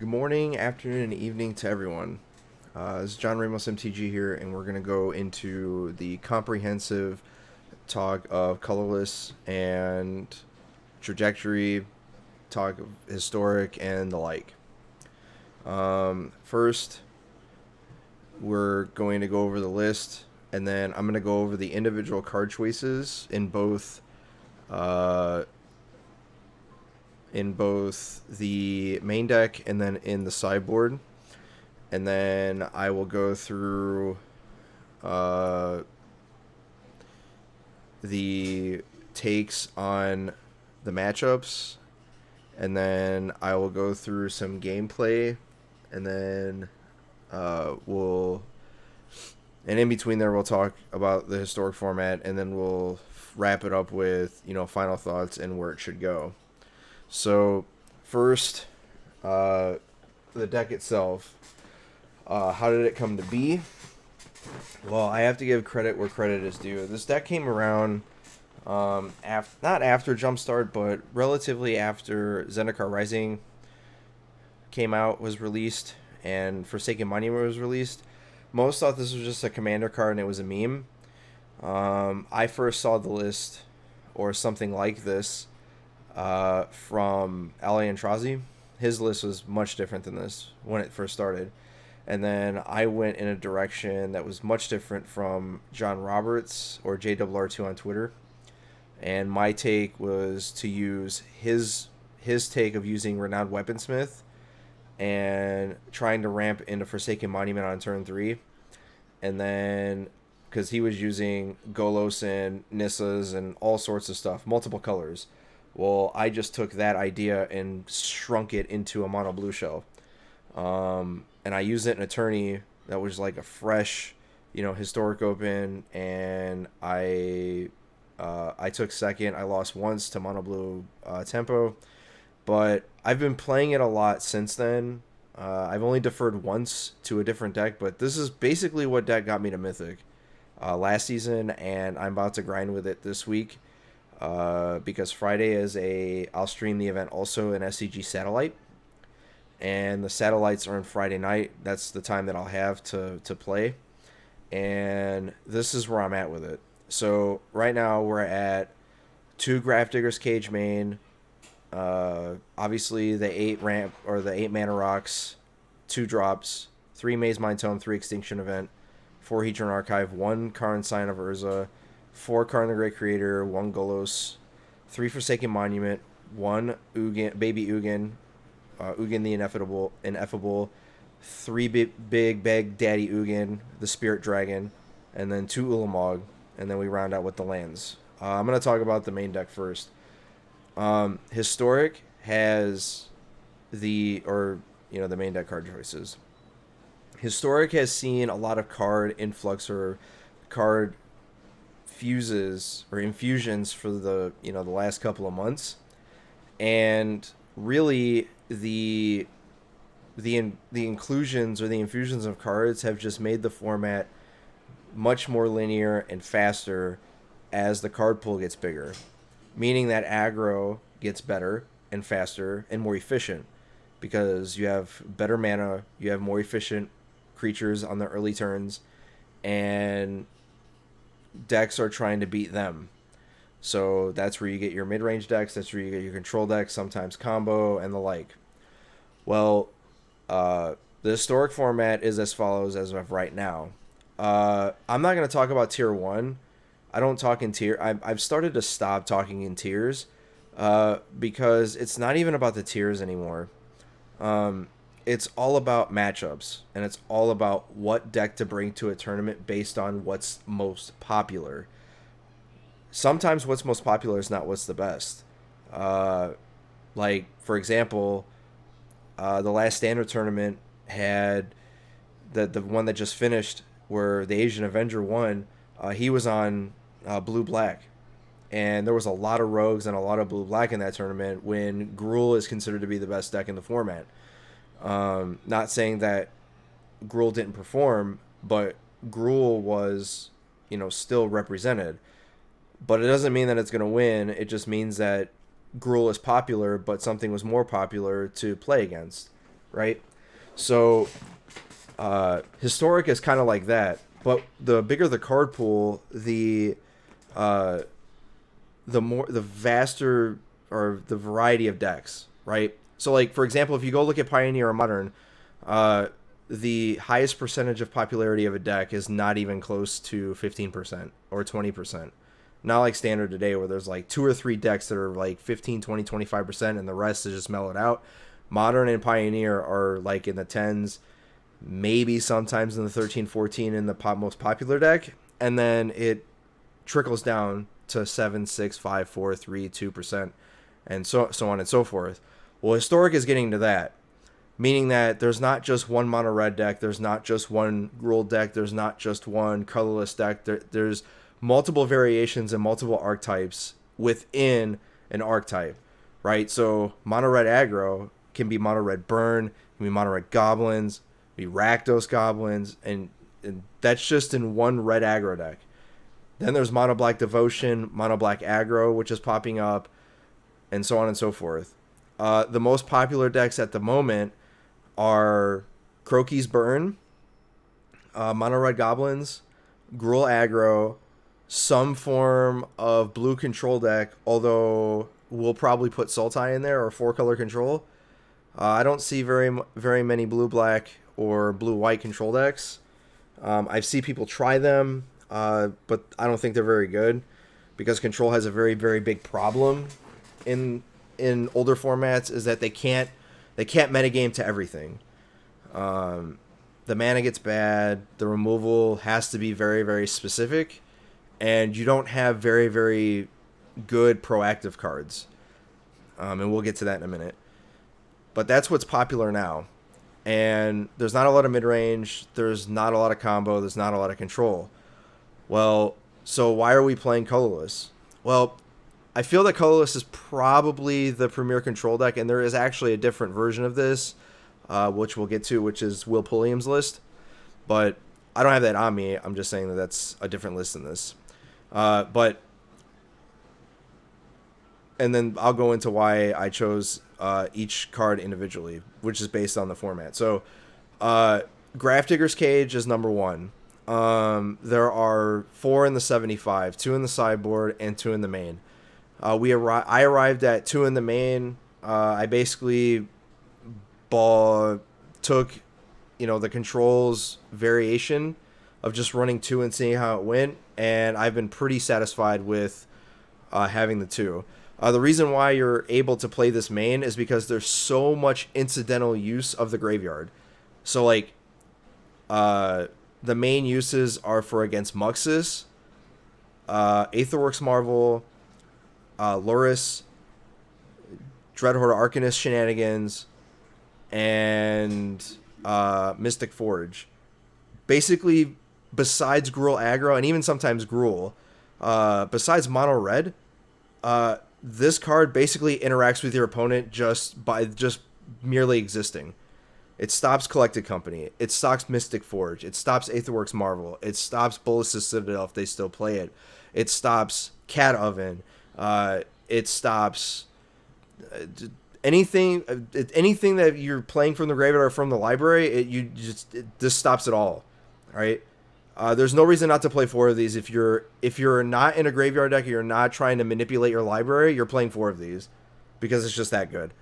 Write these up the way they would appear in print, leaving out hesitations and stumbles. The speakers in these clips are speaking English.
Good morning, afternoon, and evening to everyone. This is John Ramos MTG here, and we're going to go into the comprehensive talk of colorless and trajectory, talk of historic, and the like. First, we're going to go over the list, and then I'm going to go over the individual card choices uh, in both the main deck and then in the sideboard. And then I will go through uh, the takes on the matchups, and then I will go through some gameplay, and then we'll and in between there we'll talk about the historic format, and then we'll wrap it up with final thoughts and where it should go. So first, the deck itself. How did it come to be? Well, I have to give credit where credit is due. This deck came around not after Jumpstart, but relatively after Zendikar Rising was released, and Forsaken Monument was released. Most thought this was just a commander card and it was a meme. I first saw the list, or something like this, from Ali Antrazi. His list was much different than this when it first started. And then I went in a direction that was much different from John Roberts or JRR2 on Twitter. And my take was to use his take of using Renowned Weaponsmith and trying to ramp into Forsaken Monument on turn 3. And then, because he was using Golos and Nissas and all sorts of stuff, multiple colors. Well, I just took that idea and shrunk it into a mono blue shell. And I used it in Attorney that was like a fresh, historic open, and I took second. I lost once to mono blue tempo, but I've been playing it a lot since then. I've only deferred once to a different deck, but this is basically what deck got me to Mythic last season, and I'm about to grind with it this week because Friday I'll stream the event also in SCG Satellite. And the satellites are on Friday night. That's the time that I'll have to play. And this is where I'm at with it. So right now we're at 2 Grafdigger's Cage main. Obviously the 8 ramp or the 8 mana rocks, 2 drops, 3 Maze Mind Tome, 3 Extinction Event, 4 Hedron Archive, 1 Karn Sign of Urza, 4 Karn the Great Creator, 1 Golos, 3 Forsaken Monument, 1 Ugin, Baby Ugin, Ugin the Ineffable, 3 big Bag Daddy Ugin, the Spirit Dragon, and then 2 Ulamog, and then we round out with the lands. I'm going to talk about the main deck first. Historic has the main deck card choices. Historic has seen a lot of card influx or card fuses or infusions for the last couple of months, and really the inclusions or the infusions of cards have just made the format much more linear and faster as the card pool gets bigger, meaning that aggro gets better and faster and more efficient because you have better mana, you have more efficient creatures on the early turns, and decks are trying to beat them. So that's where you get your mid-range decks, that's where you get your control decks, sometimes combo, and the like. Well, the historic format is as follows as of right now. I'm not going to talk about tier 1. I don't talk in tier. I've started to stop talking in tiers because it's not even about the tiers anymore. It's all about matchups, and it's all about what deck to bring to a tournament based on what's most popular. Sometimes what's most popular is not what's the best. Like, for example, the last standard tournament had the one that just finished where the Asian Avenger won. He was on blue-black. And there was a lot of rogues and a lot of blue-black in that tournament when Gruul is considered to be the best deck in the format. Not saying that Gruul didn't perform, but Gruul was, still represented. But it doesn't mean that it's going to win. It just means that Gruul is popular, but something was more popular to play against. right? So historic is kind of like that, but the bigger the card pool, uh, the vaster or the variety of decks, right? So like for example, if you go look at Pioneer or Modern, uh, the highest percentage of popularity of a deck is not even close to 15% or 20%. Not like standard today where there's like two or three decks that are like 15, 20, 25% and the rest is just mellowed out. Modern and Pioneer are like in the 10s, maybe sometimes in the 13, 14 in the most popular deck, and then it trickles down to 7, 6, 5, 4, 3, 2%, and so on and so forth. Well, historic is getting to that, meaning that there's not just one mono red deck, there's not just one rule deck, there's not just one colorless deck. There's multiple variations and multiple archetypes within an archetype, right? So mono red aggro can be mono red burn, can be mono red goblins, be Rakdos goblins, and that's just in one red aggro deck. Then there's mono black devotion, mono black aggro, which is popping up, and so on and so forth. The most popular decks at the moment are Croaky's Burn, mono red goblins, Gruul aggro, some form of blue control deck, although we'll probably put Sultai in there or 4-color control. I don't see very many blue black or blue white control decks. I've seen people try them, but I don't think they're very good because control has a very very big problem in older formats, is that they can't metagame to everything. The mana gets bad. The removal has to be very very specific, and you don't have very very good proactive cards. And we'll get to that in a minute. But that's what's popular now. And there's not a lot of mid-range. There's not a lot of combo. There's not a lot of control. Well, so why are we playing colorless? Well, I feel that colorless is probably the premier control deck, and there is actually a different version of this, which we'll get to, which is Will Pulliam's list. But I don't have that on me. I'm just saying that that's a different list than this. And then I'll go into why I chose each card individually, which is based on the format. So, Grafdigger's Cage is number one. There are 4 in the 75, 2 in the sideboard, and 2 in the main. I arrived at 2 in the main. I basically took, the controls variation of just running 2 and seeing how it went, and I've been pretty satisfied with having the 2. The reason why you're able to play this main is because there's so much incidental use of the graveyard. So, like, the main uses are for against Muxus, Aetherworks Marvel, Lurrus, Dreadhorde Arcanist shenanigans, and Mystic Forge. Basically, besides Gruul aggro, and even sometimes Gruul, besides mono red, this card basically interacts with your opponent just by merely existing. It stops Collected Company. It stops Mystic Forge. It stops Aetherworks Marvel. It stops Bolas's Citadel if they still play it. It stops Cat Oven. It stops anything that you're playing from the graveyard or from the library. It just stops it all. All right. There's no reason not to play 4 of these. If you're not in a graveyard deck, or you're not trying to manipulate your library, you're playing 4 of these because it's just that good.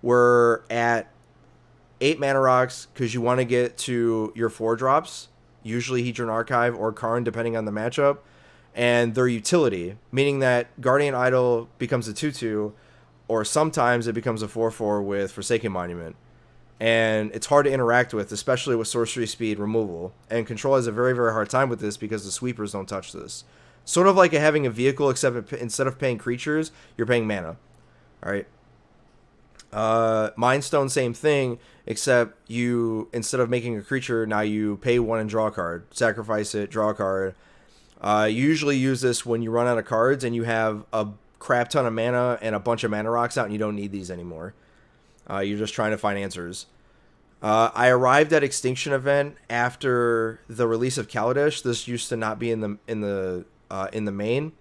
We're at 8 mana rocks because you want to get to your 4 drops, usually Hedron Archive or Karn, depending on the matchup, and their utility, meaning that Guardian Idol becomes a 2/2, or sometimes it becomes a 4/4 with Forsaken Monument. And it's hard to interact with, especially with sorcery speed removal. And control has a very, very hard time with this because the sweepers don't touch this. Sort of like having a vehicle, except instead of paying creatures, you're paying mana. All right. Mind Stone, same thing, except you, instead of making a creature, now you pay 1 and draw a card. Sacrifice it, draw a card. You usually use this when you run out of cards and you have a crap ton of mana and a bunch of mana rocks out and you don't need these anymore. You're just trying to find answers. I arrived at Extinction Event after the release of Kaladesh. This used to not be in the main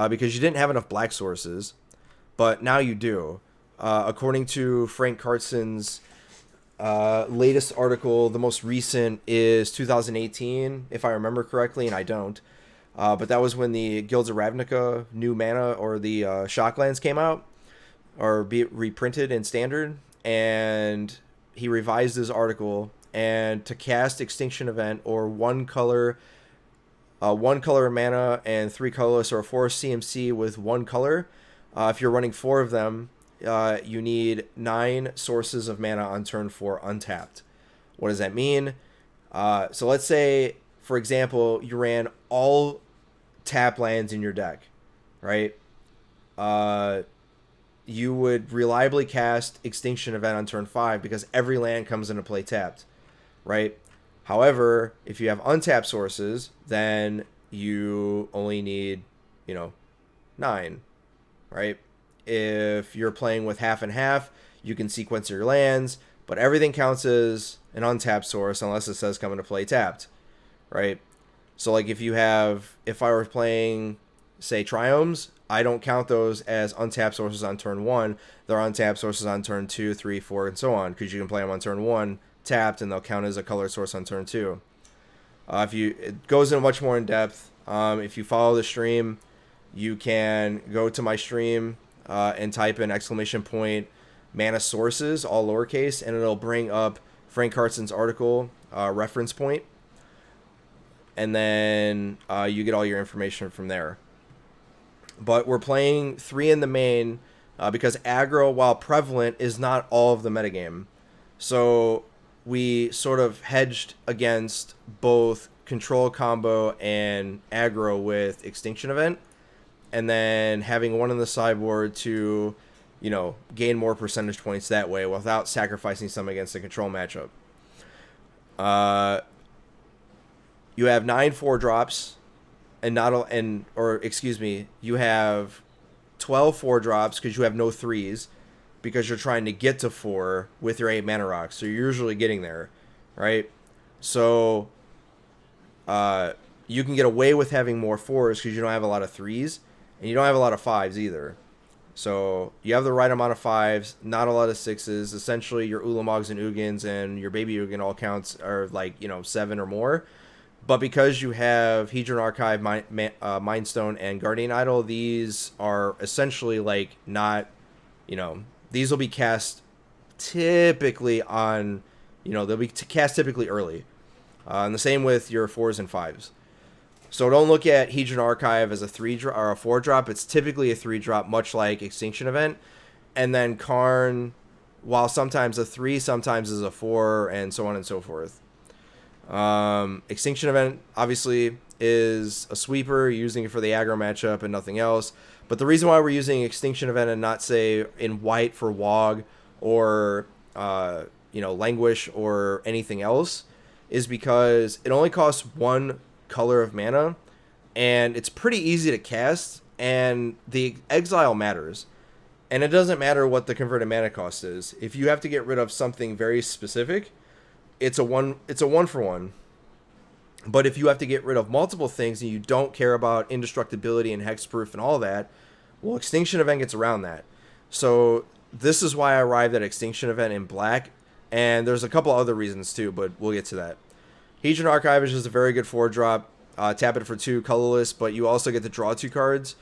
because you didn't have enough black sources, but now you do. according to Frank Cartson's latest article, the most recent is 2018, if I remember correctly, and I don't. But that was when the Guilds of Ravnica new mana, or the Shocklands, came out, or be reprinted in Standard, and he revised his article, and to cast Extinction Event, or one color mana and 3 colorless, or 4 CMC with 1 color, if you're running 4 of them, you need 9 sources of mana on turn 4 untapped. What does that mean? So let's say, for example, you ran all tap lands in your deck, right? You would reliably cast Extinction Event on turn 5 because every land comes into play tapped, right? However, if you have untapped sources, then you only need, 9, right? If you're playing with half and half, you can sequence your lands, but everything counts as an untapped source unless it says come into play tapped, right? So like if I were playing, say, Triomes, I don't count those as untapped sources on turn 1. They're untapped sources on turn 2, 3, 4, and so on, because you can play them on turn 1 tapped, and they'll count as a color source on turn 2. It goes in much more in depth. If you follow the stream, you can go to my stream and type in !mana sources, all lowercase, and it'll bring up Frank Cartson's article reference point, and then you get all your information from there. But we're playing 3 in the main because aggro, while prevalent, is not all of the metagame. So we sort of hedged against both control combo and aggro with Extinction Event, and then having one in the sideboard to, gain more percentage points that way without sacrificing some against the control matchup. You have 9 4-drops, you have 12 4-drops because you have no 3s, because you're trying to get to 4 with your 8 mana rocks. So you're usually getting there, right? So you can get away with having more 4s because you don't have a lot of 3s, and you don't have a lot of 5s either. So you have the right amount of 5s, not a lot of 6s. Essentially, your Ulamogs and Ugins and your Baby Ugin all counts are 7 or more. But because you have Hedron Archive, Mind Stone, and Guardian Idol, these are essentially not, these will be cast typically on, they'll be cast typically early. And the same with your 4s and 5s. So don't look at Hedron Archive as a 3-drop or a 4-drop. It's typically a 3-drop, much like Extinction Event. And then Karn, while sometimes a 3, sometimes is a 4, and so on and so forth. Extinction Event obviously is a sweeper, using it for the aggro matchup and nothing else. But the reason why we're using Extinction Event and not, say, in white for Wog or Languish or anything else is because it only costs 1 color of mana, and it's pretty easy to cast, and the exile matters. And it doesn't matter what the converted mana cost is. If you have to get rid of something very specific, it's a one for one. But if you have to get rid of multiple things and you don't care about indestructibility and hexproof and all that, well, Extinction Event gets around that. So this is why I arrived at Extinction Event in black, and there's a couple other reasons too, but we'll get to that. Hedron Archive is just a very good 4-drop. Tap it for 2 colorless, but you also get to draw 2 cards.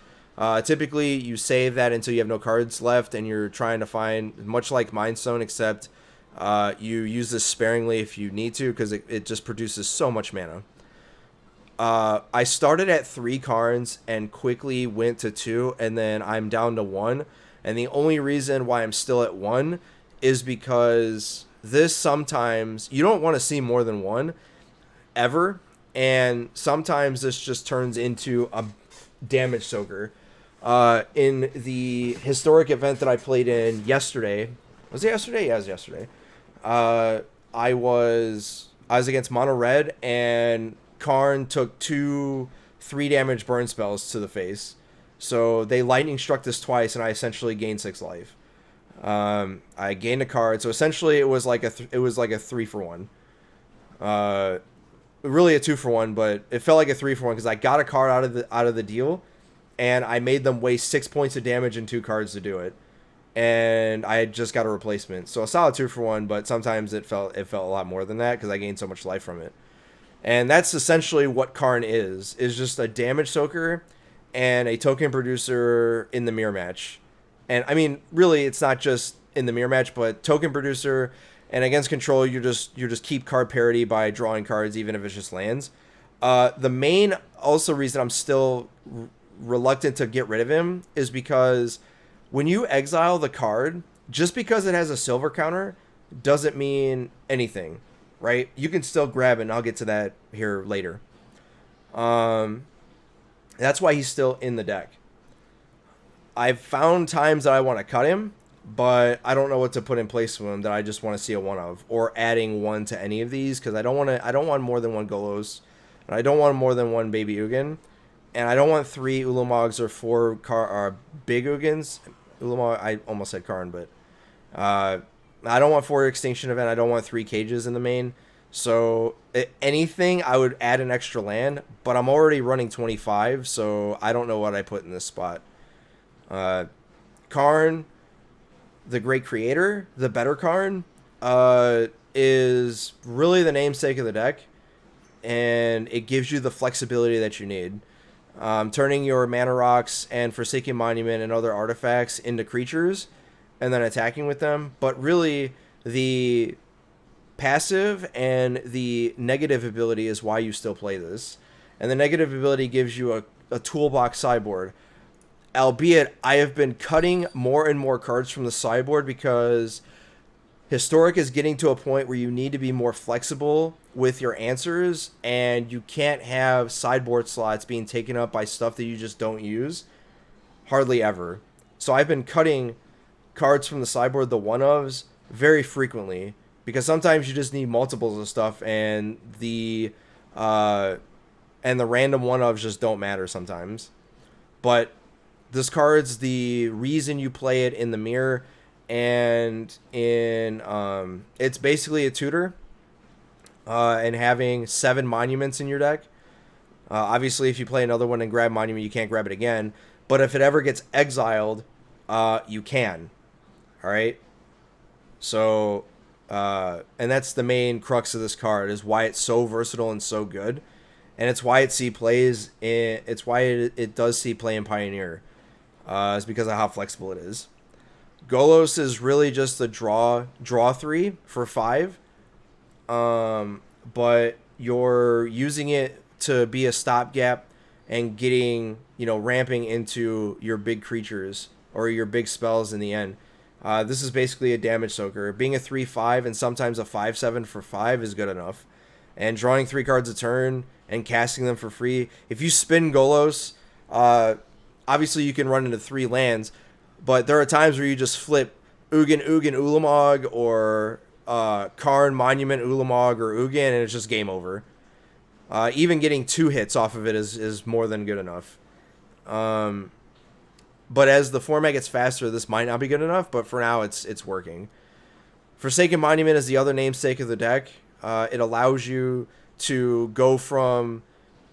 Typically, you save that until you have no cards left, and you're trying to find, much like Mind Stone, except you use this sparingly if you need to, because it just produces so much mana. I started at 3 Karns and quickly went to 2, and then I'm down to 1. And the only reason why I'm still at 1 is because sometimes you don't want to see more than 1 ever, and sometimes this just turns into a damage soaker. In the historic event that I played in yesterday, was it yesterday? Yeah, it was yesterday. I was against Mono Red, and Karn took 2 3-damage burn spells to the face. So they lightning struck this twice, and I essentially gained 6 life. I gained a card, so essentially it was like a 3 for 1. Really a 2 for 1, but it felt like a 3 for 1 because I got a card out of the deal, and I made them waste 6 points of damage and 2 cards to do it. and I just got a replacement. So a solid 2-for-1, but sometimes it felt a lot more than that because I gained so much life from it. And that's essentially what Karn is just a damage soaker and a token producer in the mirror match. And I mean, really, it's not just in the mirror match, but token producer and against control, you just keep card parity by drawing cards, even if it's just lands. The main also reason I'm still reluctant to get rid of him is because when you exile the card, just because it has a silver counter doesn't mean anything, right? You can still grab it, and I'll get to that here later. That's why he's still in the deck. I've found times that I want to cut him, but I don't know what to put in place for him that I just want to see a one of, or adding one to any of these, because I don't want more than one Golos, and I don't want more than one Baby Ugin, and I don't want 3 Ulamogs or 4 Big Ugins. Ulamog, I almost said Karn, but I don't want 4 Extinction Event. I don't want 3 cages in the main. So anything, I would add an extra land, but I'm already running 25, so I don't know what I put in this spot. Karn, the great creator, the better Karn, is really the namesake of the deck, and it gives you the flexibility that you need. Turning your Mana Rocks and Forsaken Monument and other artifacts into creatures, and then attacking with them. But really, the passive and the negative ability is why you still play this. And the negative ability gives you a toolbox sideboard. Albeit, I have been cutting more and more cards from the sideboard because Historic is getting to a point where you need to be more flexible with your answers, and you can't have sideboard slots being taken up by stuff that you just don't use. Hardly ever. So I've been cutting cards from the sideboard, the one-ofs, very frequently, because sometimes you just need multiples of stuff, and the random one-ofs just don't matter sometimes. But this card's the reason you play it in the mirror, and in it's basically a tutor, and having 7 monuments in your deck. Obviously, if you play another one and grab monument, you can't grab it again. But if it ever gets exiled, you can. All right. So, and that's the main crux of this card, is why it's so versatile and so good, and it's why it plays in. It's why it does see play in Pioneer. It's because of how flexible it is. Golos is really just a draw 3 for 5. But you're using it to be a stopgap and getting, ramping into your big creatures or your big spells in the end. This is basically a damage soaker. Being a 3/5 and sometimes a 5/7 for 5 is good enough. And drawing 3 cards a turn and casting them for free. If you spin Golos, obviously you can run into 3 lands, but there are times where you just flip Ugin, Ulamog, or Karn, Monument, Ulamog, or Ugin, and it's just game over. Even getting 2 hits off of it is more than good enough. But as the format gets faster, this might not be good enough, but for now it's working. Forsaken Monument is the other namesake of the deck. It allows you to go from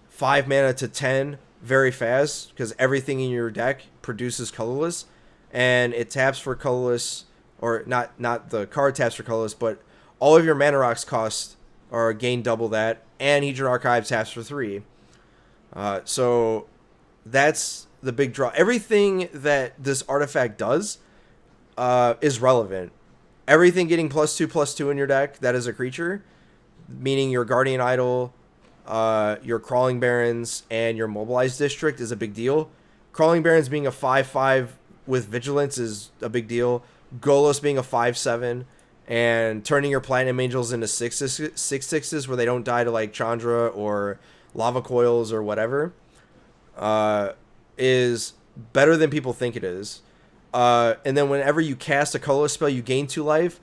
5 mana to 10 very fast, because everything in your deck produces colorless, and it taps for colorless, or not the card taps for colorless, but all of your Mana Rocks cost or gain double that, and Hedron Archive taps for 3. So that's the big draw. Everything that this artifact does is relevant. Everything getting +2/+2 in your deck that is a creature, meaning your Guardian Idol, your Crawling Barrens, and your Mobilized District is a big deal. Crawling Barrens being a 5/5 with Vigilance is a big deal. Golos being a 5/7, and turning your Platinum Angels into 6/6s where they don't die to like Chandra or Lava Coils or whatever, is better than people think it is. And then whenever you cast a colorless spell, you gain 2 life.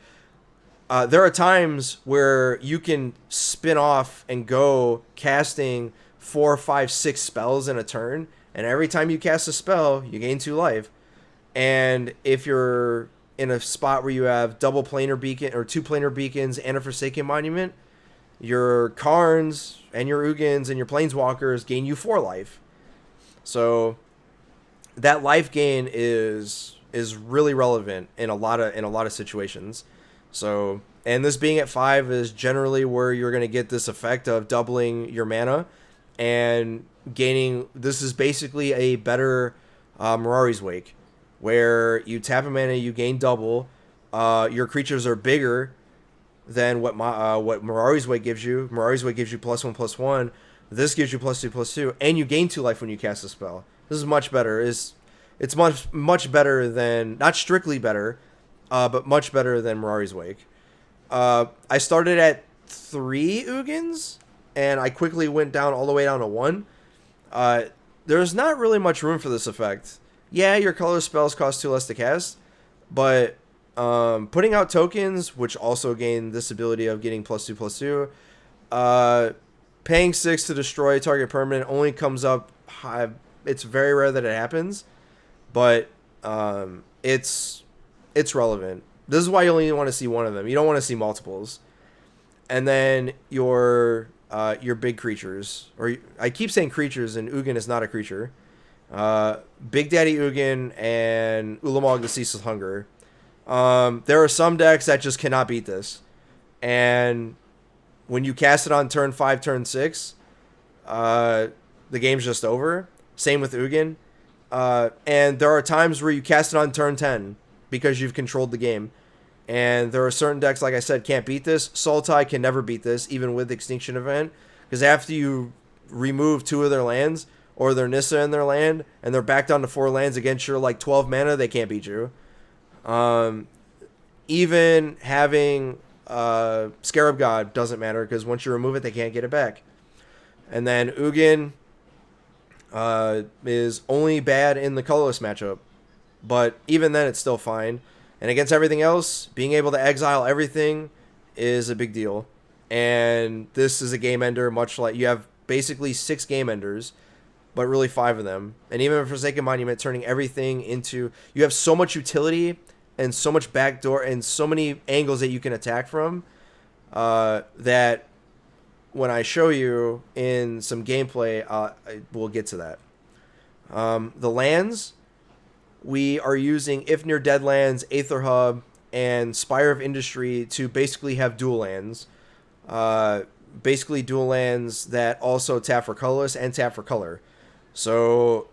There are times where you can spin off and go casting 4, 5, 6 spells in a turn, and every time you cast a spell, you gain 2 life. And if you're in a spot where you have double planar beacon or 2 planar beacons and a Forsaken Monument, your Karns and your Ugins and your Planeswalkers gain you 4 life. So that life gain is is really relevant in a lot of situations. So, and this being at 5 is generally where you're going to get this effect of doubling your mana and gaining. This is basically a better Mirari's Wake, where you tap a mana, you gain double. Your creatures are bigger than what Mirari's Wake gives you. Mirari's Wake gives you +1/+1. This gives you +2/+2, and you gain 2 life when you cast a spell. This is much better. It's much better than, not strictly better, but much better than Mirari's Wake. I started at 3 Ugins, and I quickly went down all the way down to 1. There's not really much room for this effect. Yeah, your color spells cost 2 less to cast, but putting out tokens, which also gain this ability of getting +2/+2, paying 6 to destroy a target permanent only comes up high. It's very rare that it happens, but it's relevant. This is why you only want to see one of them. You don't want to see multiples. And then your big creatures, or I keep saying creatures, and Ugin is not a creature. Big Daddy Ugin and Ulamog the Ceaseless Hunger. There are some decks that just cannot beat this, and when you cast it on turn 5, turn 6, the game's just over. Same with Ugin. And there are times where you cast it on turn 10 because you've controlled the game. And there are certain decks, like I said, can't beat this. Sultai can never beat this, even with Extinction Event, because after you remove 2 of their lands, or their Nissa in their land, and they're back down to 4 lands against your 12 mana, they can't beat you. Even having Scarab God doesn't matter, because once you remove it, they can't get it back. And then Ugin is only bad in the colorless matchup, but even then it's still fine. And against everything else, being able to exile everything is a big deal. And this is a game ender, much like you have basically 6 game enders, but really 5 of them. And even in Forsaken Monument, turning everything into, you have so much utility and so much backdoor and so many angles that you can attack from, that when I show you in some gameplay, we'll get to that. The lands, we are using Ifnir Deadlands, Aether Hub, and Spire of Industry to basically have dual lands. Basically dual lands that also tap for colorless and tap for color. So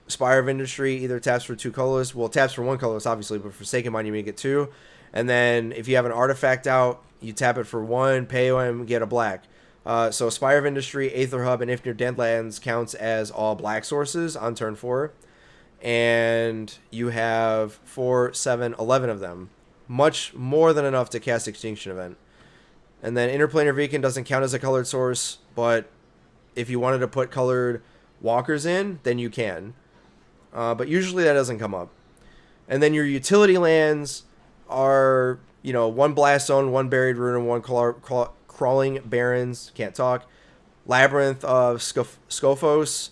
Spire of Industry either taps for 2 colorless, well, it taps for 1 colorless, obviously, but for Forsaken Monument, you get 2. And then if you have an artifact out, you tap it for 1, pay 1, get a black. So Spire of Industry, Aether Hub, and Ifnir Deadlands counts as all black sources on turn 4. And you have 4, 7, 11 of them. Much more than enough to cast Extinction Event. And then Interplanar Beacon doesn't count as a colored source, but if you wanted to put colored walkers in, then you can. But usually that doesn't come up. And then your utility lands are, 1 Blast Zone, 1 Buried Ruin, and 1 Crawling Barrens. Can't talk. Labyrinth of Scophos,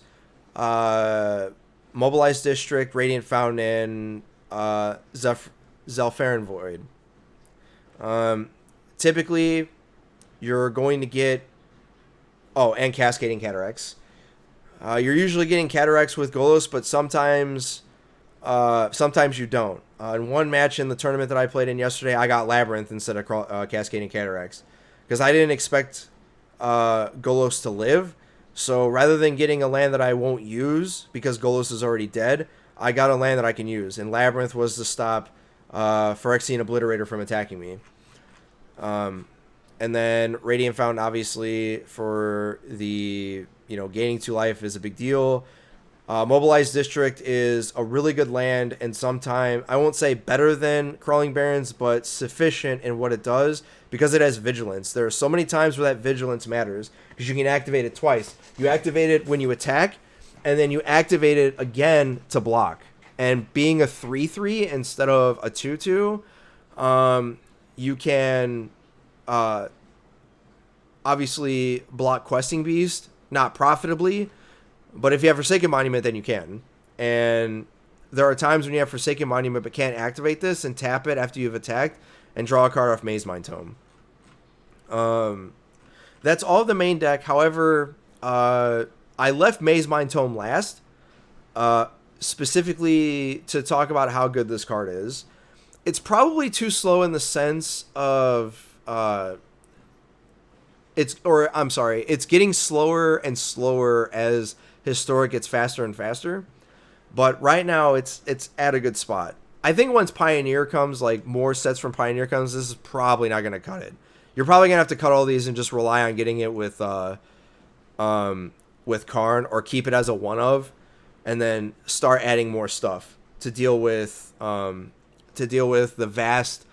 Mobilized District, Radiant Fountain, and Zelfarin Void. Typically, you're going to get... Oh, and Cascading Cataracts. You're usually getting Cataracts with Golos, but sometimes you don't. In one match in the tournament that I played in yesterday, I got Labyrinth instead of Cascading Cataracts, because I didn't expect Golos to live. So rather than getting a land that I won't use because Golos is already dead, I got a land that I can use, and Labyrinth was to stop Phyrexian Obliterator from attacking me. And then Radiant Fountain, obviously, for the, gaining 2 life is a big deal. Mobilized District is a really good land, and sometime, I won't say better than Crawling Barrens, but sufficient in what it does, because it has Vigilance. There are so many times where that Vigilance matters, because you can activate it twice. You activate it when you attack, and then you activate it again to block. And being a 3/3 instead of a 2/2, you can obviously block Questing Beast, not profitably, but if you have Forsaken Monument, then you can. And there are times when you have Forsaken Monument but can't activate this and tap it after you've attacked and draw a card off Mazemind Tome. That's all the main deck. However, I left Mazemind Tome last specifically to talk about how good this card is. It's probably too slow in the sense of it's getting slower and slower as Historic gets faster and faster. But right now it's at a good spot. I think once Pioneer comes, like more sets from Pioneer comes, this is probably not going to cut it. You're probably going to have to cut all these and just rely on getting it with Karn, or keep it as a one of, and then start adding more stuff to deal with the vast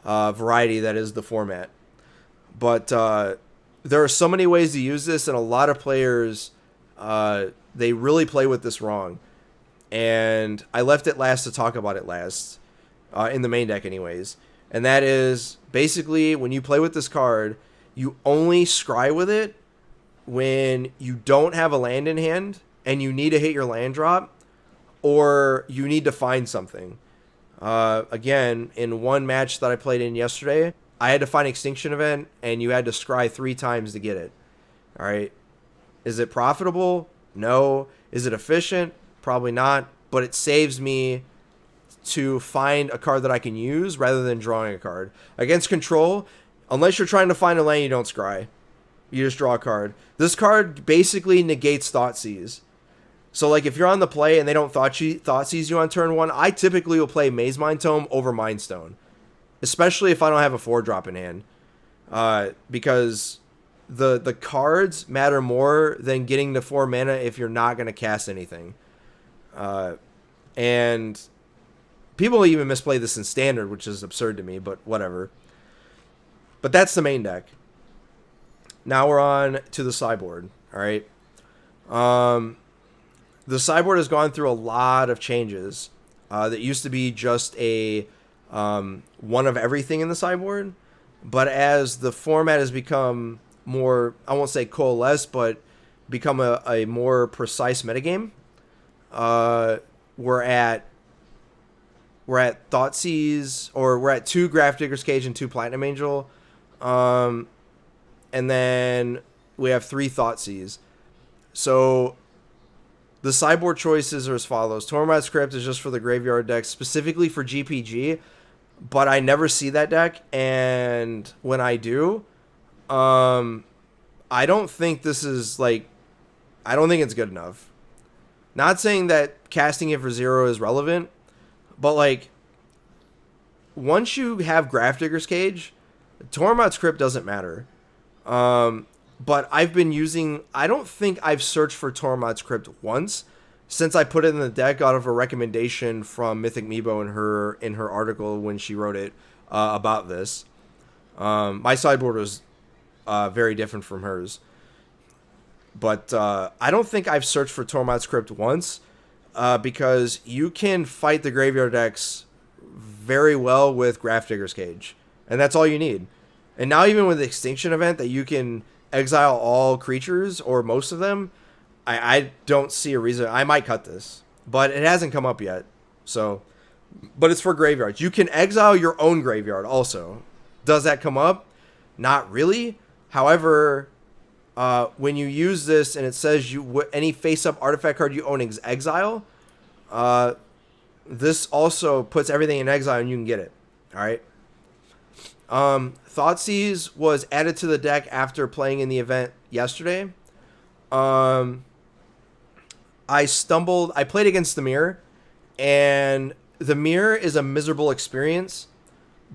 variety that is the format. But there are so many ways to use this, and a lot of players they really play with this wrong. And I left it last to talk about it last, in the main deck anyways. And that is, basically, when you play with this card, you only scry with it when you don't have a land in hand and you need to hit your land drop, or you need to find something. Again, in one match that I played in yesterday, I had to find Extinction Event, and you had to scry 3 times to get it. All right. Is it profitable? No. Is it efficient? Probably not, but it saves me to find a card that I can use rather than drawing a card. Against Control, unless you're trying to find a land, you don't scry. You just draw a card. This card basically negates Thoughtseize. So, like, if you're on the play and they don't Thoughtseize you on turn 1, I typically will play Maze Mind Tome over Mind Stone, especially if I don't have a 4-drop in hand, because the cards matter more than getting to 4 mana if you're not going to cast anything. And people even misplay this in Standard, which is absurd to me, but whatever. But that's the main deck. Now we're on to the sideboard. All right. The sideboard has gone through a lot of changes. That used to be just a one of everything in the sideboard, but as the format has become more, I won't say coalesce, but become a more precise metagame. We're at Thoughtseize, or we're at 2 Grafdigger's Cage and 2 Platinum Angel, and then we have 3 Thoughtseize. So the sideboard choices are as follows. Tormod's Crypt is just for the graveyard deck, specifically for GPG, but I never see that deck, and when I do, I don't think this is I don't think it's good enough. Not saying that casting it for 0 is relevant, but once you have Grafdigger's Cage, Tormod's Crypt doesn't matter. But I've been using, I don't think I've searched for Tormod's Crypt once since I put it in the deck out of a recommendation from Mythic Meebo in her article when she wrote it about this. My sideboard was very different from hers. But I don't think I've searched for Tormod's Crypt once, because you can fight the graveyard decks very well with Grafdigger's Cage, and that's all you need. And now even with the Extinction Event that you can exile all creatures, or most of them, I don't see a reason. I might cut this, but it hasn't come up yet. So, but it's for graveyards. You can exile your own graveyard also. Does that come up? Not really. However, when you use this and it says any face-up artifact card you own exile, this also puts everything in exile and you can get it. All right. Thoughtseize was added to the deck after playing in the event yesterday. I played against the Mirror, and the Mirror is a miserable experience,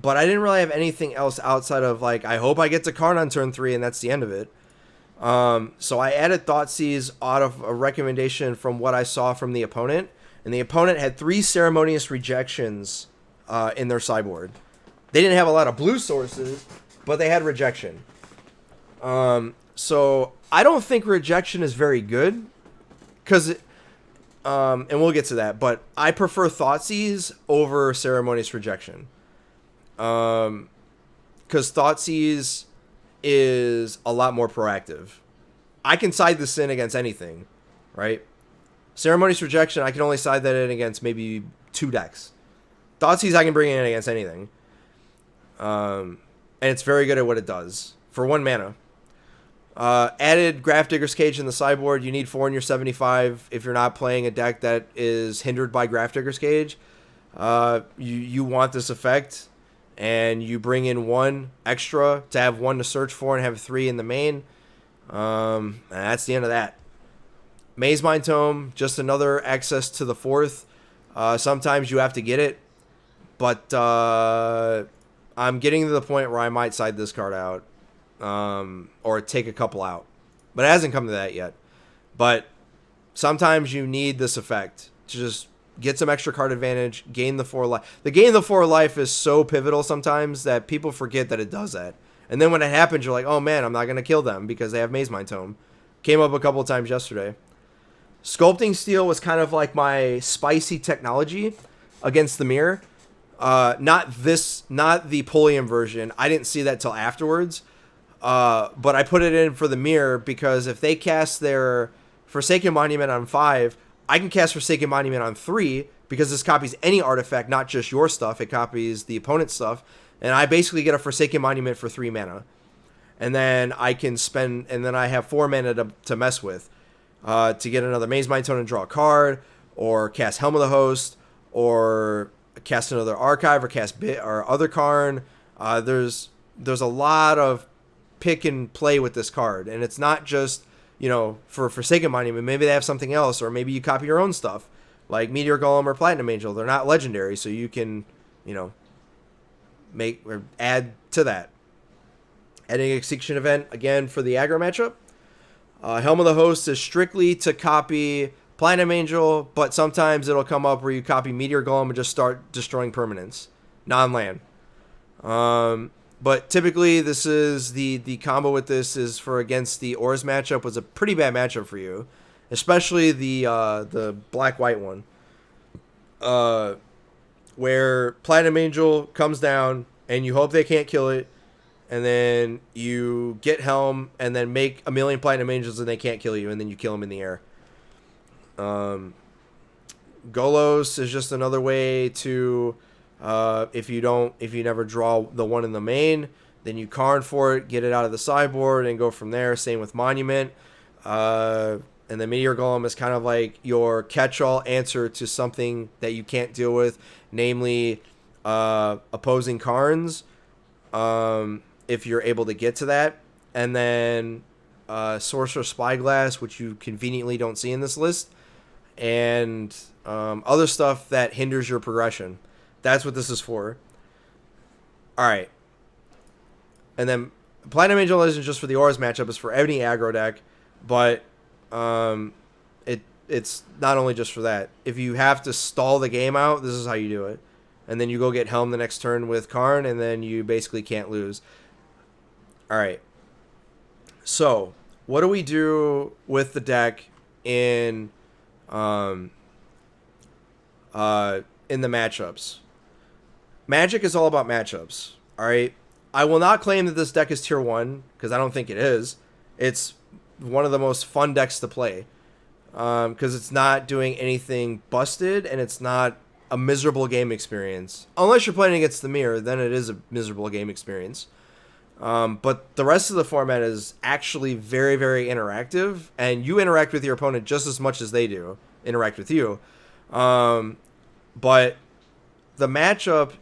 but I didn't really have anything else outside of I hope I get to Karn on turn 3 and that's the end of it. So I added Thoughtseize out of a recommendation from what I saw from the opponent, and the opponent had 3 Ceremonious Rejections in their sideboard. They didn't have a lot of blue sources, but they had Rejection. So I don't think Rejection is very good, because and we'll get to that, but I prefer Thoughtseize over Ceremonious Rejection. Because Thoughtseize is a lot more proactive. I can side this in against anything, right? Ceremonious Rejection, I can only side that in against maybe 2 decks. Thoughtseize, I can bring in against anything. And it's very good at what it does for 1 mana. Added Grafdigger's Cage in the sideboard. You need 4 in your 75 if you're not playing a deck that is hindered by Grafdigger's Cage. You want this effect, and you bring in 1 extra to have 1 to search for and have 3 in the main. And that's the end of that. Maze Mind Tome, just another access to the 4th. Sometimes you have to get it, but I'm getting to the point where I might side this card out. Or take a couple out. But it hasn't come to that yet. But sometimes you need this effect to just get some extra card advantage, gain the 4 life. The gain the 4 life is so pivotal sometimes that people forget that it does that. And then when it happens, you're like, oh man, I'm not going to kill them because they have Maze Mind Tome. Came up a couple of times yesterday. Sculpting Steel was kind of like my spicy technology against the mirror. Not the Pulliam version. I didn't see that till afterwards. But I put it in for the mirror because if they cast their Forsaken Monument on 5, I can cast Forsaken Monument on 3 because this copies any artifact, not just your stuff. It copies the opponent's stuff. And I basically get a Forsaken Monument for 3 mana. And then I can spend, and then I have 4 mana to mess with. To get another Maze Mind Tome and draw a card, or cast Helm of the Host, or cast another Archive, or cast Bit or other Karn. There's a lot of pick and play with this card, and it's not just, you know, for Forsaken Monument. Maybe they have something else, or maybe you copy your own stuff, like Meteor Golem or Platinum Angel. They're not legendary, so you can, you know, make or add to that. Adding Extinction Event again for the aggro matchup. Helm of the Host is strictly to copy Platinum Angel, but sometimes it'll come up where you copy Meteor Golem and just start destroying permanents, non-land. But typically, this is the combo with this is for against the Ors matchup was a pretty bad matchup for you, especially the black-white one, where Platinum Angel comes down and you hope they can't kill it, and then you get Helm and then make a million Platinum Angels and they can't kill you, and then you kill them in the air. Golos is just another way to. If you never draw the one in the main, then you Karn for it, get it out of the sideboard, and go from there. Same with Monument. And the Meteor Golem is kind of like your catch-all answer to something that you can't deal with, namely opposing Karns, if you're able to get to that. And then Sorcerer Spyglass, which you conveniently don't see in this list, and other stuff that hinders your progression. That's what this is for. Alright. And then Platinum Angel isn't just for the Auras matchup, it's for any aggro deck. But it's not only just for that. If you have to stall the game out, this is how you do it. And then you go get Helm the next turn with Karn, and then you basically can't lose. Alright. So, what do we do with the deck in the matchups? Magic is all about matchups, alright? I will not claim that this deck is tier 1, because I don't think it is. It's one of the most fun decks to play, because it's not doing anything busted, and it's not a miserable game experience. Unless you're playing against the mirror, then it is a miserable game experience. But the rest of the format is actually very, very interactive, and you interact with your opponent just as much as they do interact with you. But the matchup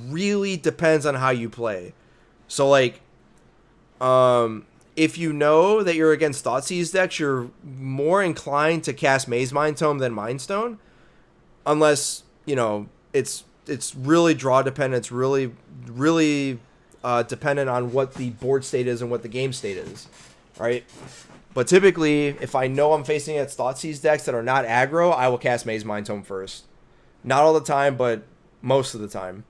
really depends on how you play. So, like, if you know that you're against Thoughtseize decks, you're more inclined to cast Maze Mind Tome than Mind Stone, unless, you know, it's really draw dependent. It's really dependent on what the board state is and what the game state is, right? But typically, if I know I'm facing against Thoughtseize decks that are not aggro, I will cast Maze Mind Tome first. Not all the time, but most of the time.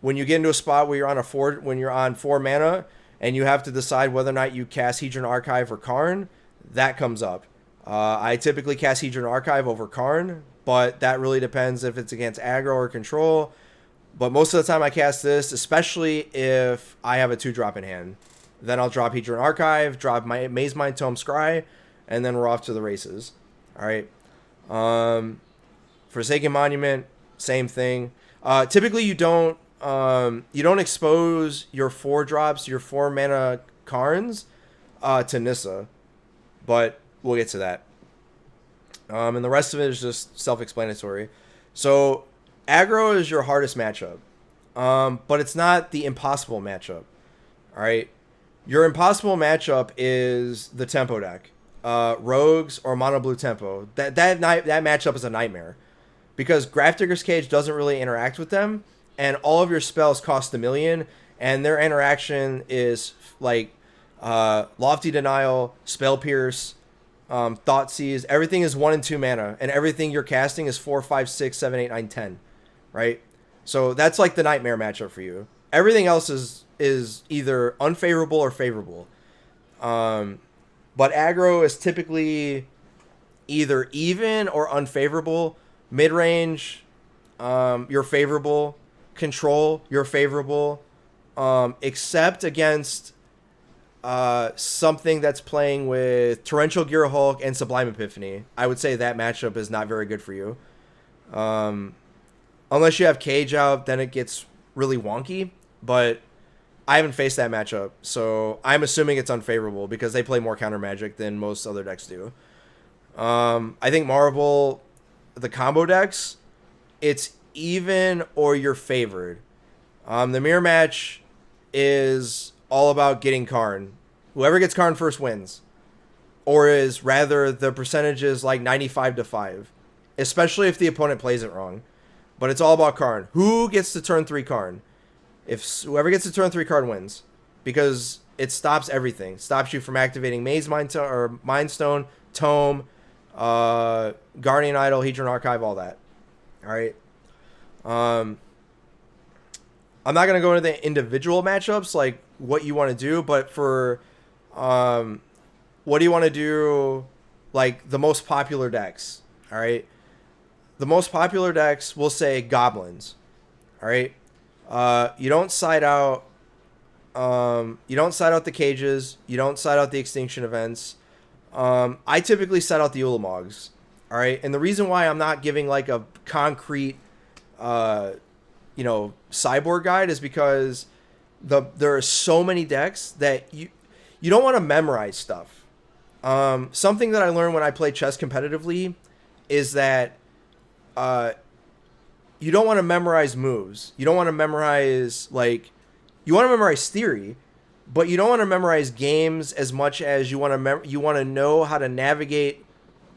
When you get into a spot where you're on when you're on 4 mana and you have to decide whether or not you cast Hedron Archive or Karn, that comes up. I typically cast Hedron Archive over Karn, but that really depends if it's against aggro or control. But most of the time I cast this, especially if I have a 2-drop in hand. Then I'll drop Hedron Archive, drop my Maze Mind Tome Scry, and then we're off to the races. Alright. Forsaken Monument, same thing. Typically you don't expose your 4 drops, your 4 mana Karns, to Nissa, but we'll get to that. And the rest of it is just self-explanatory. So aggro is your hardest matchup, but it's not the impossible matchup. All right, your impossible matchup is the tempo deck, rogues or mono blue tempo. That matchup is a nightmare because Grafdigger's Cage doesn't really interact with them, and all of your spells cost 1,000,000, and their interaction is like Lofty Denial, Spell Pierce, Thought Seize. Everything is 1 and 2 mana, and everything you're casting is 4, 5, 6, 7, 8, 9, 10. Right? So that's like the nightmare matchup for you. Everything else is either unfavorable or favorable. But aggro is typically either even or unfavorable. Mid-range, you're favorable. Control, you're favorable. Except against something that's playing with Torrential Gear Hulk and Sublime Epiphany. I would say that matchup is not very good for you. Unless you have Cage out, then it gets really wonky. But I haven't faced that matchup, so I'm assuming it's unfavorable because they play more counter magic than most other decks do. I think Marvel, the combo decks, it's even or you're favored. The mirror match is all about getting Karn. Whoever gets Karn first wins. Or is rather the percentage is like 95-5. Especially if the opponent plays it wrong. But it's all about Karn. Who gets to turn 3 Karn? If whoever gets to turn 3 Karn wins. Because it stops everything. Stops you from activating Maze Mind or Mind Stone, Tome, Guardian Idol, Hedron Archive, all that. Alright. I'm not going to go into the individual matchups, like what you want to do, but for what do you want to do, like the most popular decks, all right? The most popular decks, we'll say goblins, all right? You don't side out the cages, you don't side out the extinction events. I typically side out the Ulamogs, all right? And the reason why I'm not giving like a concrete cyborg guide is because there are so many decks that you don't want to memorize stuff. Something that I learned when I play chess competitively is that you don't want to memorize moves. You don't want to memorize you want to memorize theory, but you don't want to memorize games as much as you want to know how to navigate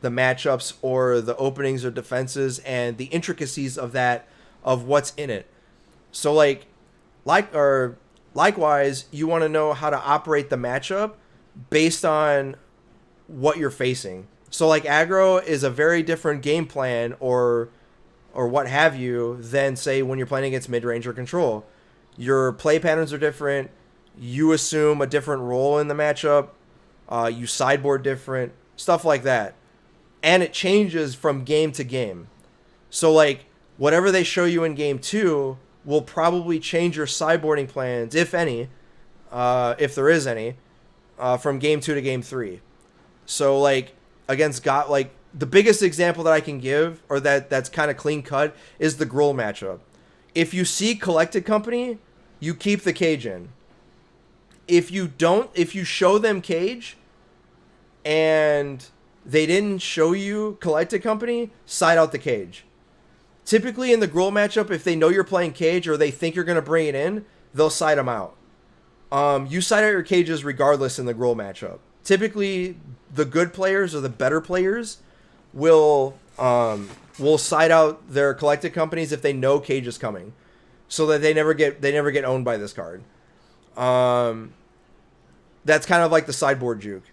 the matchups or the openings or defenses and the intricacies of that, of what's in it. So likewise, you want to know how to operate the matchup based on what you're facing. So like aggro is a very different game plan or what have you than say when you're playing against mid-range or control. Your play patterns are different. You assume a different role in the matchup. You sideboard different, stuff like that. And it changes from game to game. So like whatever they show you in game 2 will probably change your sideboarding plans, if any, if there is any, from game 2 to game 3. So like against the biggest example that I can give, or that's kind of clean cut, is the Gruul matchup. If you see Collected Company, you keep the cage in. If you show them cage and they didn't show you Collected Company, side out the cage. Typically in the Gruul matchup, if they know you're playing cage or they think you're going to bring it in, they'll side them out. You side out your cages regardless in the Gruul matchup. Typically, the good players or the better players will side out their Collected Companies if they know cage is coming, so that they never get owned by this card. That's kind of like the sideboard juke.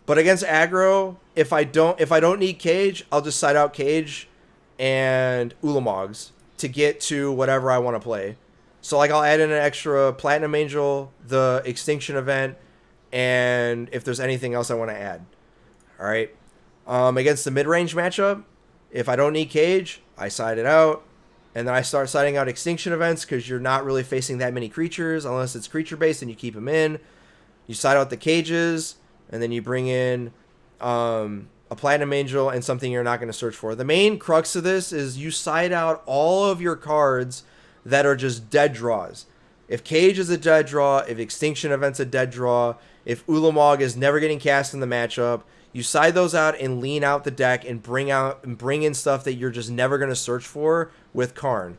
But against aggro, if I don't need cage, I'll just side out cage and Ulamogs to get to whatever I want to play. So like I'll add in an extra Platinum Angel, the Extinction event, and if there's anything else I want to add. All right. Against the mid-range matchup, if I don't need cage, I side it out, and then I start siding out Extinction events because you're not really facing that many creatures unless it's creature-based and you keep them in. You side out the cages, and then you bring in a Platinum Angel and something you're not going to search for. The main crux of this is you side out all of your cards that are just dead draws. If Cage is a dead draw, if Extinction Event's a dead draw, if Ulamog is never getting cast in the matchup, you side those out and lean out the deck and bring in stuff that you're just never going to search for with Karn.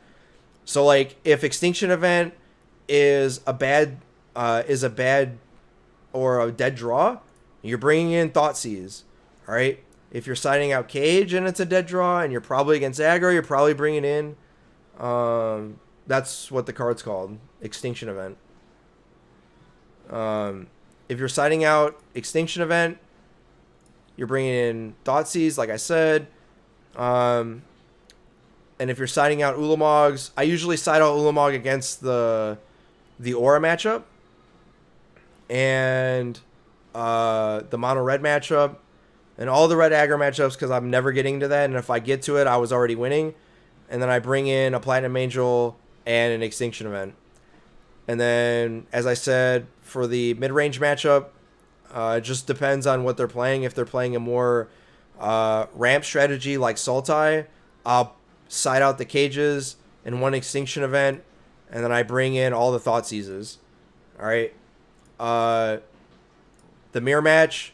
So like if Extinction Event is a bad or a dead draw, you're bringing in Thoughtseize. All right. If you're siding out Cage and it's a dead draw and you're probably against aggro, you're probably bringing in. That's what the card's called, Extinction Event. If you're siding out Extinction Event, you're bringing in Thoughtseize, like I said. And if you're siding out Ulamogs, I usually side out Ulamog against the Aura matchup and the Mono Red matchup and all the red aggro matchups because I'm never getting to that. And if I get to it, I was already winning. And then I bring in a Platinum Angel and an Extinction Event. And then, as I said, for the mid-range matchup, it just depends on what they're playing. If they're playing a more ramp strategy like Sultai, I'll side out the Cages and one Extinction Event, and then I bring in all the Thoughtseizes. All right. The mirror match,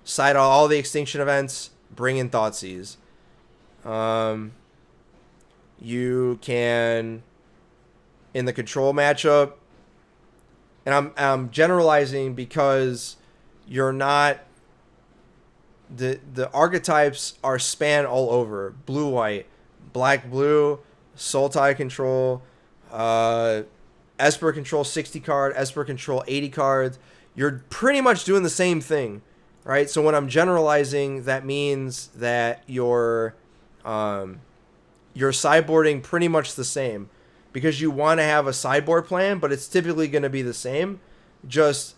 side out all the Extinction Events, bring in Thoughtseize. You can, in the control matchup, and I'm generalizing because you're not, the archetypes are span all over. Blue white, black blue, Sultai control, Esper control 60 card, Esper control 80 cards. You're pretty much doing the same thing, right? So when I'm generalizing, that means that you're sideboarding pretty much the same because you want to have a sideboard plan, but it's typically going to be the same. Just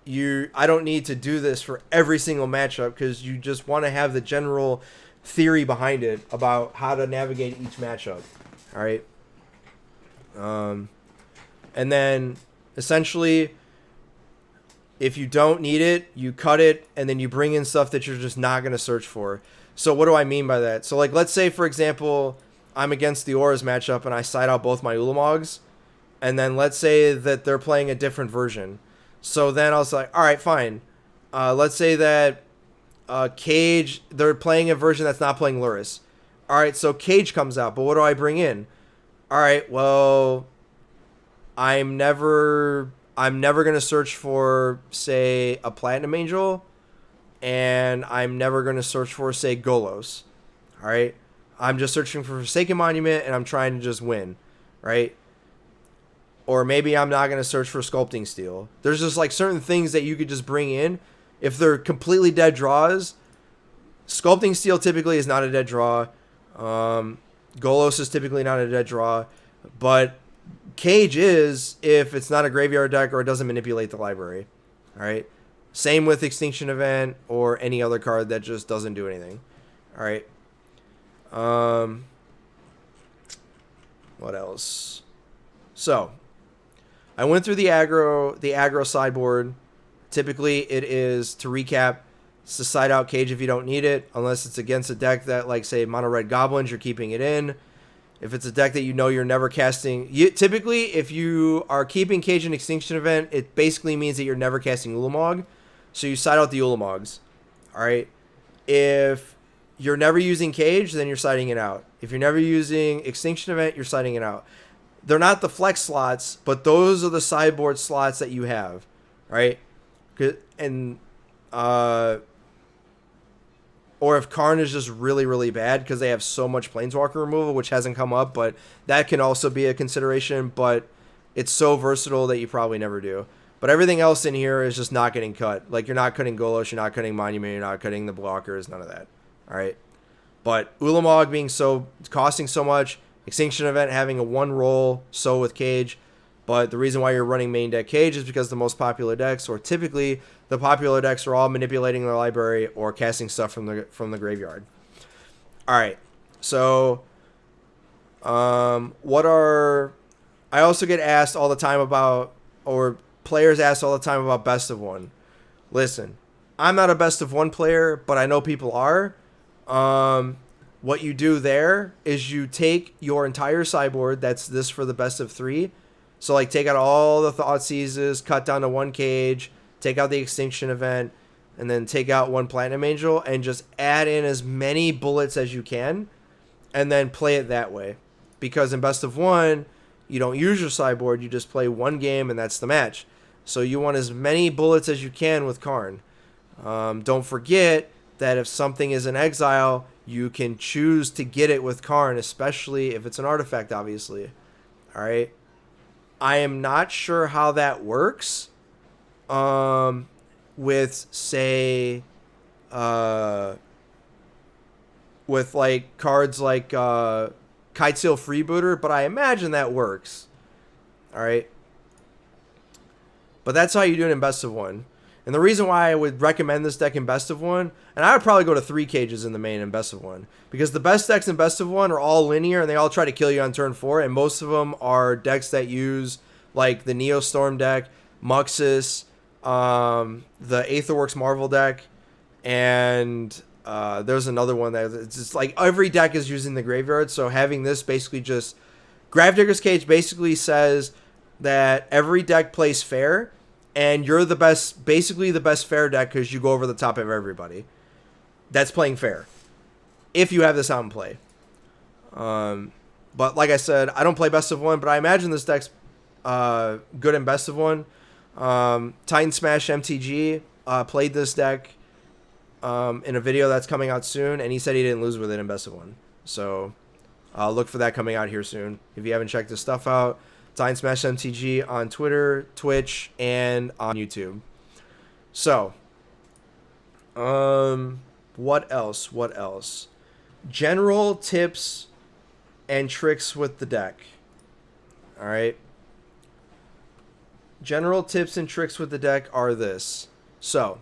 I don't need to do this for every single matchup because you just want to have the general theory behind it about how to navigate each matchup. All right. And then essentially, if you don't need it, you cut it, and then you bring in stuff that you're just not going to search for. So what do I mean by that? So like, let's say, for example, I'm against the Auras matchup and I side out both my Ulamogs, and then let's say that they're playing a different version. So then I was like, all right, fine. Let's say that Cage, they're playing a version that's not playing Luris. All right, so Cage comes out, but what do I bring in? All right, well, I'm never going to search for, say, a Platinum Angel, and I'm never going to search for, say, Golos. All right? I'm just searching for Forsaken Monument, and I'm trying to just win, right? Or maybe I'm not going to search for Sculpting Steel. There's just, like, certain things that you could just bring in. If they're completely dead draws, Sculpting Steel typically is not a dead draw. Golos is typically not a dead draw. But Cage is if it's not a graveyard deck or it doesn't manipulate the library. All right? Same with Extinction Event or any other card that just doesn't do anything. All right? What else? So, I went through the aggro sideboard. Typically, it is, to recap, it's to side out Cage if you don't need it, unless it's against a deck that, like, say, Mono Red Goblins, you're keeping it in. If it's a deck that you know you're never casting, typically, if you are keeping Cage in Extinction Event, it basically means that you're never casting Ulamog, so you side out the Ulamogs. All right? If you're never using Cage, then you're siding it out. If you're never using Extinction Event, you're siding it out. They're not the flex slots, but those are the sideboard slots that you have, right? And or if Karn is just really, really bad because they have so much Planeswalker removal, which hasn't come up, but that can also be a consideration, but it's so versatile that you probably never do. But everything else in here is just not getting cut. Like, you're not cutting Golos, you're not cutting Monument, you're not cutting the blockers, none of that. All right? But Ulamog costing so much, Extinction Event having a one roll, so with Cage. But the reason why you're running main deck Cage is because the most popular decks, or typically the popular decks, are all manipulating their library or casting stuff from the graveyard. All right, so I also get asked all the time about, or players ask all the time about best of one. Listen, I'm not a best of one player, but I know people are. What you do there is you take your entire sideboard, that's this for the best of three, So like take out all the Thoughtseizes, cut down to one cage, take out the Extinction Event, and then take out one Platinum Angel, and just add in as many bullets as you can, and then play it that way. Because in best of one, you don't use your sideboard, you just play one game and that's the match. So you want as many bullets as you can with Karn. Don't forget that if something is in exile, you can choose to get it with Karn, especially if it's an artifact, obviously. Alright? I am not sure how that works with, say, with like cards like Kitesail Freebooter, but I imagine that works. Alright? But that's how you do it in best of one. And the reason why I would recommend this deck in best of one, and I would probably go to 3 cages in the main in best of one, because the best decks in best of one are all linear and they all try to kill you on turn 4, and most of them are decks that use like the Neostorm deck, Muxus, the Aetherworks Marvel deck, and there's another one that it's just like every deck is using the graveyard. So having this basically just Gravedigger's Cage basically says that every deck plays fair, and you're the best, basically the best fair deck because you go over the top of everybody that's playing fair if you have this out in play. But like I said, I don't play best of one, but I imagine this deck's good in best of one. Titan Smash MTG played this deck in a video that's coming out soon, and he said he didn't lose with it in best of one. So look for that coming out here soon. If you haven't checked this stuff out, Titan Smash MTG on Twitter, Twitch, and on YouTube. So, what else? What else? General tips and tricks with the deck. All right. General tips and tricks with the deck are this. So,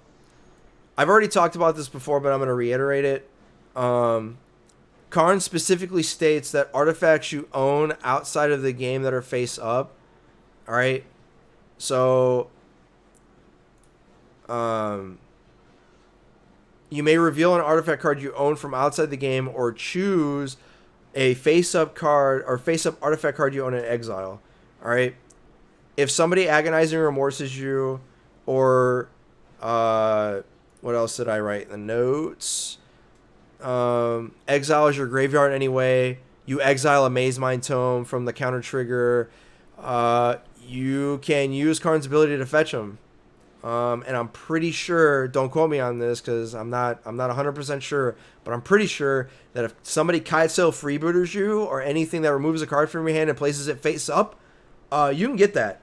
I've already talked about this before, but I'm going to reiterate it. Karn specifically states that artifacts you own outside of the game that are face up. All right. So, you may reveal an artifact card you own from outside the game, or choose a face up card or face up artifact card you own in exile. All right. If somebody agonizing remorses you, or what else did I write in the notes? Exile is your graveyard anyway. You exile a Maze Mind Tome from the counter trigger. You can use Karn's ability to fetch them. And I'm pretty sure, don't quote me on this because I'm not 100% sure, but I'm pretty sure that if somebody Kitesail Freebooters you or anything that removes a card from your hand and places it face up, you can get that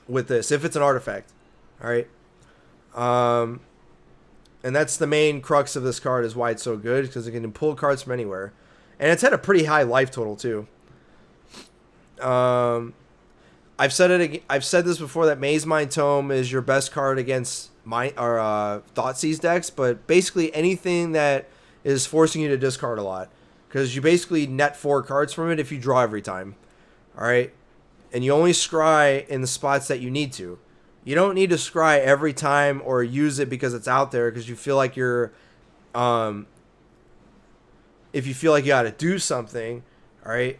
with this if it's an artifact. All right. And that's the main crux of this card, is why it's so good, because it can pull cards from anywhere. And it's had a pretty high life total too. I've said this before, that Maze Mind Tome is your best card against Thoughtseize decks, but basically anything that is forcing you to discard a lot, because you basically net 4 cards from it if you draw every time. All right, and you only scry in the spots that you need to. You don't need to scry every time or use it because it's out there, because you feel like you're, if you feel like you got to do something, all right.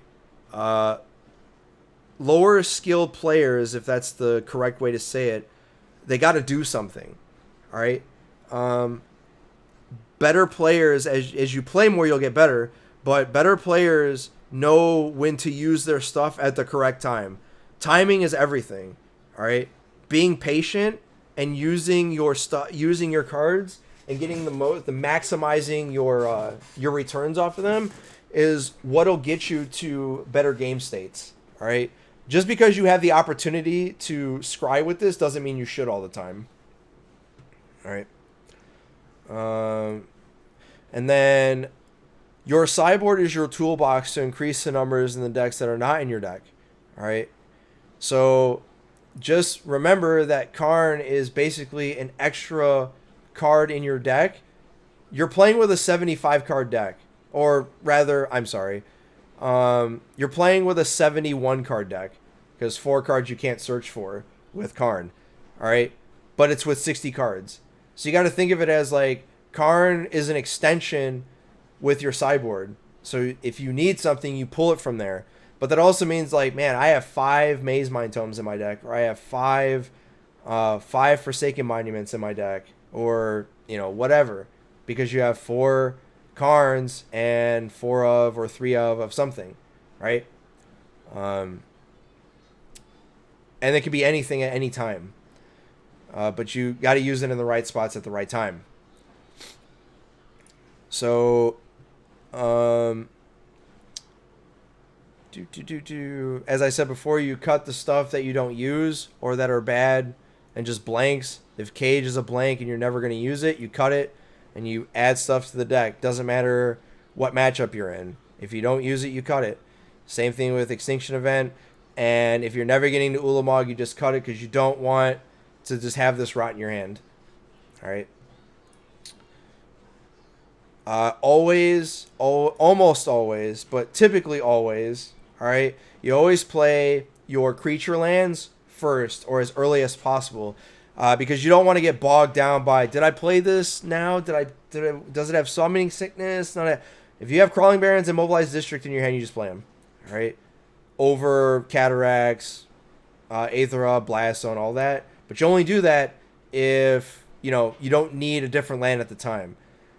Lower skilled players, if that's the correct way to say it, they got to do something, all right. Better players, as you play more, you'll get better, but better players know when to use their stuff at the correct time. Timing is everything, all right. Being patient and using your using your cards and getting the maximizing your returns off of them is what'll get you to better game states. All right, just because you have the opportunity to scry with this doesn't mean you should all the time. All right, and then your sideboard is your toolbox to increase the numbers in the decks that are not in your deck. All right, so just remember that Karn is basically an extra card in your deck. You're playing with a 75 card deck, or rather, I'm sorry, you're playing with a 71 card deck, because 4 cards you can't search for with Karn. All right, but it's with 60 cards, so you got to think of it as like Karn is an extension with your sideboard. So if you need something, you pull it from there. But that also means like, man, I have 5 Maze Mind Tomes in my deck, or I have 5 Forsaken Monuments in my deck, or whatever, because you have 4 Karns and 4 of or 3 of something, right? And it could be anything at any time, but you got to use it in the right spots at the right time. So, as I said before, you cut the stuff that you don't use or that are bad and just blanks. If Cage is a blank and you're never going to use it, you cut it and you add stuff to the deck. Doesn't matter what matchup you're in. If you don't use it, you cut it. Same thing with Extinction Event. And if you're never getting to Ulamog, you just cut it because you don't want to just have this rot in your hand. All right. Almost always, but typically always, all right, you always play your creature lands first or as early as possible, because you don't want to get bogged down by, did I play this now? Does it have Summoning Sickness? If you have Crawling Barrens and Mobilized District in your hand, you just play them, all right, over Cataracts, Aethera, Blast Zone, all that. But you only do that if you don't need a different land at the time.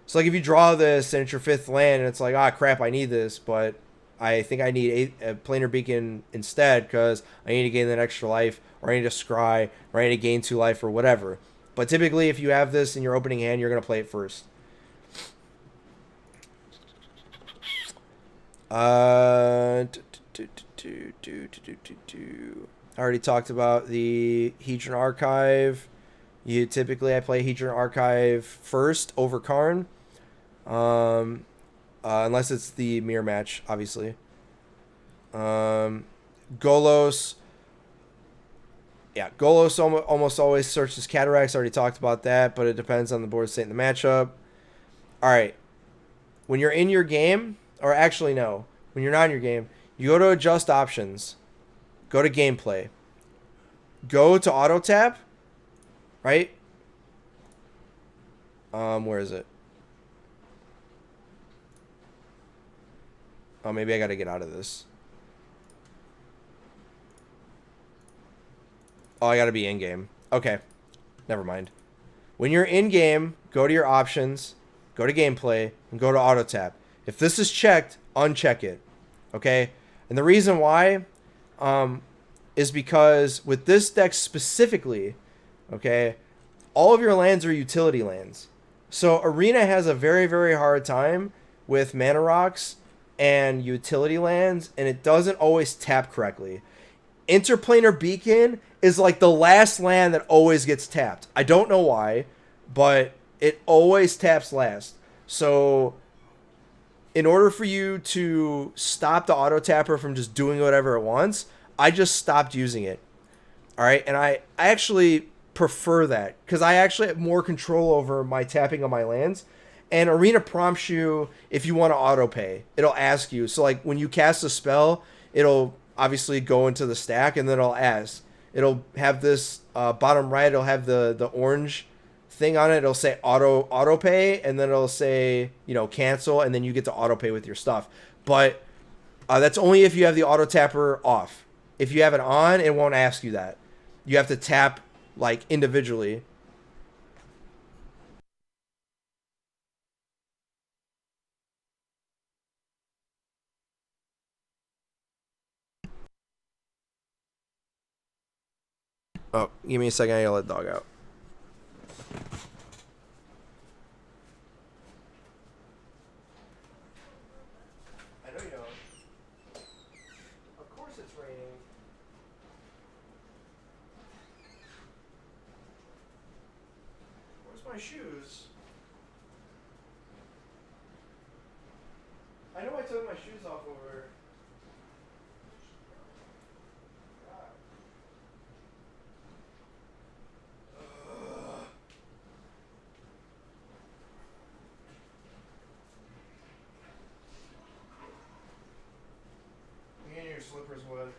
So, like, if you draw this and it's your 5th land and it's like, crap, I need this, but I think I need a Planar Beacon instead because I need to gain that extra life, or I need to scry, or I need to gain 2 life, or whatever. But typically, if you have this in your opening hand, you're going to play it first. I already talked about the Hedron Archive. I play Hedron Archive first over Karn. Unless it's the mirror match, obviously. Golos. Yeah, Golos almost always searches Cataracts. Already talked about that, but it depends on the board state and the matchup. All right. When you're in your game, or actually no, when you're not in your game, you go to Adjust Options. Go to Gameplay. Go to Auto Tap. Right? Where is it? Oh, maybe I got to get out of this. Oh, I got to be in-game. Okay. Never mind. When you're in-game, go to your options, go to gameplay, and go to auto tap. If this is checked, uncheck it. Okay? And the reason why is because with this deck specifically, okay, all of your lands are utility lands. So Arena has a very, very hard time with mana rocks and utility lands, and it doesn't always tap correctly. Interplanar Beacon is like the last land that always gets tapped. I don't know why, but it always taps last. So in order for you to stop the auto tapper from just doing whatever it wants, I just stopped using it. All right, and I actually prefer that because I actually have more control over my tapping on my lands. And Arena prompts you if you want to auto pay. It'll ask you. So like when you cast a spell, it'll obviously go into the stack and then it'll ask. It'll have this bottom right. It'll have the orange thing on it. It'll say auto pay, and then it'll say cancel, and then you get to auto pay with your stuff. But that's only if you have the auto tapper off. If you have it on, it won't ask you that. You have to tap like individually. Oh, give me a second. I gotta let the dog out. I know you don't. Of course it's raining. Where's my shoes? I know I took my shoes off over. Your slippers would.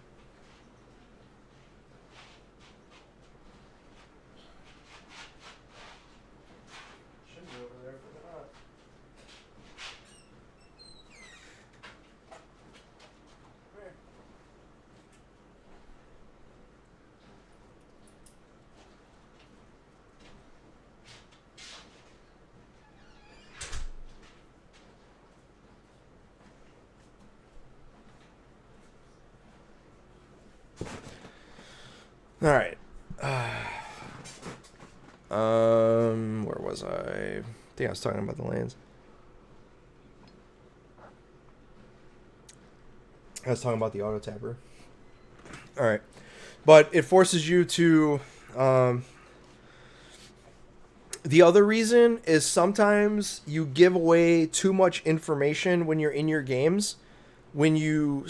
Should be over there, but they're not. All right. Where was I? I think I was talking about the lands. I was talking about the auto tapper. All right, but it forces you to. The other reason is sometimes you give away too much information when you're in your games, when you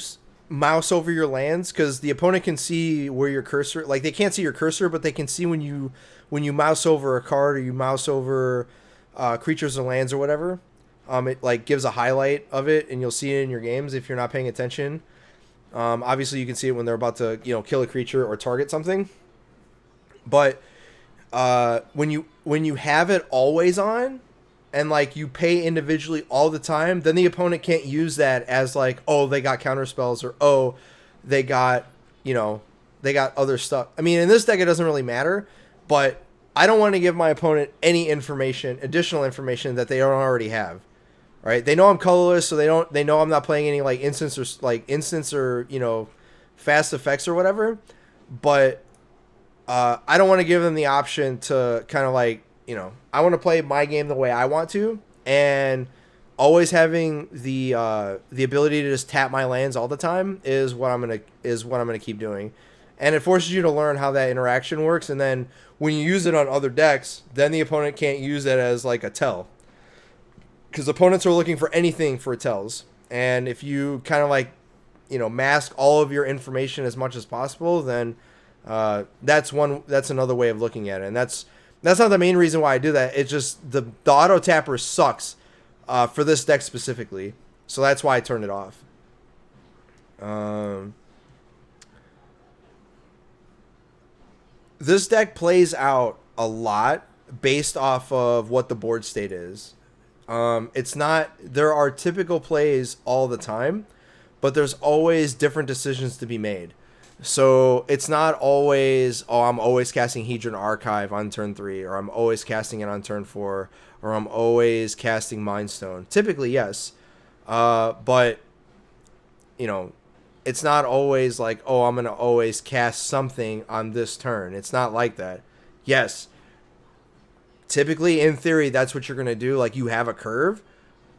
mouse over your lands, because the opponent can see where your cursor. Like they can't see your cursor, but they can see when you mouse over a card or you mouse over creatures or lands or whatever. It like gives a highlight of it, and you'll see it in your games if you're not paying attention. Obviously, you can see it when they're about to kill a creature or target something. But when you have it always on, and like you pay individually all the time, then the opponent can't use that as like, oh, they got counter spells, or oh, they got they got other stuff. I mean, in this deck it doesn't really matter, but I don't want to give my opponent any additional information that they don't already have. Right? They know I'm colorless, so they know I'm not playing any like instance or fast effects or whatever. But I don't want to give them the option to kind of like I want to play my game the way I want to, and always having the ability to just tap my lands all the time is what I'm gonna keep doing, and it forces you to learn how that interaction works. And then when you use it on other decks, then the opponent can't use it as like a tell. Because opponents are looking for anything for tells, and if you kind of like, mask all of your information as much as possible, then that's another way of looking at it, and that's not the main reason why I do that. It's just the auto tapper sucks for this deck specifically, so that's why I turned it off. This deck plays out a lot based off of what the board state is. It's not. There are typical plays all the time, but there's always different decisions to be made. So it's not always, oh, I'm always casting Hedron Archive on turn 3, or I'm always casting it on turn 4, or I'm always casting Mind Stone. Typically, yes, but it's not always like, oh, I'm gonna always cast something on this turn. It's not like that. Yes. Typically, in theory, that's what you're going to do. Like, you have a curve,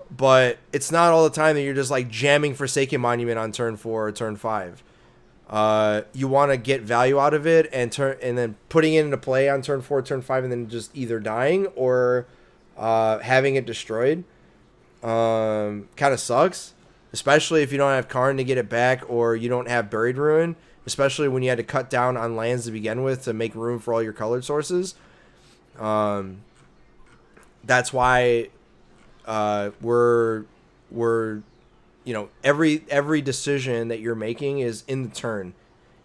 but it's not all the time that you're just, like, jamming Forsaken Monument on turn 4 or turn 5. You want to get value out of it and then putting it into play on turn 4, turn 5, and then just either dying or having it destroyed. Kind of sucks, especially if you don't have Karn to get it back, or you don't have Buried Ruin, especially when you had to cut down on lands to begin with to make room for all your colored sources. That's why we're every decision that you're making is in the turn.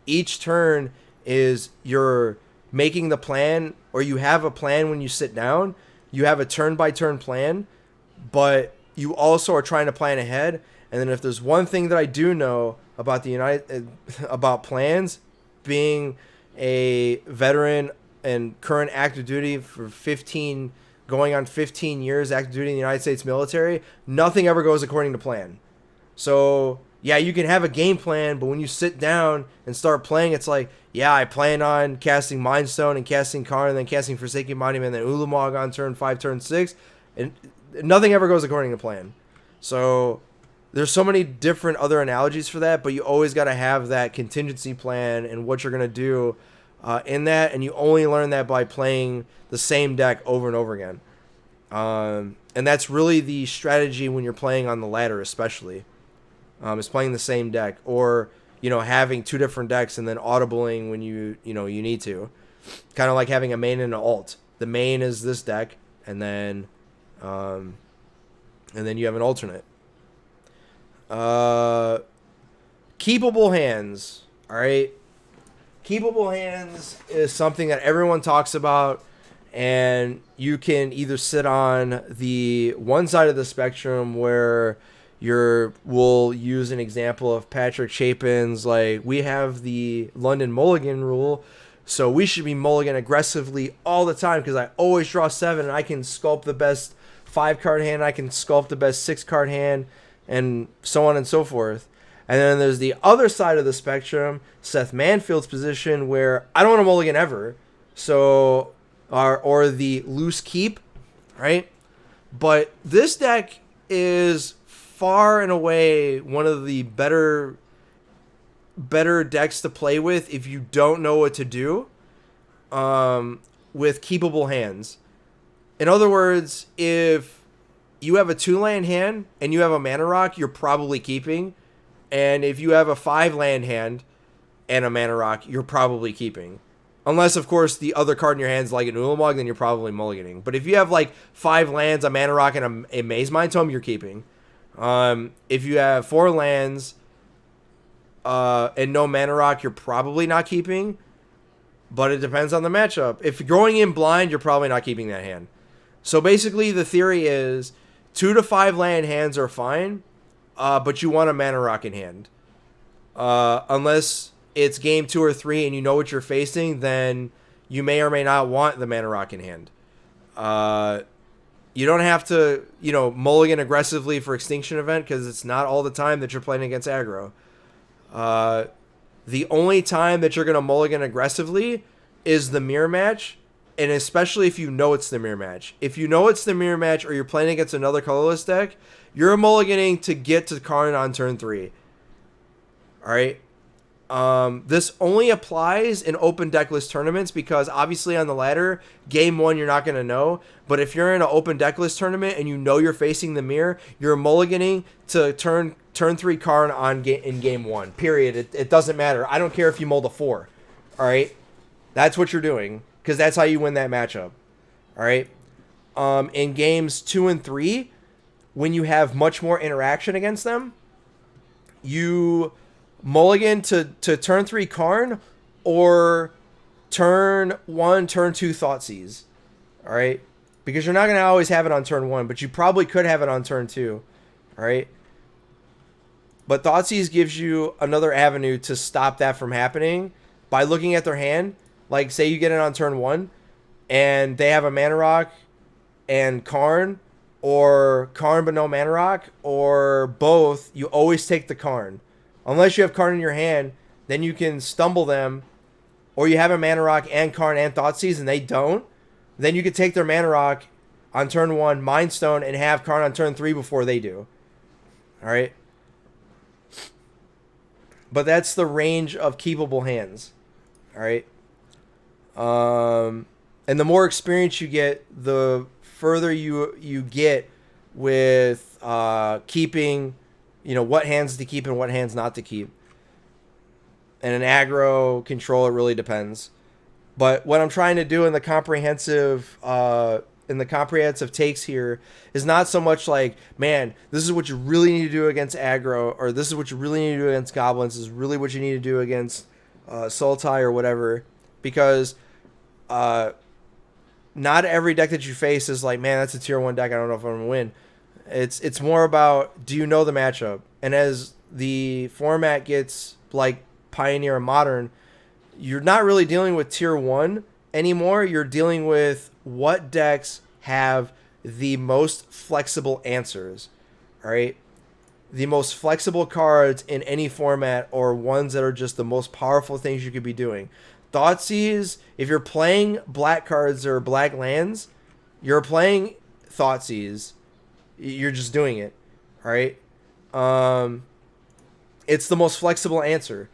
Each turn is you're making the plan, or you have a plan when you sit down. You have a turn by turn plan, but you also are trying to plan ahead. And then if there's one thing that I do know about about plans, being a veteran and current active duty for 15 years active duty in the United States military, nothing ever goes according to plan. So yeah, you can have a game plan, but when you sit down and start playing, it's like, yeah, I plan on casting Mind Stone and casting Karn and then casting Forsaken Monument and then Ulamog on turn 5, turn 6, and nothing ever goes according to plan. So there's so many different other analogies for that, but you always got to have that contingency plan and what you're going to do in that, and you only learn that by playing the same deck over and over again. And that's really the strategy when you're playing on the ladder, especially. Is playing the same deck, or having two different decks and then audibling when you need to. Kind of like having a main and an alt. The main is this deck, and then you have an alternate. Keepable hands. All right. Keepable hands is something that everyone talks about, and you can either sit on the one side of the spectrum where we'll use an example of Patrick Chapin's, like, we have the London Mulligan rule, so we should be mulligan aggressively all the time because I always draw 7 and I can sculpt the best 5-card hand, I can sculpt the best 6-card hand, and so on and so forth. And then there's the other side of the spectrum, Seth Manfield's position, where I don't want to mulligan ever. So, or the loose keep, right? But this deck is far and away one of the better decks to play with if you don't know what to do with keepable hands. In other words, if you have a 2-land hand and you have a mana rock, you're probably keeping. And if you have a 5-land hand and a mana rock, you're probably keeping. Unless, of course, the other card in your hand is like an Ulamog, then you're probably mulliganing. But if you have like 5 lands, a mana rock, and a Maze Mind Tome, you're keeping. If you have 4 lands and no mana rock, you're probably not keeping. But it depends on the matchup. If you're going in blind, you're probably not keeping that hand. So basically, the theory is 2 to 5 land hands are fine, but you want a mana rock in hand. Unless it's game 2 or 3 and you know what you're facing, then you may or may not want the mana rock in hand. You don't have to, mulligan aggressively for Extinction Event because it's not all the time that you're playing against aggro. The only time that you're going to mulligan aggressively is the mirror match, and especially if you know it's the mirror match. If you know it's the mirror match or you're playing against another colorless deck, you're mulliganing to get to Karn on turn 3. All right? This only applies in open decklist tournaments because obviously on the ladder, game 1 you're not going to know. But if you're in an open decklist tournament and you know you're facing the mirror, you're mulliganing to turn 3 Karn in game 1. Period. It doesn't matter. I don't care if you mull the 4. All right? That's what you're doing because that's how you win that matchup. All right? In games 2 and 3, when you have much more interaction against them, you mulligan to turn 3 Karn or turn 1, turn 2 Thoughtseize. All right? Because you're not going to always have it on turn 1, but you probably could have it on turn 2. All right? But Thoughtseize gives you another avenue to stop that from happening by looking at their hand. Like, say you get it on turn 1 and they have a mana rock and Karn, or Karn but no mana rock, or both. You always take the Karn. Unless you have Karn in your hand, then you can stumble them, or you have a mana rock and Karn and Thoughtseize and they don't. Then you can take their mana rock on turn 1, Mind Stone, and have Karn on turn 3 before they do. All right? But that's the range of keepable hands. All right? And the more experience you get, the further you get with keeping, what hands to keep and what hands not to keep. And an aggro control, it really depends. But what I'm trying to do in the comprehensive takes here is not so much like, man, this is what you really need to do against aggro, or this is what you really need to do against goblins, this is really what you need to do against Sultai or whatever. Because not every deck that you face is like, man, that's a tier 1 deck, I don't know if I'm going to win. It's more about, do you know the matchup? And as the format gets like Pioneer and Modern, you're not really dealing with tier 1 anymore. You're dealing with what decks have the most flexible answers. All right? The most flexible cards in any format, or ones that are just the most powerful things you could be doing. Thoughtseize, if you're playing black cards or black lands, you're playing Thoughtseize. You're just doing it. All right? It's the most flexible answer.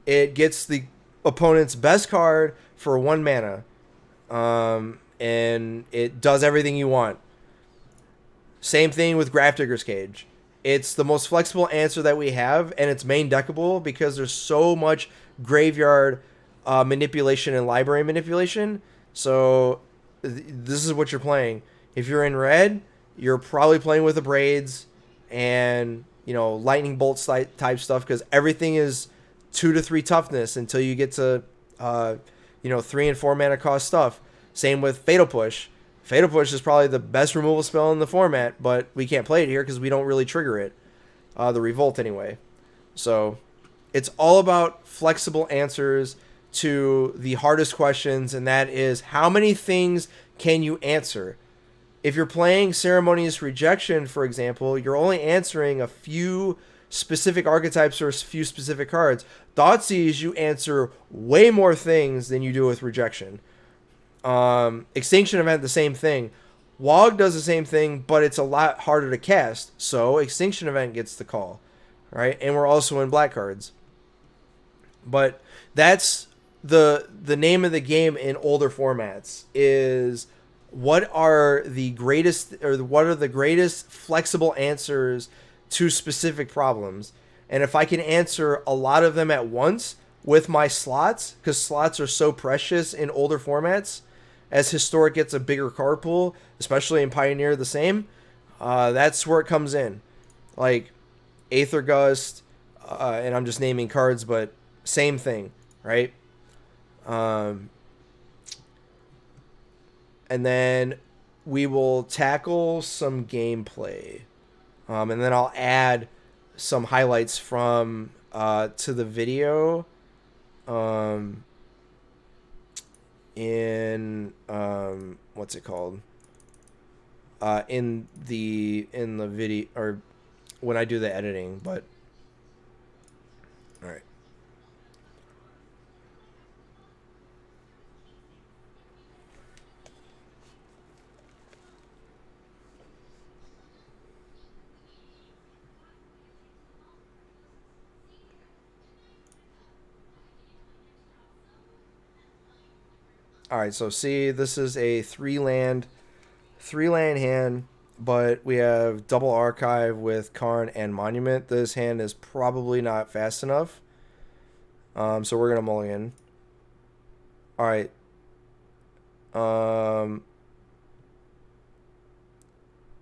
It gets the opponent's best card for 1 mana. And it does everything you want. Same thing with Grafdigger's Cage. It's the most flexible answer that we have, and it's main deckable because there's so much graveyard manipulation and library manipulation. So this is what you're playing. If you're in red, you're probably playing with the Braids and lightning bolt type stuff, because everything is 2 to 3 toughness until you get to 3 and 4 mana cost stuff. Same with Fatal Push. Fatal Push is probably the best removal spell in the format, but we can't play it here because we don't really trigger it. The Revolt anyway. So it's all about flexible answers to the hardest questions, and that is, how many things can you answer? If you're playing Ceremonious Rejection, for example, you're only answering a few specific archetypes or a few specific cards. Thoughtseize, you answer way more things than you do with rejection. Extinction Event, the same thing. Wog does the same thing, but it's a lot harder to cast. So Extinction Event gets the call, right? And we're also in black cards. But that's the name of the game in older formats is what are the greatest flexible answers to specific problems. And if I can answer a lot of them at once with my slots, because slots are so precious in older formats, as Historic gets a bigger card pool, especially in Pioneer the same, that's where it comes in. Like Aether Gust, and I'm just naming cards, but same thing, right? And then we will tackle some gameplay. And then I'll add some highlights from to the video in what's it called? In the video, or when I do the editing, but all right. All right, so see, this is a three land hand, but we have double archive with Karn and Monument. This hand is probably not fast enough, so we're gonna mulligan. All right.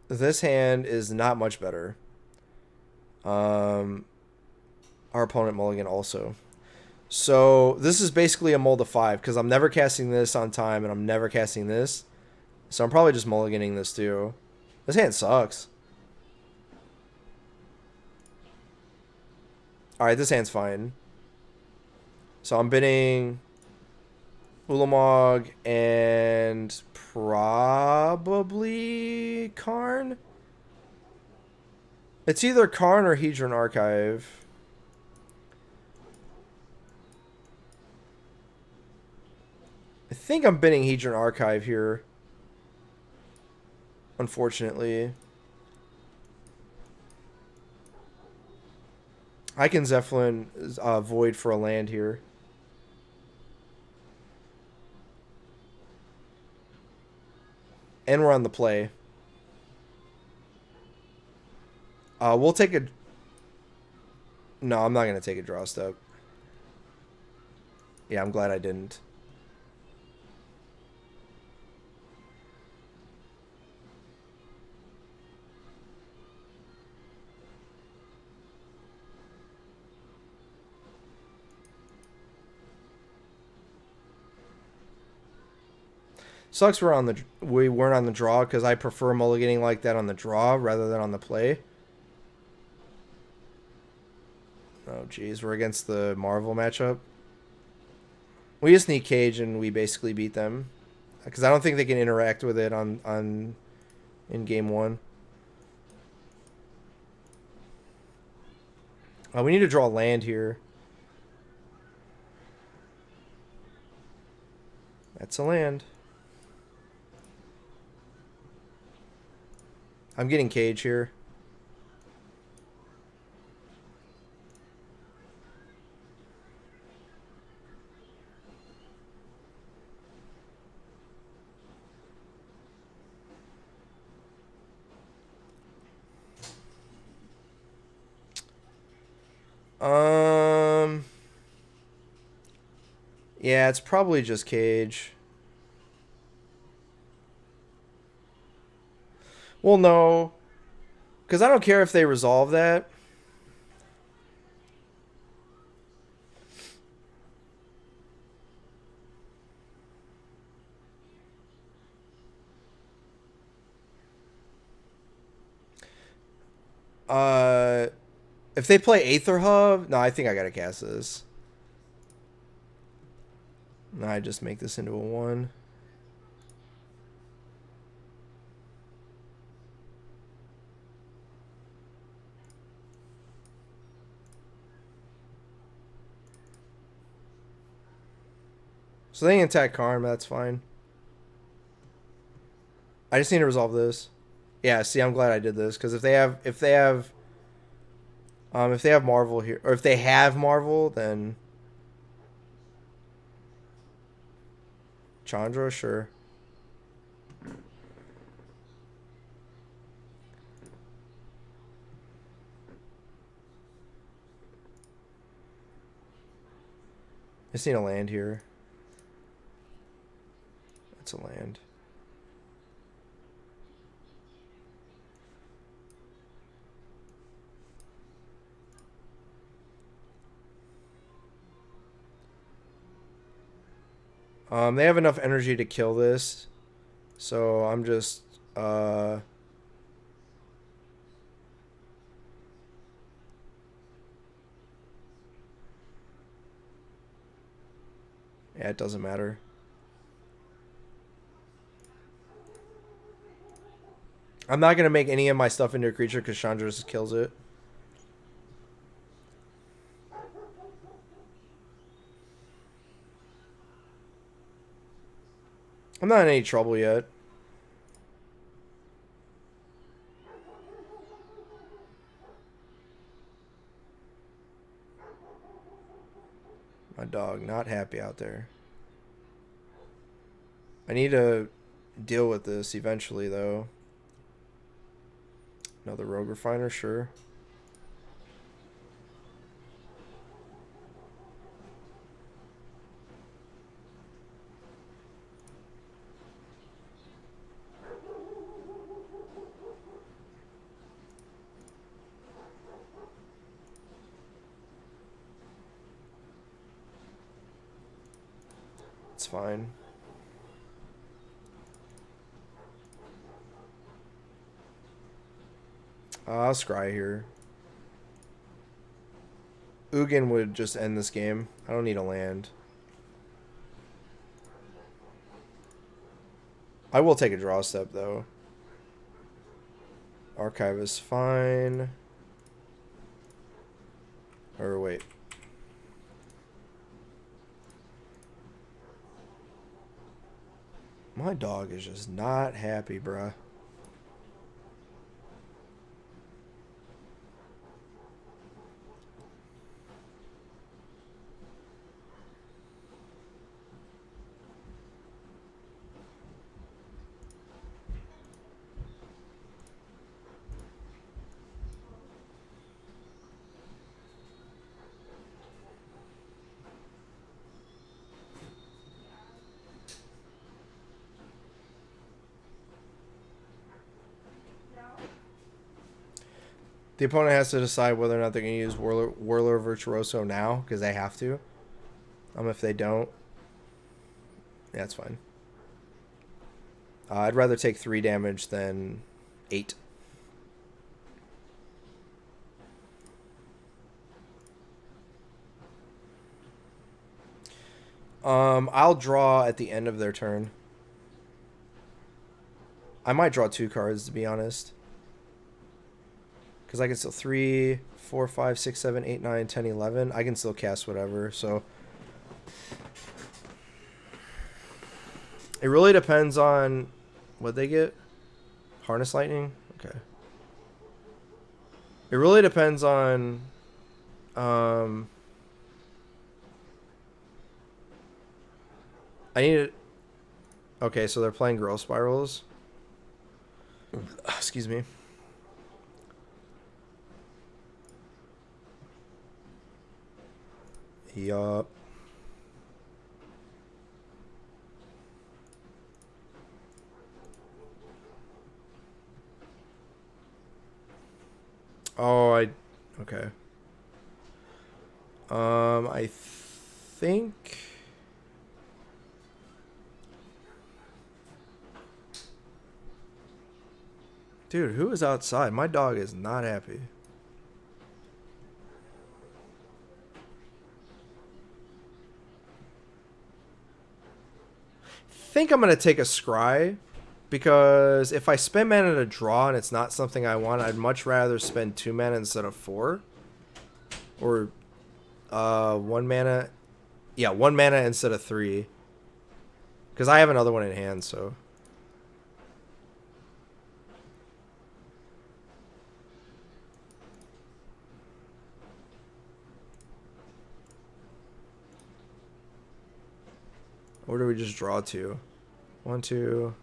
This hand is not much better. Our opponent mulligan also. So this is basically a mold of 5 because I'm never casting this on time and I'm never casting this. So I'm probably just mulliganing this too. This hand sucks. Alright, this hand's fine. So I'm bidding Ulamog and probably Karn. It's either Karn or Hedron Archive. I think I'm bidding Hedron Archive here. Unfortunately. I can Zeppelin Void for a land here. And we're on the play. We'll take a... No, I'm not going to take a draw step. Yeah, I'm glad I didn't. Sucks we weren't on the draw because I prefer mulliganing like that on the draw rather than on the play. Oh jeez, we're against the Marvel matchup. We just need Cage and we basically beat them because I don't think they can interact with it in game 1. We need to draw land here. That's a land. I'm getting Cage here. Yeah, it's probably just Cage. Well, no. Because I don't care if they resolve that. If they play Aether Hub... No, I think I gotta cast this. No, I just make this into a 1. So they can attack Karn, that's fine. I just need to resolve this. Yeah, see, I'm glad I did this because if they have Marvel here, or if they have Marvel, then Chandra, sure. I just need a land here. That's a land. They have enough energy to kill this, so I'm just yeah, it doesn't matter. I'm not gonna make any of my stuff into a creature because Chandra just kills it. I'm not in any trouble yet. My dog not happy out there. I need to deal with this eventually, though. Another Rogue Refiner, sure. It's fine. I'll scry here. Ugin would just end this game. I don't need a land. I will take a draw step, though. Archive is fine. Or wait. My dog is just not happy, bruh. The opponent has to decide whether or not they're going to use Whirler Virtuoso now, because they have to. If they don't, yeah, it's fine. I'd rather take 3 damage than 8. I'll draw at the end of their turn. I might draw 2 cards, to be honest. Because I can still 3, 4, 5, 6, 7, 8, 9, 10, 11. I can still cast whatever, so. It really depends on what they get. Harness Lightning? Okay. It really depends on. I need it. Okay, so they're playing Growth Spirals. Excuse me. Yup. Oh, okay. I think. Dude, who is outside? My dog is not happy. I think I'm going to take a scry, because if I spend mana to draw and it's not something I want, I'd much rather spend 2 mana instead of 4. Or 1 mana. Yeah, 1 mana instead of 3. Because I have another one in hand, so. Or do we just draw two? 1, 2,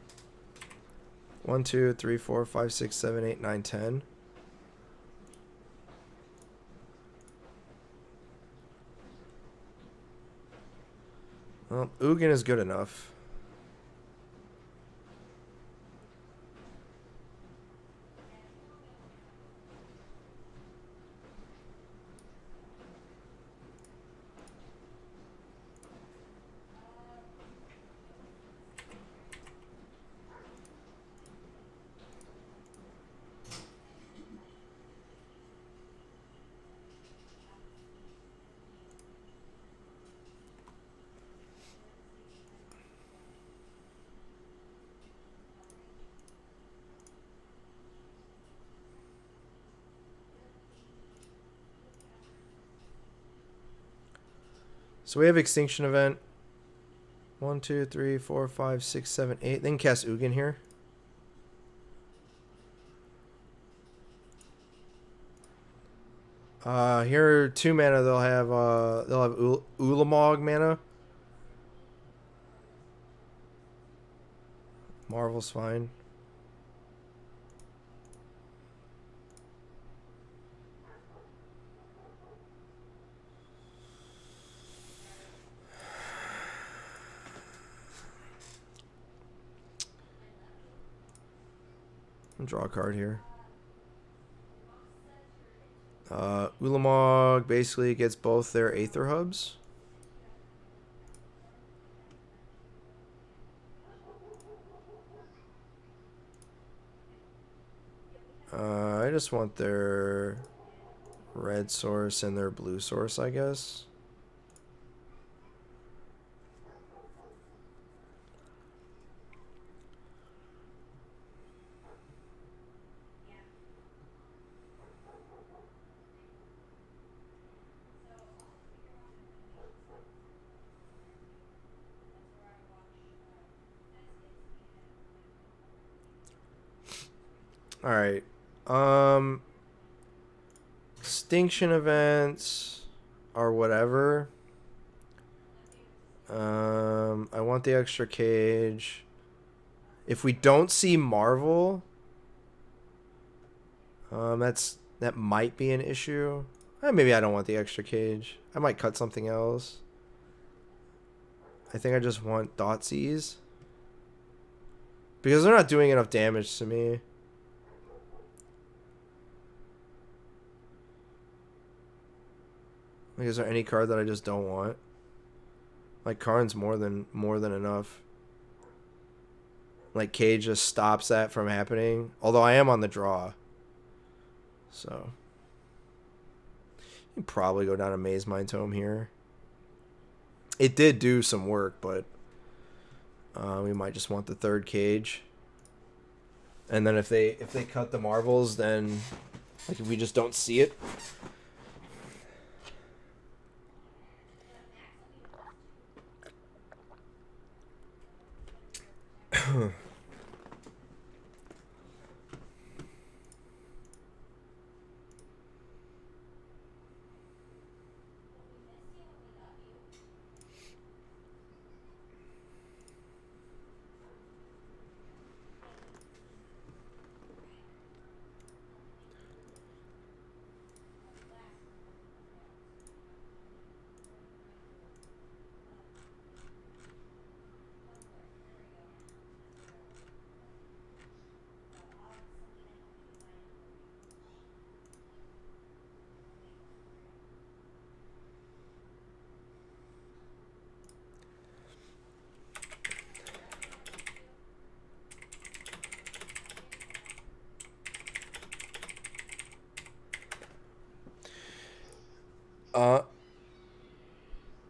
1, 2, 3, 4, 5, 6, 7, 8, 9, 10. Well, Ugin is good enough. So we have Extinction Event. 1, 2, 3, 4, 5, 6, 7, 8. Then cast Ugin here. Here 2 mana. They'll have Ulamog mana. Marvel's fine. Draw a card here. Ulamog basically gets both their Aether Hubs. I just want their red source and their blue source, I guess. All right. Extinction events or whatever. I want the extra cage. If we don't see Marvel, that might be an issue. Maybe I don't want the extra cage. I might cut something else. I think I just want Dotsies. Because they're not doing enough damage to me. Like, is there any card that I just don't want? Like, Karn's more than enough. Like, Cage just stops that from happening. Although I am on the draw. So. You can probably go down a Maze Mind Tome here. It did do some work, but we might just want the third cage. And then if they cut the Marvels, then like if we just don't see it.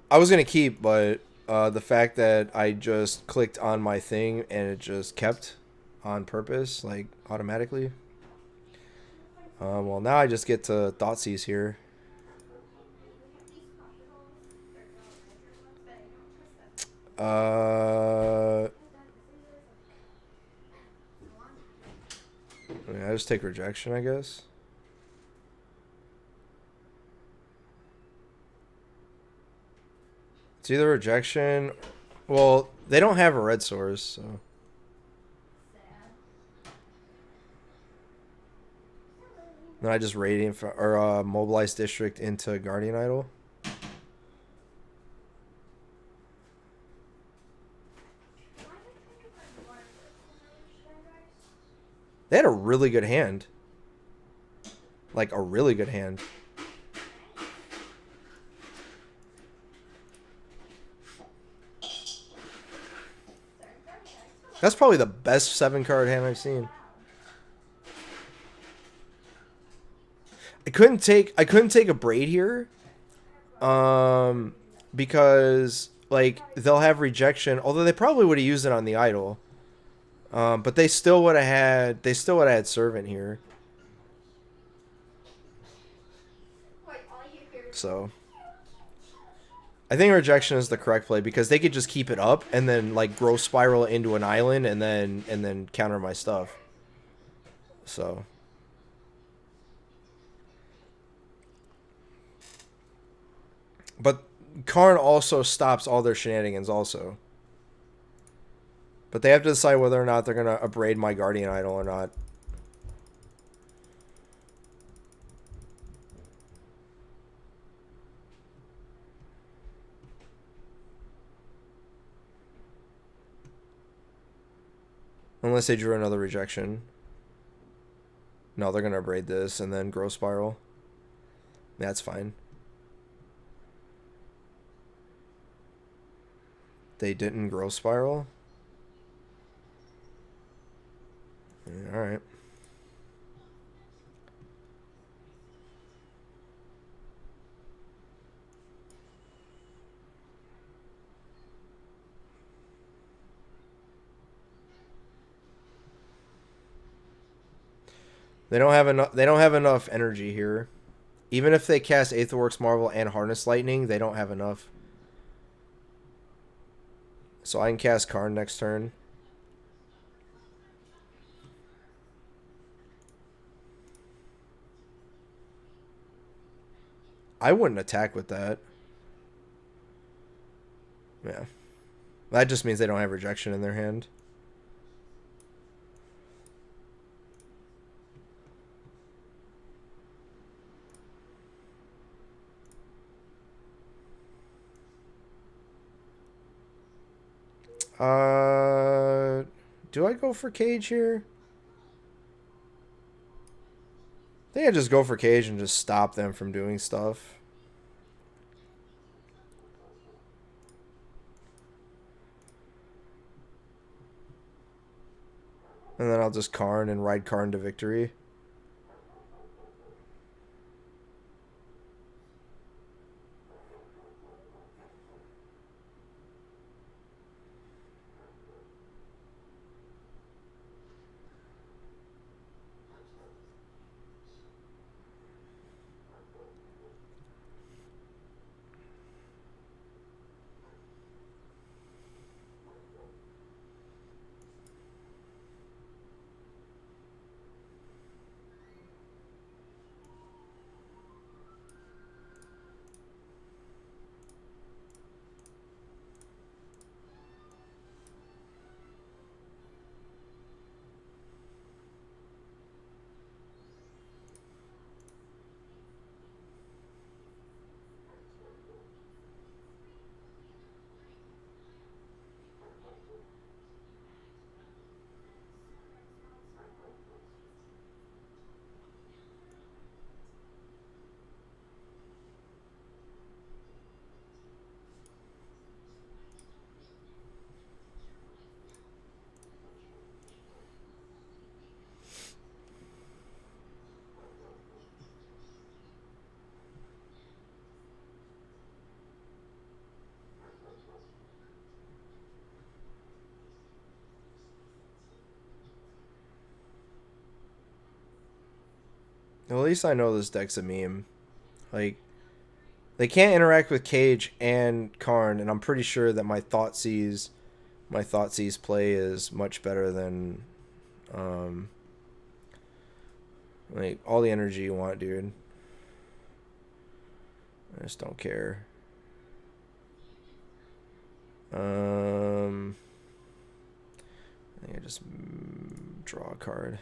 I was gonna keep, but the fact that I just clicked on my thing and it just kept on purpose, like automatically. Well, now I just get to Thoughtseize here. Yeah, I just take rejection, I guess. It's either rejection. Well, they don't have a red source, so. Then I just radiant or mobilize district into Guardian Idol. They had a really good hand. Like a really good hand. That's probably the best 7-card hand I've seen. I couldn't take a braid here. Because like they'll have rejection, although they probably would have used it on the idol. But they still would have had servant here. So I think rejection is the correct play because they could just keep it up and then like growth spiral it into an island and then counter my stuff. So but Karn also stops all their shenanigans also. But they have to decide whether or not they're gonna abrade my Guardian Idol or not. Unless they drew another rejection. No, they're gonna abrade this and then growth spiral. That's fine. They didn't growth spiral. All right. They don't have enough. They don't have enough energy here. Even if they cast Aetherworks Marvel and Harness Lightning, they don't have enough. So I can cast Karn next turn. I wouldn't attack with that. Yeah. That just means they don't have rejection in their hand. Do I go for Cage here? I think I just go for Cage and just stop them from doing stuff. And then I'll just Karn and ride Karn to victory. Well, at least I know this deck's a meme. Like, they can't interact with Cage and Karn, and I'm pretty sure that my Thoughtseize play is much better than Like, all the energy you want, dude. I just don't care. I think I just draw a card.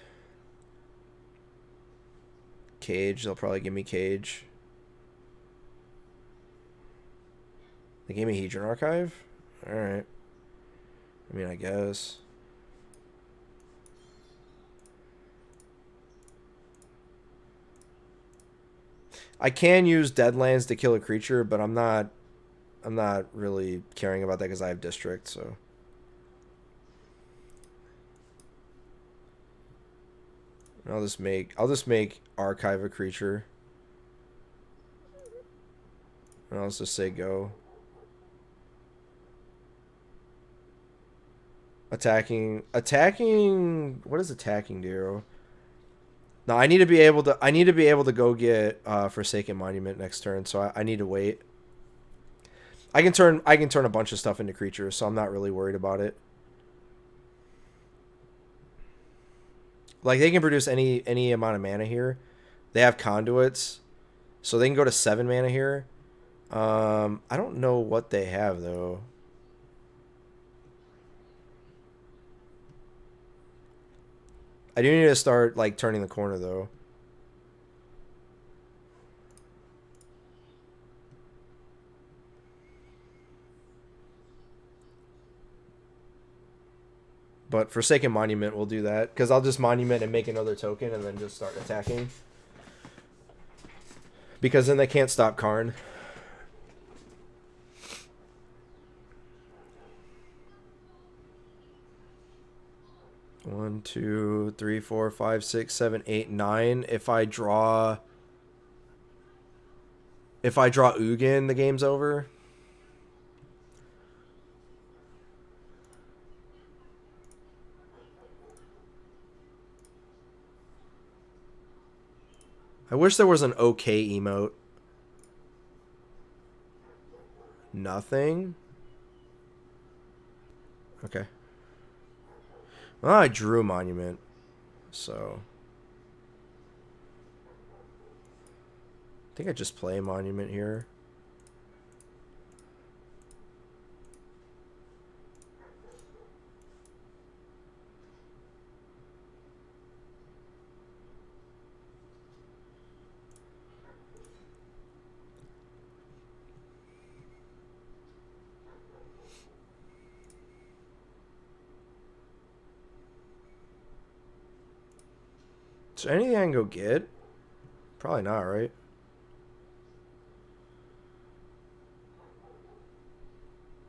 Cage. They'll probably give me Cage. They gave me Hedron Archive? Alright. I mean, I guess. I can use Deadlands to kill a creature, but I'm not really caring about that because I have District, so. I'll just make Archive a creature. And I'll just say go. Attacking. What does attacking do? No, I need to be able to go get Forsaken Monument next turn, so I need to wait. I can turn a bunch of stuff into creatures, so I'm not really worried about it. Like, they can produce any amount of mana here. They have conduits, so they can go to 7 mana here. I don't know what they have though. I do need to start like turning the corner though. But Forsaken Monument will do that because I'll just Monument and make another token and then just start attacking. Because then they can't stop Karn. One, two, three, four, five, six, seven, eight, 9. If I draw Ugin, the game's over. I wish there was an okay emote. Nothing? Okay. Well, I drew Monument, so I think I just play Monument here. Is there anything I can go get? Probably not, right?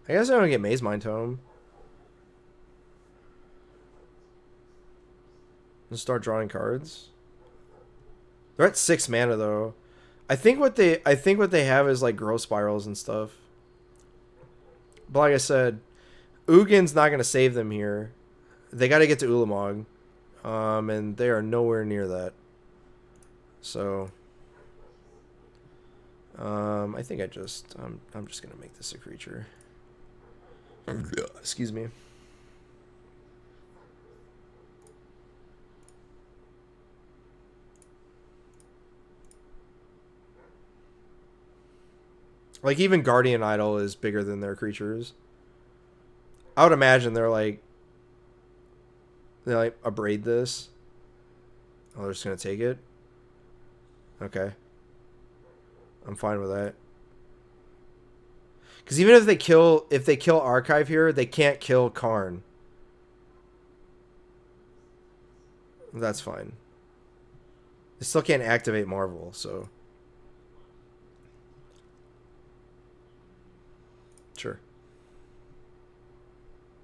I guess I'm gonna get Maze Mind Tome. And start drawing cards. They're at 6 mana though. I think what they have is like growth spirals and stuff. But like I said, Ugin's not gonna save them here. They gotta get to Ulamog. And they are nowhere near that. So I think I'm just gonna make this a creature. Excuse me. Like, even Guardian Idol is bigger than their creatures. I would imagine they're like abrade this. Oh, they're just gonna take it. Okay, I'm fine with that. Because even if they kill Archive here, they can't kill Karn. That's fine. They still can't activate Marvel, so sure.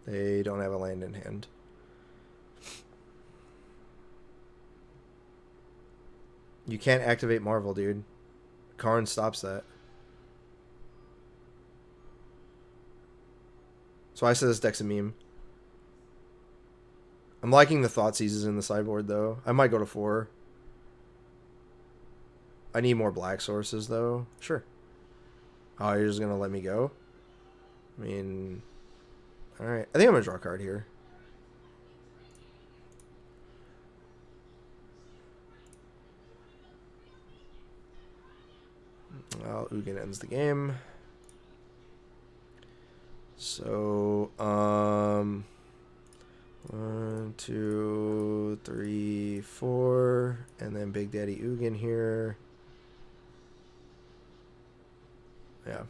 They don't have a land in hand. You can't activate Marvel, dude. Karn stops that. So I said this deck's a meme. I'm liking the Thoughtseizes in the sideboard, though. I might go to 4. I need more black sources, though. Sure. Oh, you're just going to let me go? I mean... Alright. I think I'm going to draw a card here. Well, Ugin ends the game. So, 1, 2, 3, 4, and then Big Daddy Ugin here. Yeah.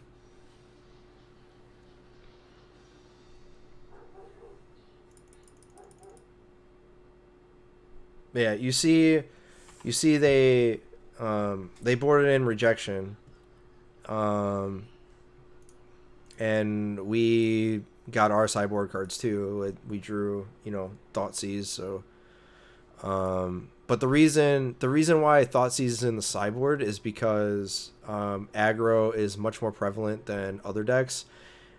Yeah, you see they boarded in rejection. And we got our sideboard cards too. We drew, Thoughtseize, so but the reason why Thoughtseize is in the sideboard is because aggro is much more prevalent than other decks.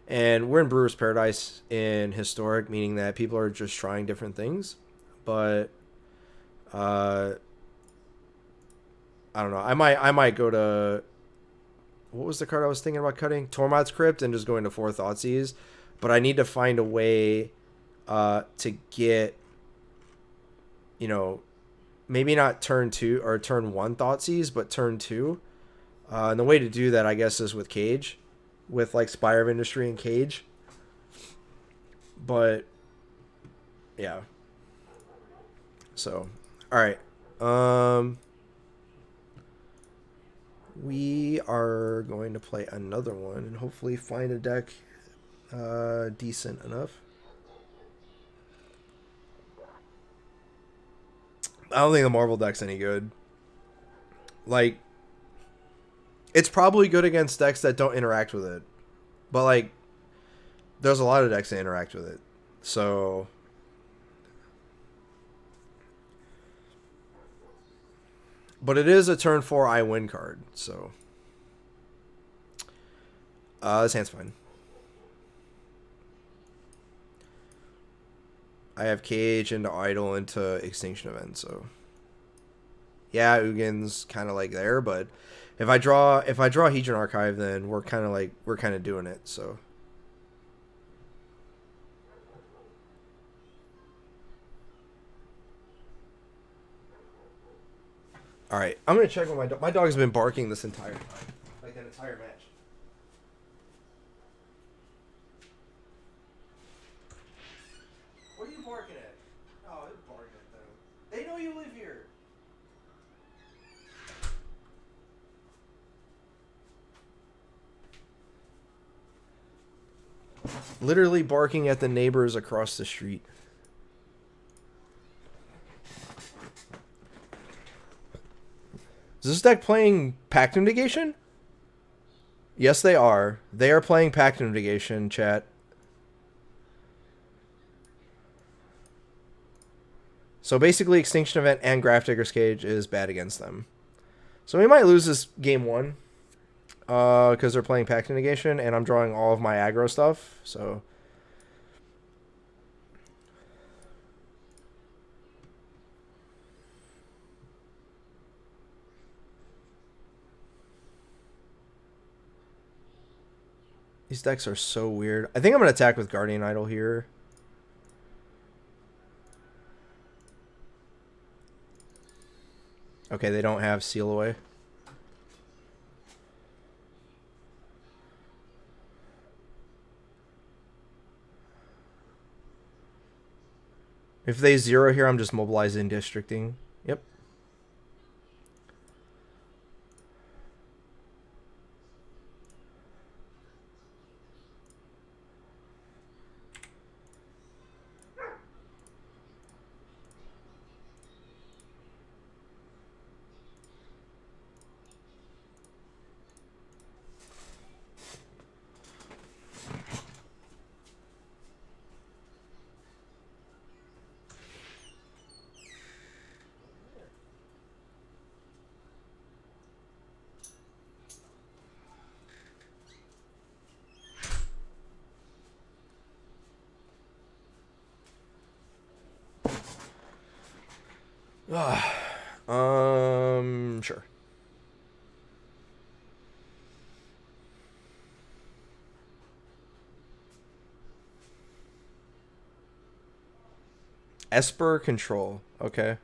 And we're in Brewer's Paradise in Historic, meaning that people are just trying different things. But I don't know. I might go to, what was the card I was thinking about cutting? Tormod's Crypt, and just going to 4 Thoughtseize. But I need to find a way to get, maybe not turn 2 or turn 1 Thoughtseize, but turn 2. And the way to do that, I guess, is with Cage, with like Spire of Industry and Cage. But yeah. So, all right. We are going to play another one and hopefully find a deck decent enough. I don't think the Marvel deck's any good. Like, it's probably good against decks that don't interact with it. But, like, there's a lot of decks that interact with it. So, but it is a turn 4 I win card. So, this hand's fine. I have Cage into Idol into Extinction Event, so yeah, Ugin's kind of like there, but if I draw Hedron Archive, then we're kind of doing it. So all right, I'm gonna check with my dog. My dog's been barking this entire time, like an entire match. What are you barking at? Oh, they're barking at them. They know you live here. Literally barking at the neighbors across the street. Is this deck playing Pact of Negation? Yes, they are. They are playing Pact of Negation, chat. So basically, Extinction Event and Grafdigger's Cage is bad against them. So we might lose this game 1. Because they're playing Pact of Negation, and I'm drawing all of my aggro stuff, so... These decks are so weird. I think I'm going to attack with Guardian Idol here. Okay, they don't have Seal Away. If they 0 here, I'm just mobilizing districting. Yep. Sure. Esper Control. Okay.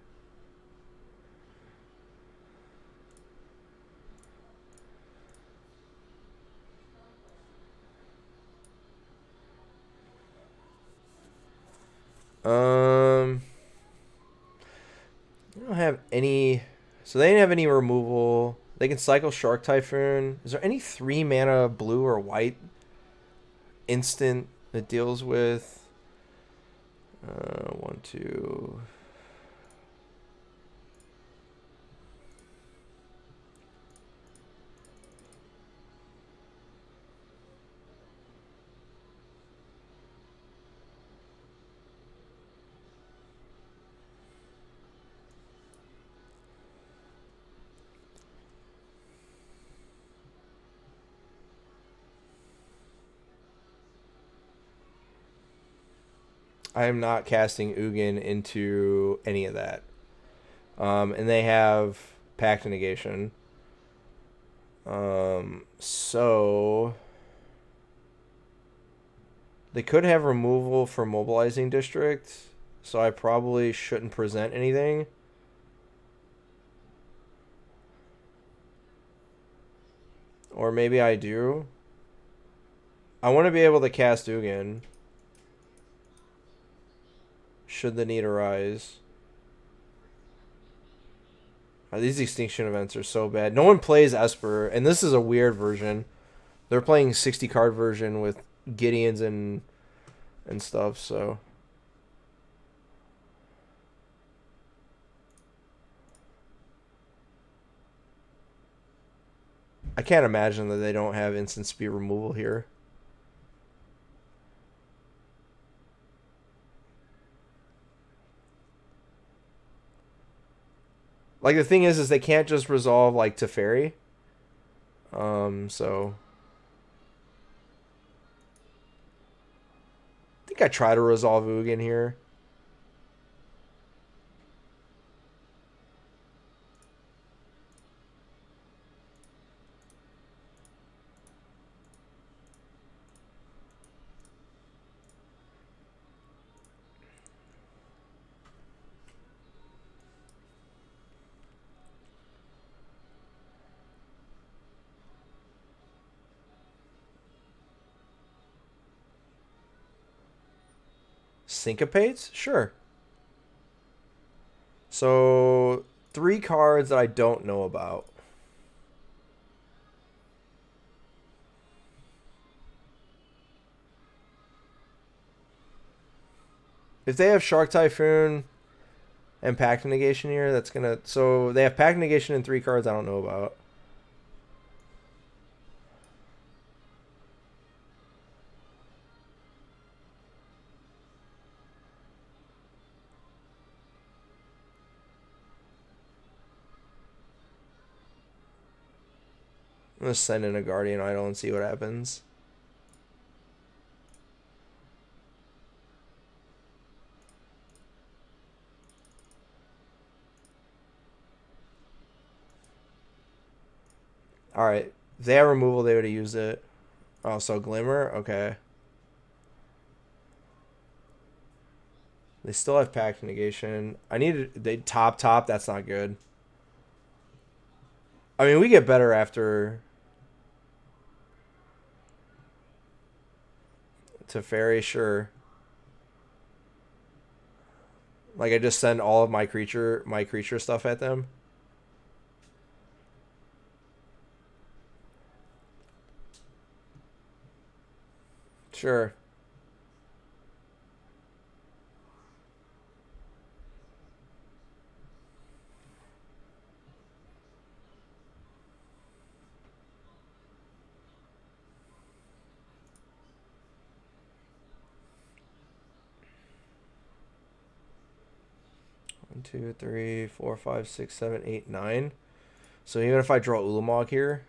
They don't have any. So they didn't have any removal. They can cycle Shark Typhoon. Is there any 3 mana blue or white instant that deals with 1, 2? I am not casting Ugin into any of that. And they have Pact Negation. So they could have removal for Mobilizing District, so I probably shouldn't present anything. Or maybe I do. I want to be able to cast Ugin should the need arise. These extinction events are so bad. No one plays Esper, and this is a weird version. They're playing 60 card version with Gideons and stuff, so I can't imagine that they don't have instant speed removal here. Like, the thing is they can't just resolve, like, Teferi. So I think I try to resolve Ugin here. Syncopates? Sure. So 3 cards that I don't know about. If they have Shark Typhoon and Pact Negation here, that's gonna. So they have Pact Negation in 3 cards I don't know about. I'm gonna send in a Guardian Idol and see what happens. Alright. If they have removal, they would have used it. Oh, so Glimmer? Okay. They still have Pact Negation. I need to... They top. That's not good. I mean, we get better after... Teferi, sure. Like, I just send all of my creature stuff at them. Sure. One, 2, 3, 4, 5, 6, 7, 8, 9. So even if I draw Ulamog here,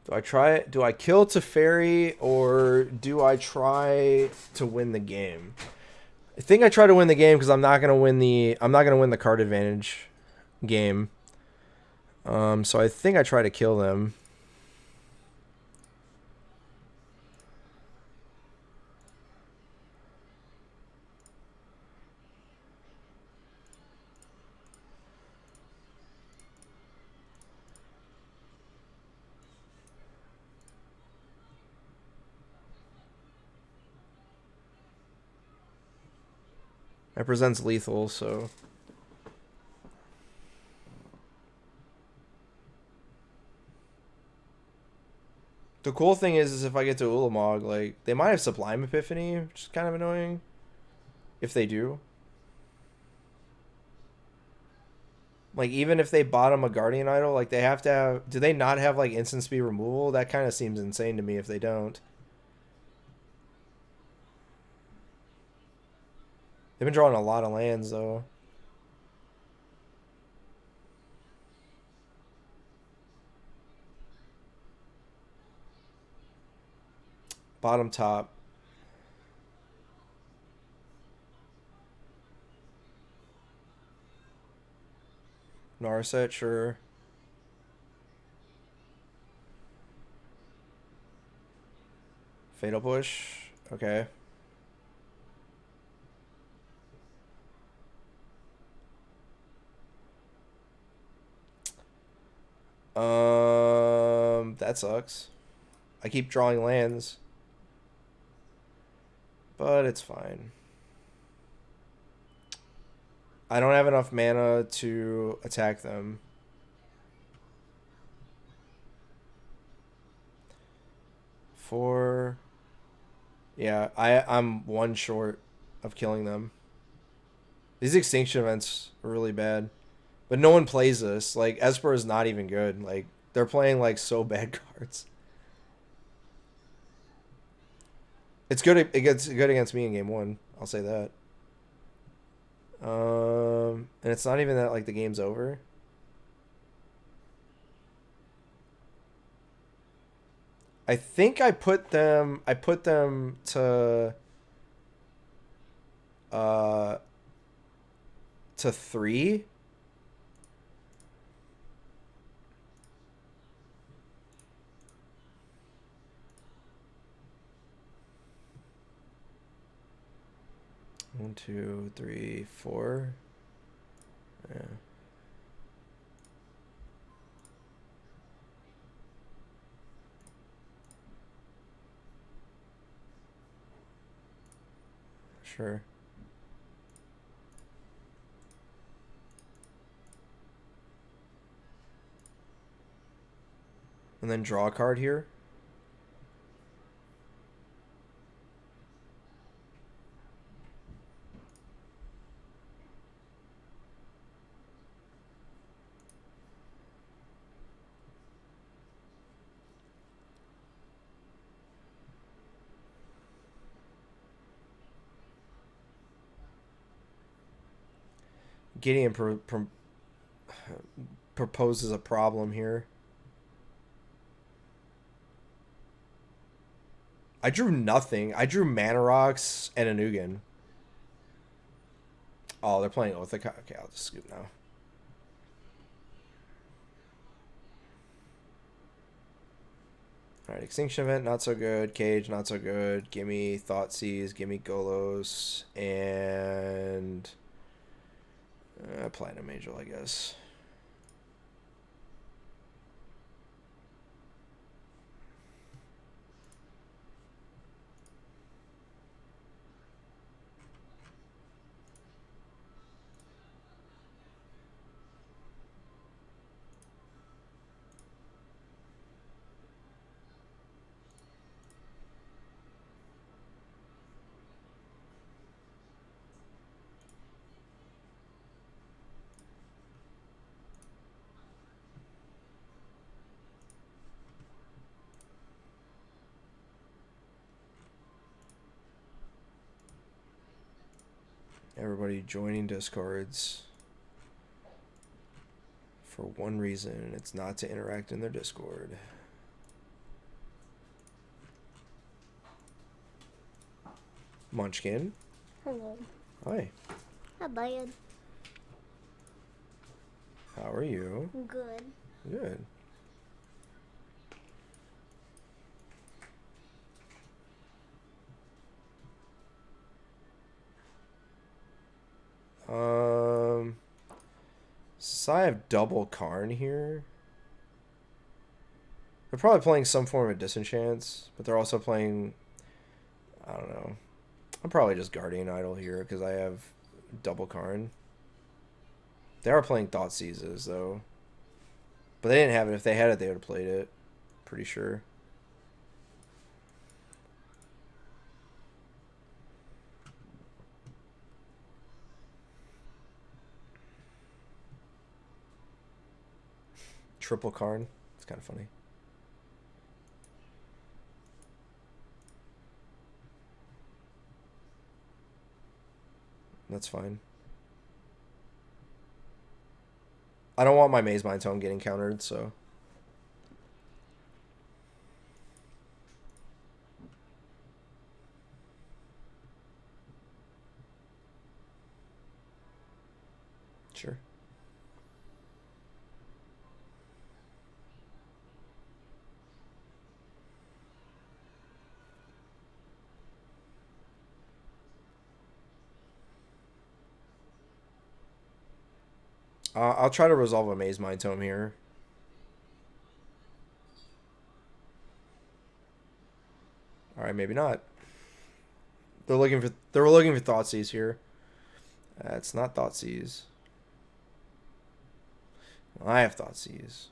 do I try it? Do I kill Teferi or do I try to win the game? I think I try to win the game because I'm not gonna win the card advantage game. So I think I try to kill them. That presents lethal, so... The cool thing is if I get to Ulamog, like, they might have Sublime Epiphany, which is kind of annoying. If they do. Like, even if they bottom a Guardian Idol, like, they have to have... Do they not have, like, instant speed removal? That kind of seems insane to me if they don't. They've been drawing a lot of lands, though. Bottom top. Narset, sure. Fatal Push. Okay. That sucks. I keep drawing lands. But it's fine. I don't have enough mana to attack them. Four. Yeah, I'm one short of killing them. These extinction events are really bad. But no one plays this. Like, Esper is not even good. Like, they're playing, like, so bad cards. It's good. It gets good against me in game one. I'll say that. And it's not even that, like, the game's over. I think I put them to 3. One, two, three, 4. Yeah. Sure. And then draw a card here. Gideon proposes a problem here. I drew nothing. I drew Mana Rocks and a Nugan. Oh, they're playing Oathaka. Okay, I'll just scoop now. Alright, Extinction Event, not so good. Cage, not so good. Gimme Thoughtseize, gimme Golos, and... Platinum Angel, I guess. Everybody joining Discords for one reason, and it's not to interact in their Discord. Munchkin. Hello. Hi. Hi, bud. How are you? Good. Good. So I have double Karn here. They're probably playing some form of Disenchants, but they're also playing... I don't know. I'm probably just Guardian Idol here because I have Double Karn. They are playing Thoughtseizes, though. But they didn't have it. If they had it, they would have played it. Pretty sure. Triple Karn. It's kind of funny. That's fine. I don't want my Maze Mind Tome getting countered, so... Sure. I'll try to resolve a Maze Mind Tome here. All right, maybe not. They were looking for Thoughtseize here. It's not Thoughtseize. I have Thoughtseize.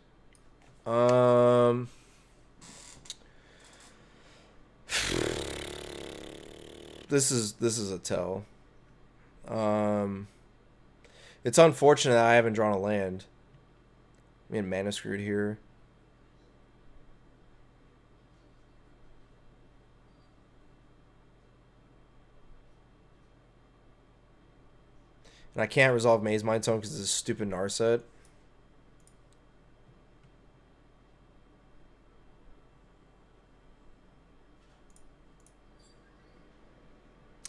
This is a tell. It's unfortunate that I haven't drawn a land. I'm getting mana screwed here. And I can't resolve Maze Mind Tome because it's a stupid Narset.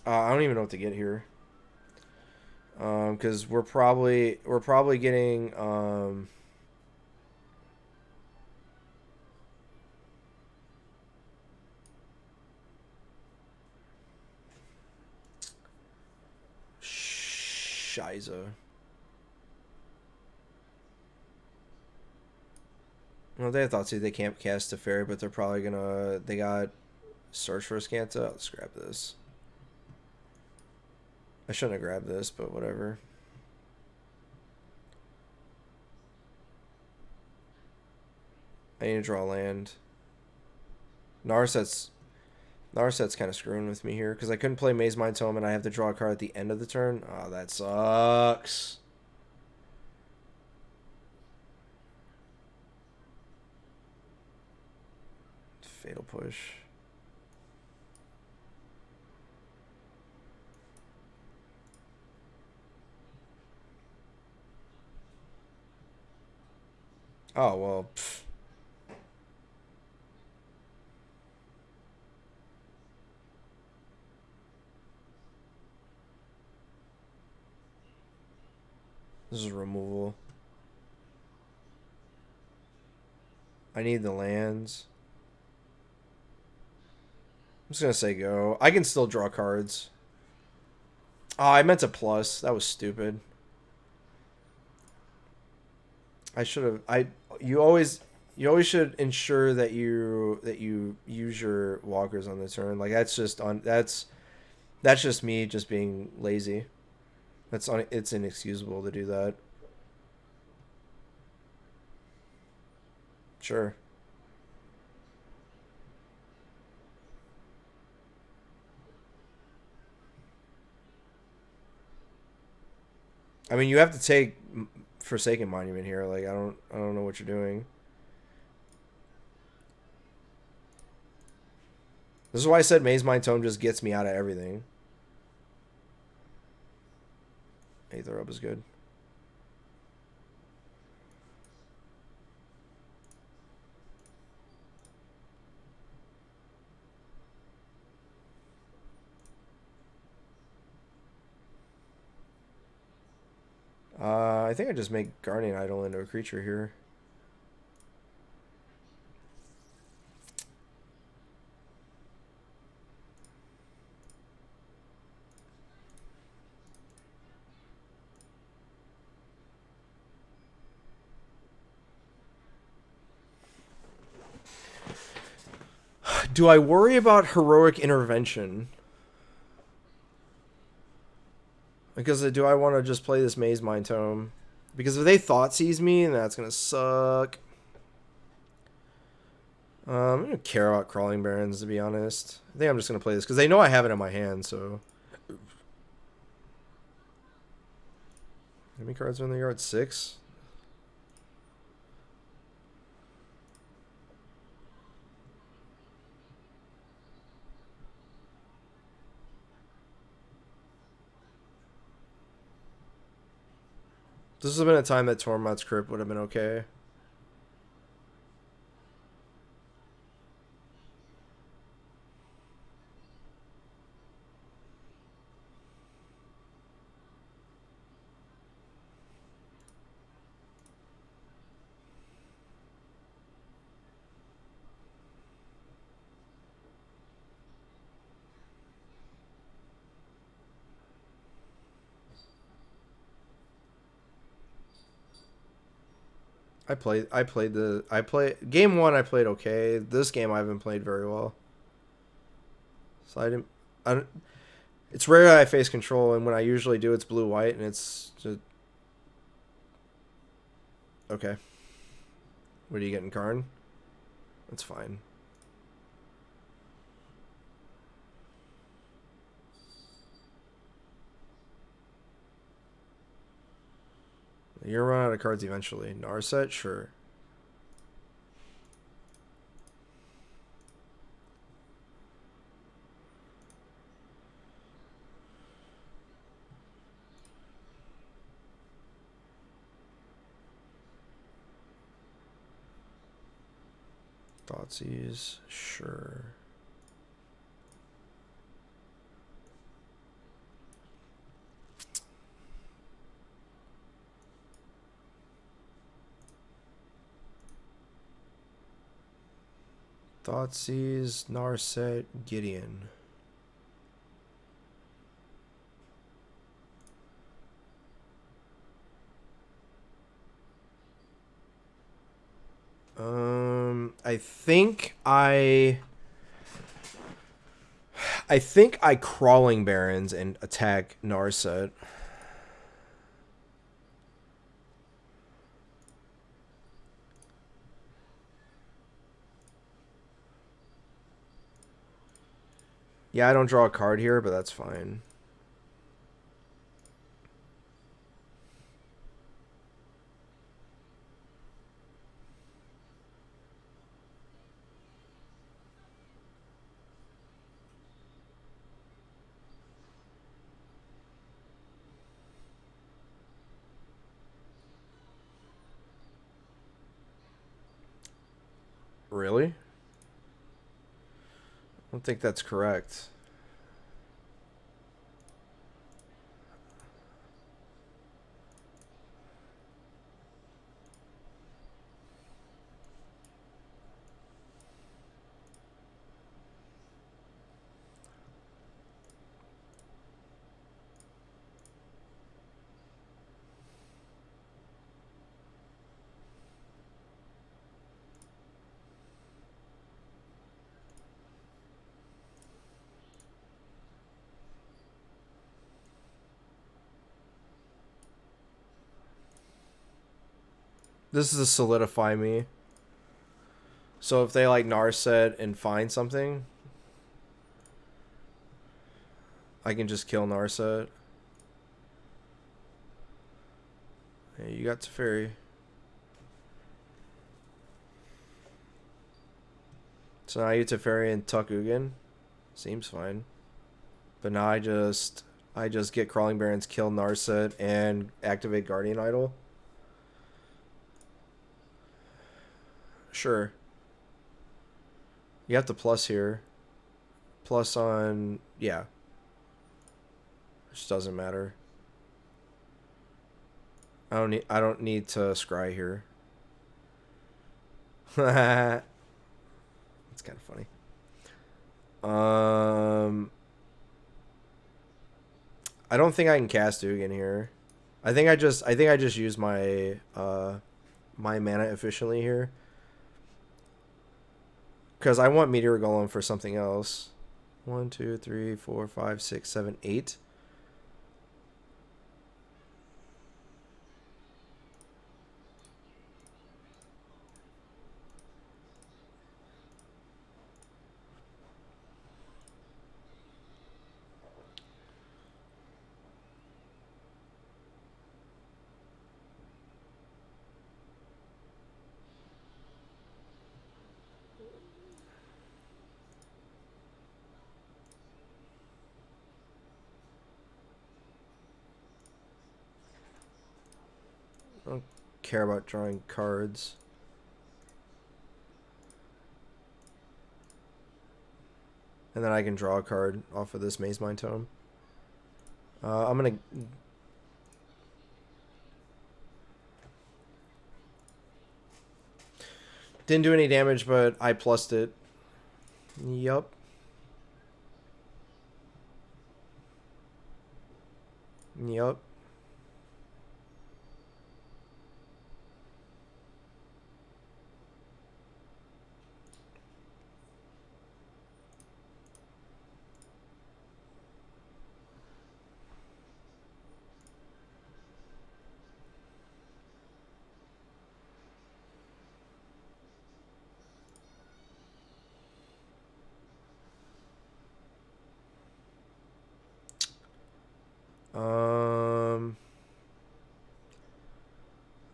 I don't even know what to get here. Because we're probably getting Shiza. Well, they thought they can't cast a fairy, but they're probably gonna. They got search for a Scanta. Let's grab this. I shouldn't have grabbed this, but whatever. I need to draw land. Narset's kind of screwing with me here because I couldn't play Maze Mind Tome and I have to draw a card at the end of the turn. Oh, that sucks. Fatal Push. Oh, well, pfft. This is removal. I need the lands. I'm just going to say go. I can still draw cards. Oh, I meant to plus. That was stupid. I should have. You always should ensure that you use your walkers on the turn. Like that's just me just being lazy. It's inexcusable to do that. Sure. I mean, you have to take Forsaken Monument here. Like I don't know what you're doing. This is why I said Maze Mind Tome just gets me out of everything. Aether Orb is good. I think I just make Guardian Idol into a creature here. Do I worry about Heroic Intervention? Because do I want to just play this Maze Mind Tome? Because if they Thought Seize me, that's going to suck. I don't care about Crawling Barrens, to be honest. I think I'm just going to play this because they know I have it in my hand, so. How many cards are in the yard? 6? This has been a time that Tormod's Crypt would have been okay. Game 1 I played okay. This game I haven't played very well. So I don't it's rare that I face control, and when I usually do it's blue white, and it's just okay. What are you getting, Karn? That's fine. You're running out of cards eventually. Narset, sure. Thoughtseize, sure. Thoughtseize, Narset, Gideon. I think I Crawling Barrens and attack Narset. Yeah, I don't draw a card here, but that's fine. Really? I don't think that's correct. This is to solidify me. So if they like Narset and find something, I can just kill Narset. Hey, you got Teferi. So now you Teferi and Tuck Ugin. Seems fine. But now I just get Crawling Barrens, kill Narset, and activate Guardian Idol. Sure. You have to plus here. Plus on, yeah. Which doesn't matter. I don't need to scry here. That's kind of funny. I don't think I can cast Ugin here. I think I just use my my mana efficiently here. Because I want Meteor Golem for something else. 1, 2, 3, 4, 5, 6, 7, 8. I don't care about drawing cards. And then I can draw a card off of this Maze Mind Tome. I'm going to... Didn't do any damage, but I plussed it. Yup. Yup.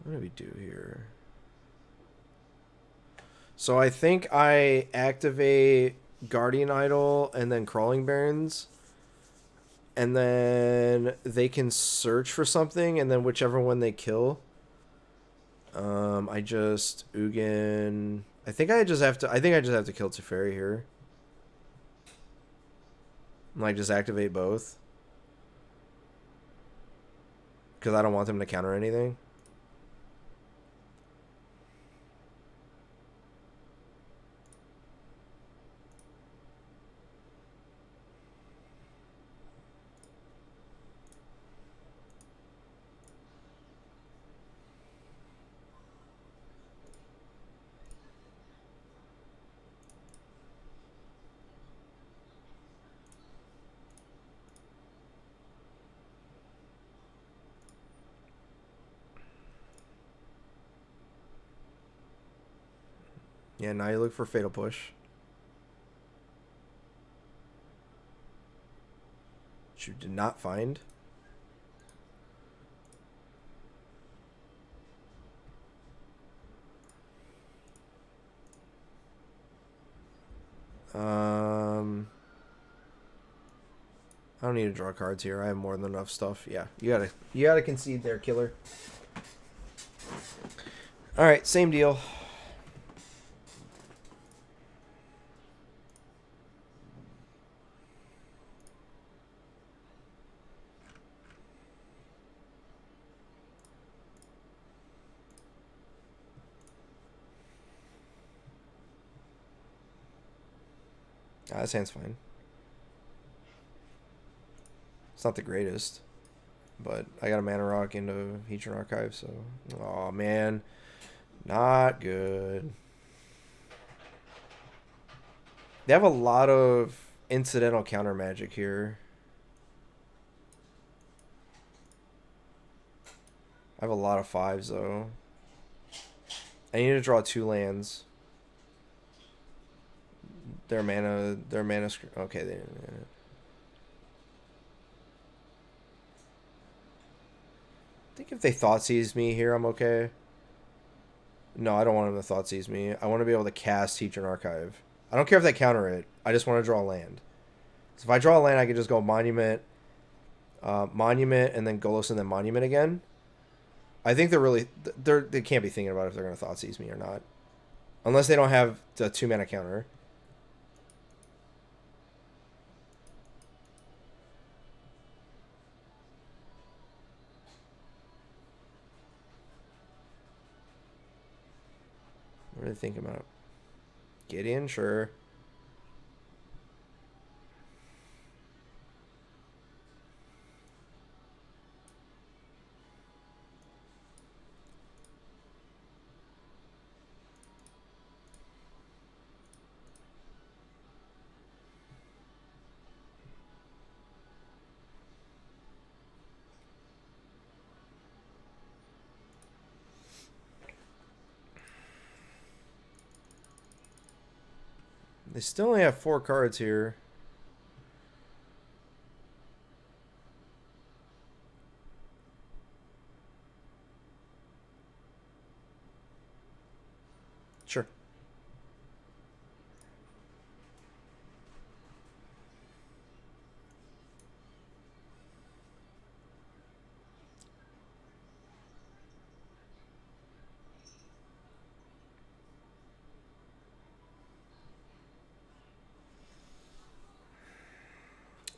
What do we do here? So I think I activate Guardian Idol and then Crawling Barrens. And then they can search for something, and then whichever one they kill. I just Ugin. I think I just have to kill Teferi here. Like just activate both. Because I don't want them to counter anything. Yeah, now you look for Fatal Push. Which you did not find. I don't need to draw cards here. I have more than enough stuff. Yeah, you gotta concede there, killer. All right, same deal. This hand's fine. It's not the greatest, but I got a Mana Rock into Heatran Archive, so... Oh man. Not good. They have a lot of incidental counter magic here. I have a lot of 5s, though. I need to draw 2 lands. Their mana... Okay, they didn't... I think if they Thoughtseize me here, I'm okay. No, I don't want them to Thoughtseize me. I want to be able to cast Heatran Archive. I don't care if they counter it. I just want to draw a land. So if I draw a land, I can just go Monument, Monument, and then Golos, and then Monument again. I think they can't be thinking about if they're going to Thoughtseize me or not. Unless they don't have the 2-mana counter. What are they thinking about? Gideon, sure. They still only have 4 cards here. Sure.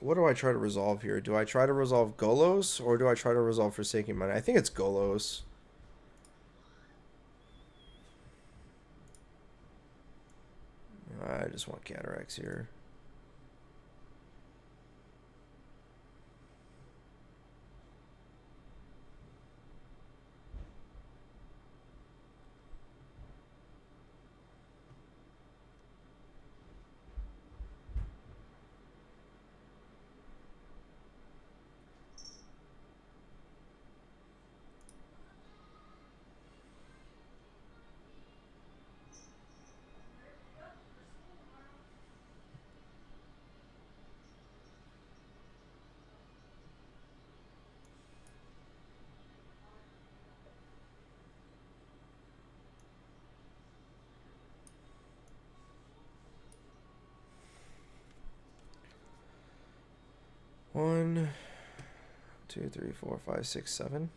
What do I try to resolve here? Do I try to resolve Golos or do I try to resolve Forsaken Mine? I think it's Golos. I just want Cataracts here. One, two, three, four, five, six, seven.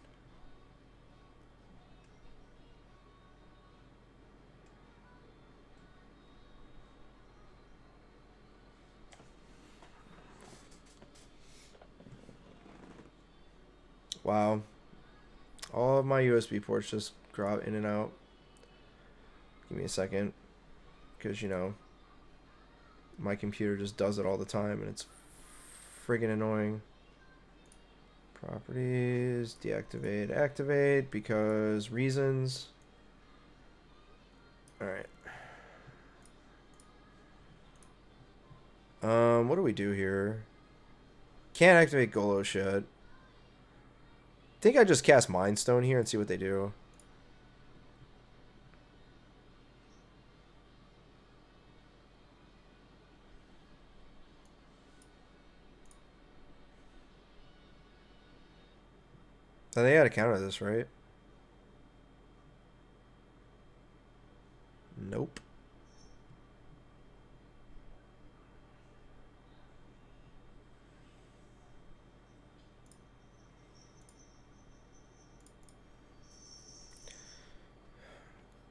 Wow. All of my USB ports just drop in and out. Give me a second. Because, you know, my computer just does it all the time and it's friggin' annoying. Properties, deactivate, activate, because reasons. Alright. What do we do here? Can't activate Golos yet. Think I just cast Mind Stone here and see what they do. Now they gotta counter this, right? Nope.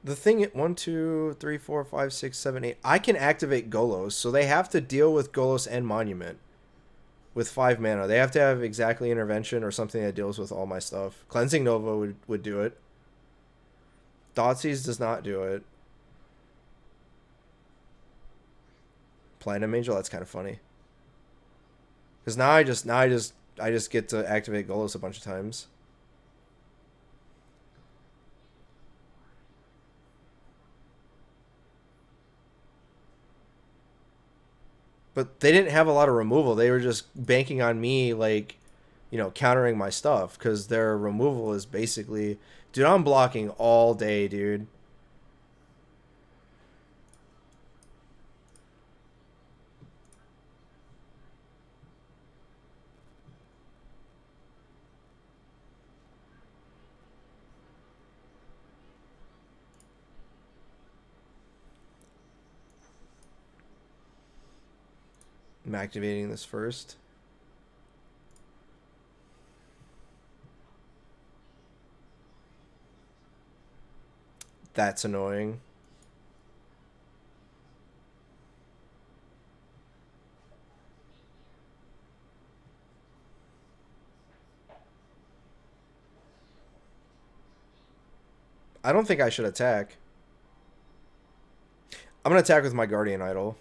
The thing, 1, 2, 3, 4, 5, 6, 7, 8. I can activate Golos, so they have to deal with Golos and Monument with 5 mana. They have to have exactly Intervention or something that deals with all my stuff. Cleansing Nova would do it. Thoughtseizes does not do it. Platinum Angel, that's kind of funny. Because now I just get to activate Golos a bunch of times. But they didn't have a lot of removal. They were just banking on me, like, you know, countering my stuff. Because their removal is basically... Dude, I'm blocking all day, dude. I'm activating this first. That's annoying. I don't think I should attack. I'm going to attack with my Guardian Idol.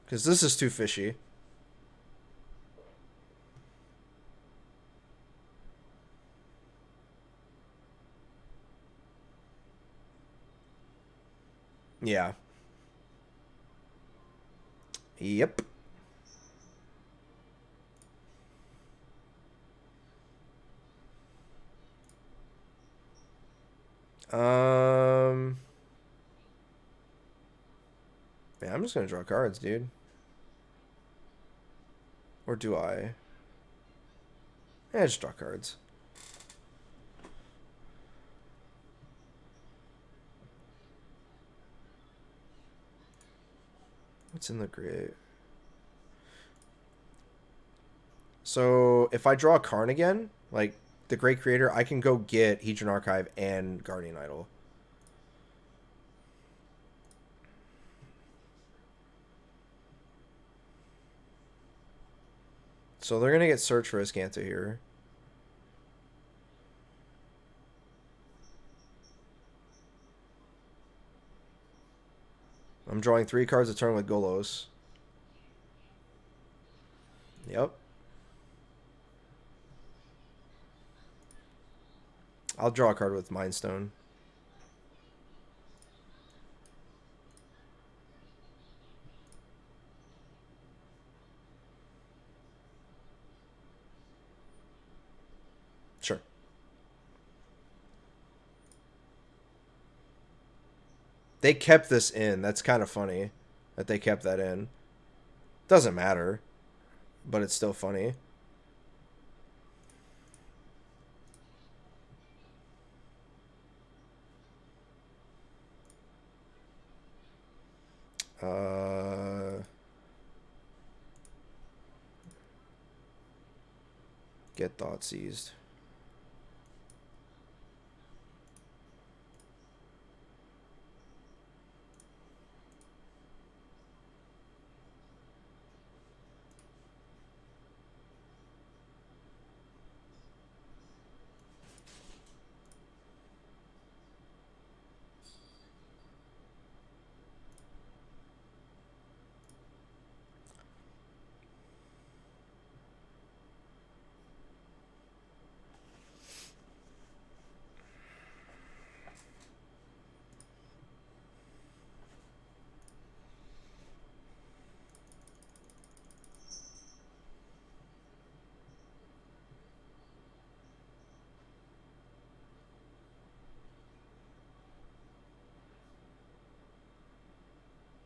Because this is too fishy. Yeah. Yep. Man, I'm just gonna draw cards, dude. Or do I? Yeah, just draw cards. What's in the grid? So if I draw Karn again, like the Great Creator, I can go get Hedron Archive and Guardian Idol. So they're gonna get Search for Ascanta here. I'm drawing 3 cards a turn with Golos. Yep. I'll draw a card with Mind Stone. Sure. They kept this in. That's kind of funny that they kept that in. Doesn't matter, but it's still funny. Get Thought Seized.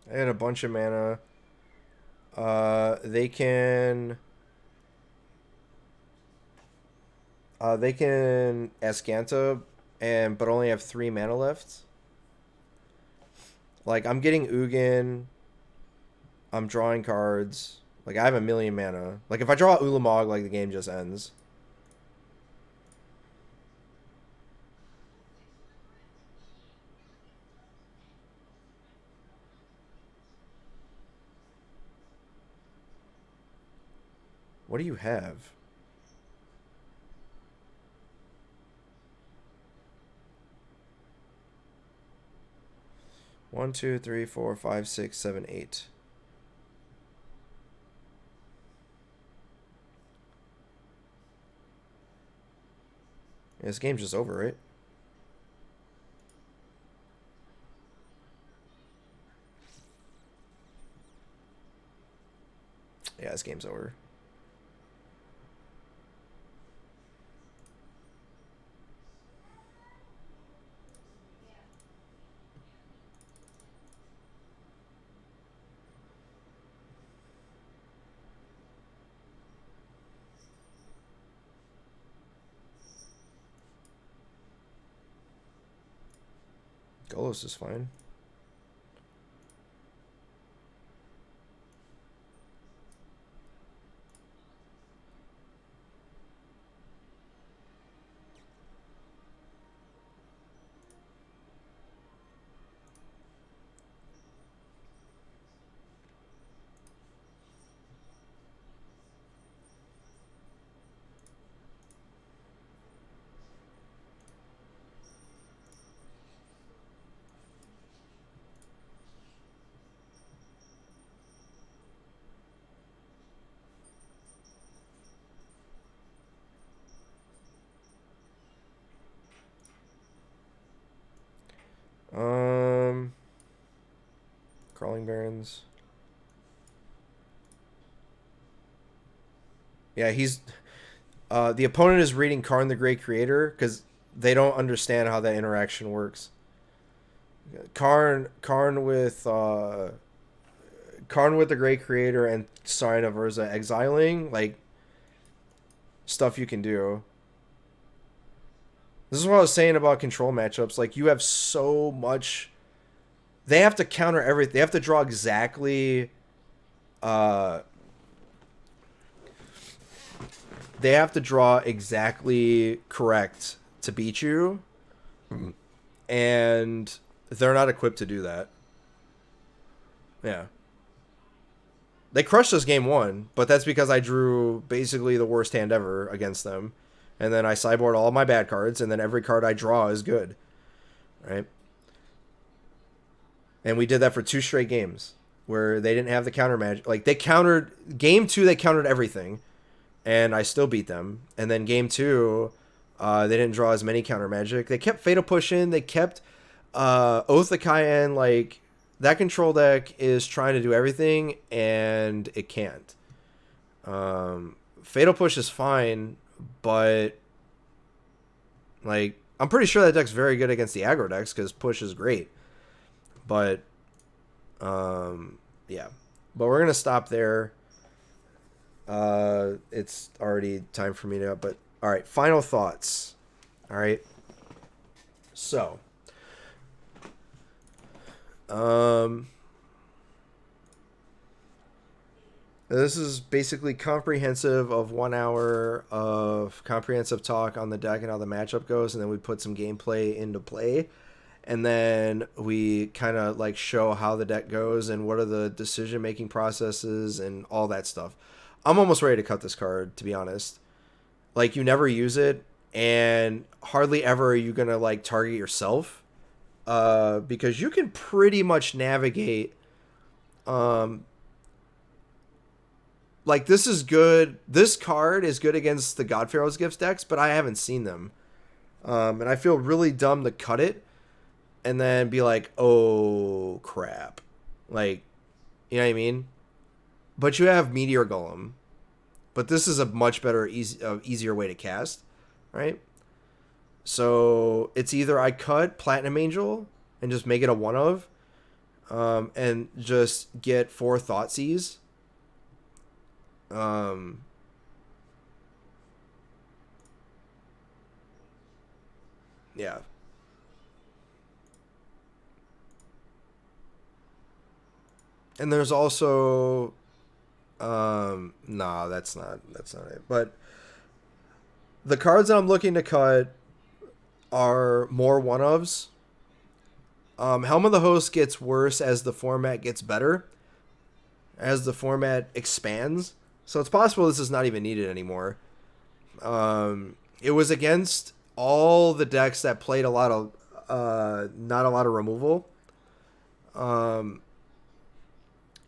I had a bunch of mana. They can Ascanta but only have 3 mana left. Like I'm getting Ugin. I'm drawing cards. Like I have a million mana. Like if I draw Ulamog, like the game just ends. What do you have? One, two, three, four, five, six, seven, 8. Yeah, this game's just over, right? Yeah, this game's over. Golos is fine. Crawling Barrens. Yeah, he's the opponent is reading Karn the Great Creator because they don't understand how that interaction works. Karn with the Great Creator and Sign of Urza exiling, like stuff you can do. This is what I was saying about control matchups. Like you have so much. They have to counter everything. They have to draw exactly uh, they have to draw exactly correct to beat you, and they're not equipped to do that. Yeah. They crushed us game one, but that's because I drew basically the worst hand ever against them. And then I sideboard all my bad cards, and then every card I draw is good. Right? And we did that for 2 straight games where they didn't have the counter magic. Like, they countered... Game 2, they countered everything, and I still beat them. And then game 2, they didn't draw as many counter magic. They kept Fatal Push in. They kept Oath of Cayenne, like... That control deck is trying to do everything, and it can't. Fatal Push is fine, but like I'm pretty sure that deck's very good against the aggro decks because Push is great. But yeah. But we're gonna stop there. It's already time for me to. But all right, final thoughts. All right. So. This is basically comprehensive of 1 hour of comprehensive talk on the deck and how the matchup goes, and then we put some gameplay into play, and then we kind of like show how the deck goes and what are the decision making processes and all that stuff. I'm almost ready to cut this card, to be honest. Like, you never use it, and hardly ever are you gonna like target yourself. Because you can pretty much navigate, like, this is good. This card is good against the God Pharaoh's Gifts decks, but I haven't seen them. And I feel really dumb to cut it and then be like, oh, crap. Like, you know what I mean? But you have Meteor Golem. But this is a much better, easier way to cast, right? So it's either I cut Platinum Angel and just make it a 1-of, and just get 4 Thoughtseize. Yeah. And there's also, nah, that's not it. But the cards that I'm looking to cut are more 1-ofs. Helm of the Host gets worse as the format gets better, as the format expands. So it's possible this is not even needed anymore. It was against all the decks that played a lot of, not a lot of removal.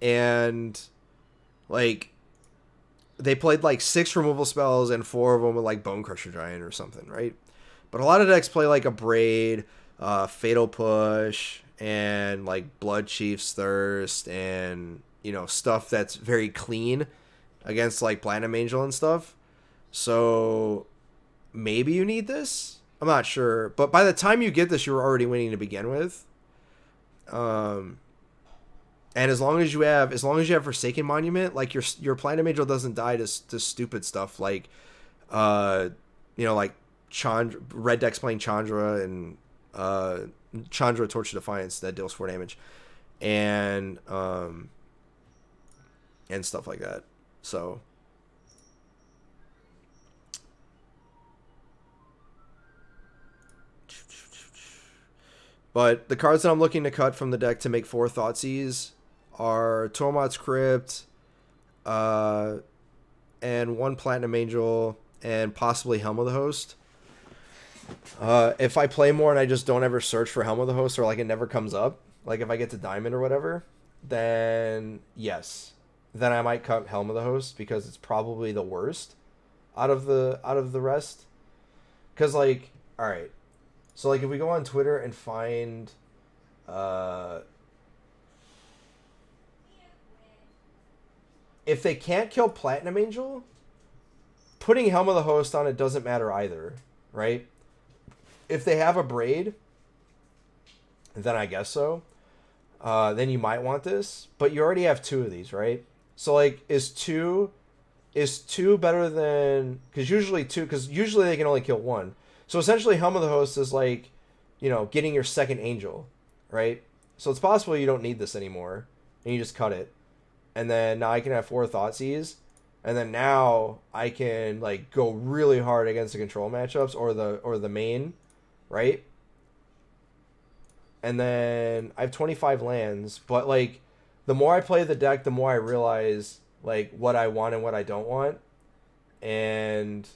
And like, they played like 6 removal spells and 4 of them with like Bone Crusher Giant or something, right? But a lot of decks play like a Braid, Fatal Push, and like Blood Chief's Thirst, and, you know, stuff that's very clean against like Platinum Angel and stuff. So maybe you need this. I'm not sure. But by the time you get this, you were already winning to begin with. And as long as you have Forsaken Monument, like your Platinum Angel doesn't die to stupid stuff like, you know, like Chandra, red decks playing Chandra and Chandra Torch of Defiance that deals 4 damage, and stuff like that. So but the cards that I'm looking to cut from the deck to make 4 Thoughtseize are Tormod's Crypt, and 1 Platinum Angel, and possibly Helm of the Host. If I play more and I just don't ever search for Helm of the Host, or like it never comes up, like if I get to Diamond or whatever, then yes, then I might cut Helm of the Host because it's probably the worst out of the rest. Because like, all right, so like if we go on Twitter and find, if they can't kill Platinum Angel, putting Helm of the Host on it doesn't matter either, right? If they have a Braid, then I guess so. Then you might want this, but you already have 2 of these, right? So like, is two better than, because usually they can only kill 1. So essentially, Helm of the Host is like, you know, getting your second Angel, right? So it's possible you don't need this anymore, and you just cut it. and then now I can have 4 Thoughtseize, and then now I can like go really hard against the control matchups or the main, right? And then I have 25 lands, but like the more I play the deck, the more I realize like what I want and what I don't want. And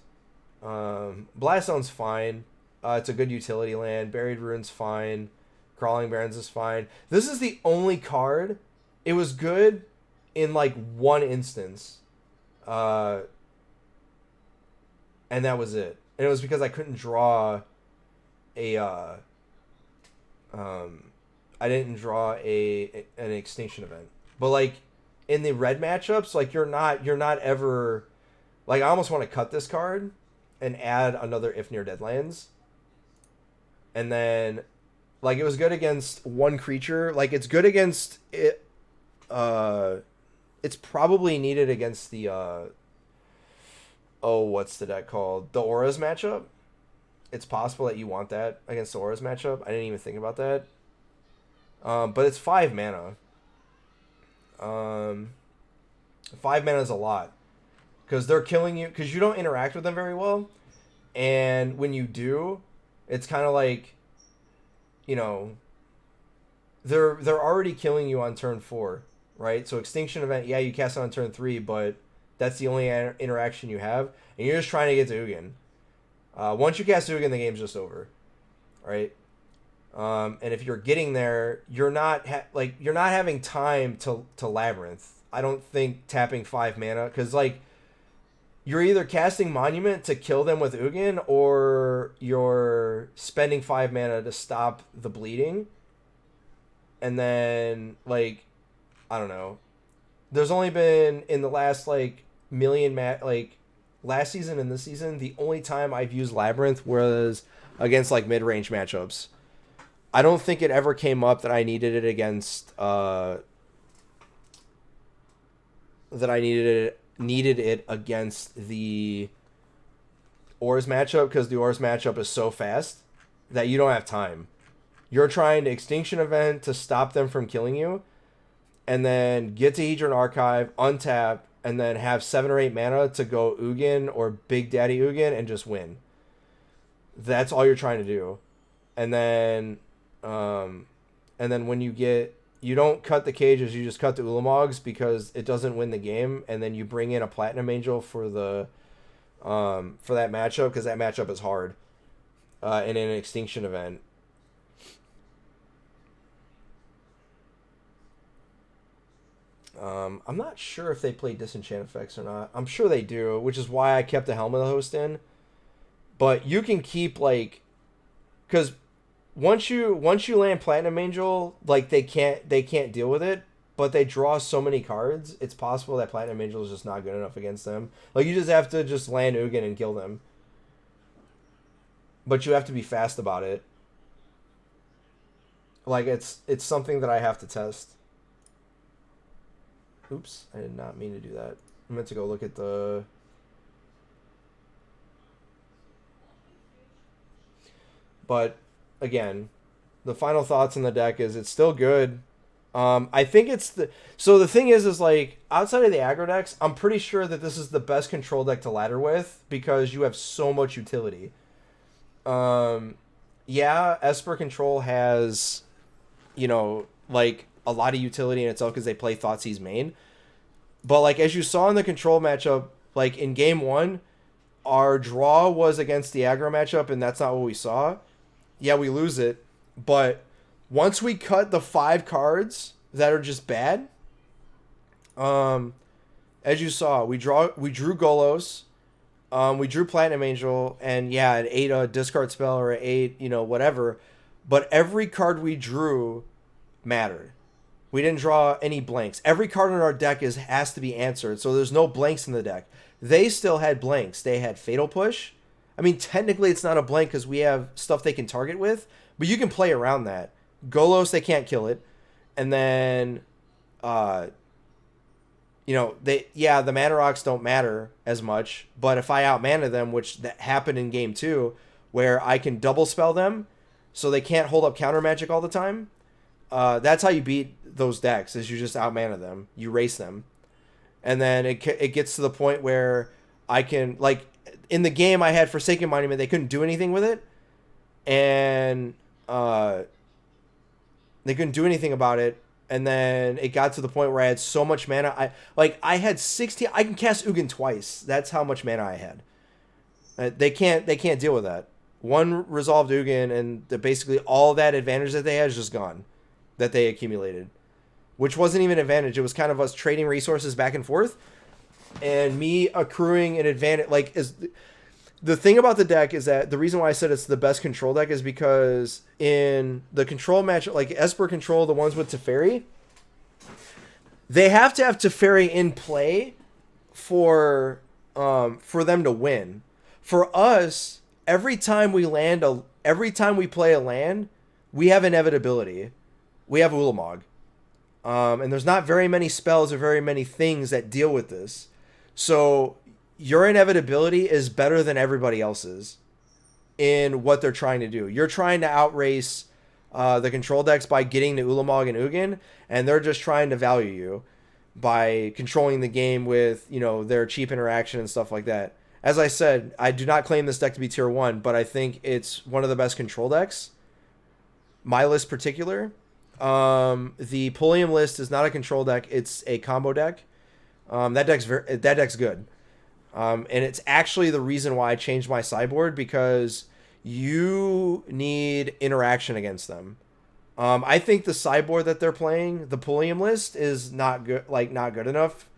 Blast Zone's fine. It's a good utility land. Buried Ruin's fine. Crawling Barrens is fine. This is the only card. It was good in like one instance. And that was it. And it was because I couldn't draw a I didn't draw an extinction event. But like in the red matchups, like you're not ever like I almost want to cut this card and add another if near deadlands. And then like it was good against one creature. Like it's good against it it's probably needed against the what's the deck called? The Auras matchup. It's possible that you want that against the Auras matchup. I didn't even think about that. But it's 5 mana. 5 mana is a lot. Because they're killing you. Because you don't interact with them very well. And when you do, it's kind of like, you know, they're already killing you on turn 4. Right? So Extinction Event, yeah, you cast it on turn 3, but that's the only interaction you have. And you're just trying to get to Ugin. Once you cast Ugin, the game's just over. Right? And if you're getting there, you're not you're not having time to Labyrinth. I don't think tapping 5 mana, because like you're either casting Monument to kill them with Ugin, or you're spending 5 mana to stop the bleeding. And then like I don't know. There's only been in the last like million last season and this season, the only time I've used Labyrinth was against like mid-range matchups. I don't think it ever came up that I needed it against needed it against the Ors matchup, because the Ors matchup is so fast that you don't have time. You're trying to Extinction Event to stop them from killing you, and then get to Hedron Archive, untap, and then have 7 or 8 mana to go Ugin or Big Daddy Ugin and just win. That's all you're trying to do. And then when you don't cut the cages, you just cut the Ulamogs, because it doesn't win the game, and then you bring in a Platinum Angel for the for that matchup, because that matchup is hard in an Extinction Event. I'm not sure if they play disenchant effects or not. I'm sure they do, which is why I kept the Helm of the Host in. But you can keep like, because once you land Platinum Angel, like they can't deal with it, but they draw so many cards, it's possible that Platinum Angel is just not good enough against them. Like you just have to just land Ugin and kill them. But you have to be fast about it. Like it's something that I have to test. Oops, I did not mean to do that. I meant to go look at the... But, again, the final thoughts on the deck is it's still good. I think it's the... So the thing is like, outside of the aggro decks, I'm pretty sure that this is the best control deck to ladder with, because you have so much utility. Yeah, Esper Control has, you know, like... a lot of utility in itself because they play Thoughtseize main. But like as you saw in the control matchup, like in game 1, our draw was against the aggro matchup, and that's not what we saw. Yeah, we lose it, but once we cut the 5 cards that are just bad, as you saw, we drew Golos, we drew Platinum Angel, and yeah, it ate a discard spell or it ate, you know, whatever. But every card we drew mattered. We didn't draw any blanks. Every card in our deck has to be answered, so there's no blanks in the deck. They still had blanks. They had Fatal Push. I mean, technically it's not a blank because we have stuff they can target with, but you can play around that. Golos, they can't kill it. And then, you know, the Mana Rocks don't matter as much, but if I outmana them, which that happened in game 2, where I can double spell them, so they can't hold up counter magic all the time, That's how you beat those decks. Is you just outmana them, you race them, and then it gets to the point where I can like in the game I had Forsaken Monument. They couldn't do anything with it, and they couldn't do anything about it. And then it got to the point where I had so much mana. I had 60. I can cast Ugin twice. That's how much mana I had. They can't deal with that. One resolved Ugin, and basically all that advantage that they had is just gone, that they accumulated, which wasn't even an advantage. It was kind of us trading resources back and forth, and me accruing an advantage. Like is the thing about the deck is that the reason why I said it's the best control deck is because in the control match, like Esper control, the ones with Teferi, they have to have Teferi in play for them to win. For us, every time we play a land, we have inevitability. We have Ulamog. And there's not very many spells or very many things that deal with this. So your inevitability is better than everybody else's in what they're trying to do. You're trying to outrace the control decks by getting to Ulamog and Ugin, and they're just trying to value you by controlling the game with, their cheap interaction and stuff like that. As I said, I do not claim this deck to be tier 1, but I think it's one of the best control decks. My list particular. The Pulliam list is not a control deck, it's a combo deck. That deck's good. And it's actually the reason why I changed my sideboard, because you need interaction against them. I think the sideboard that they're playing, the Pulliam list, is not good enough.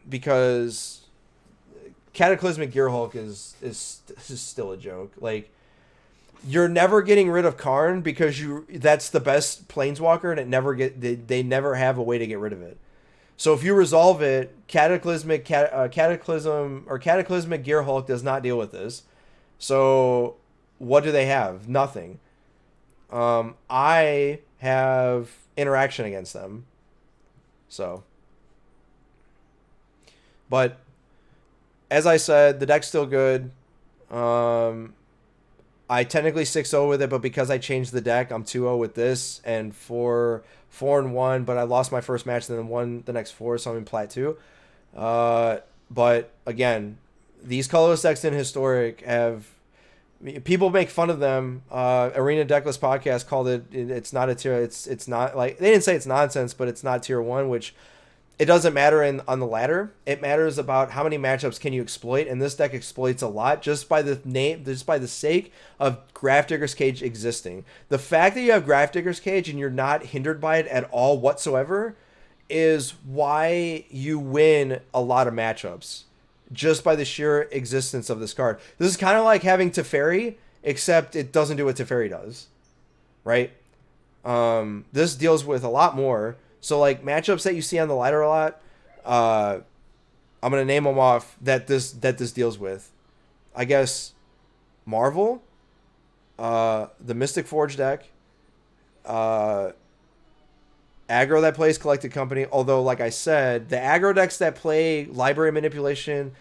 Because Cataclysmic Gearhulk is still a joke. Like, you're never getting rid of Karn because that's the best planeswalker, and they never have a way to get rid of it. So if you resolve it, Cataclysmic Gearhulk does not deal with this. So what do they have? Nothing. I have interaction against them. So, but as I said, the deck's still good. I technically 6-0 with it, but because I changed the deck, I'm 2-0 with this and 4-1. But I lost my first match and then won the next 4, so I'm in Plat 2. But again, these colorless decks in Historic have, people make fun of them. Arena Deckless podcast called it's not a tier. It's not, like, they didn't say it's nonsense, but it's not tier 1, which it doesn't matter on the ladder. It matters about how many matchups can you exploit, and this deck exploits a lot just by the sake of Grafdigger's Cage existing. The fact that you have Grafdigger's Cage and you're not hindered by it at all whatsoever is why you win a lot of matchups, just by the sheer existence of this card. This is kind of like having Teferi, except it doesn't do what Teferi does, right? This deals with a lot more. So, like, matchups that you see on the ladder a lot, I'm going to name them off that this deals with. I guess Marvel, the Mystic Forge deck, aggro that plays Collected Company, although, like I said, the aggro decks that play Library Manipulation,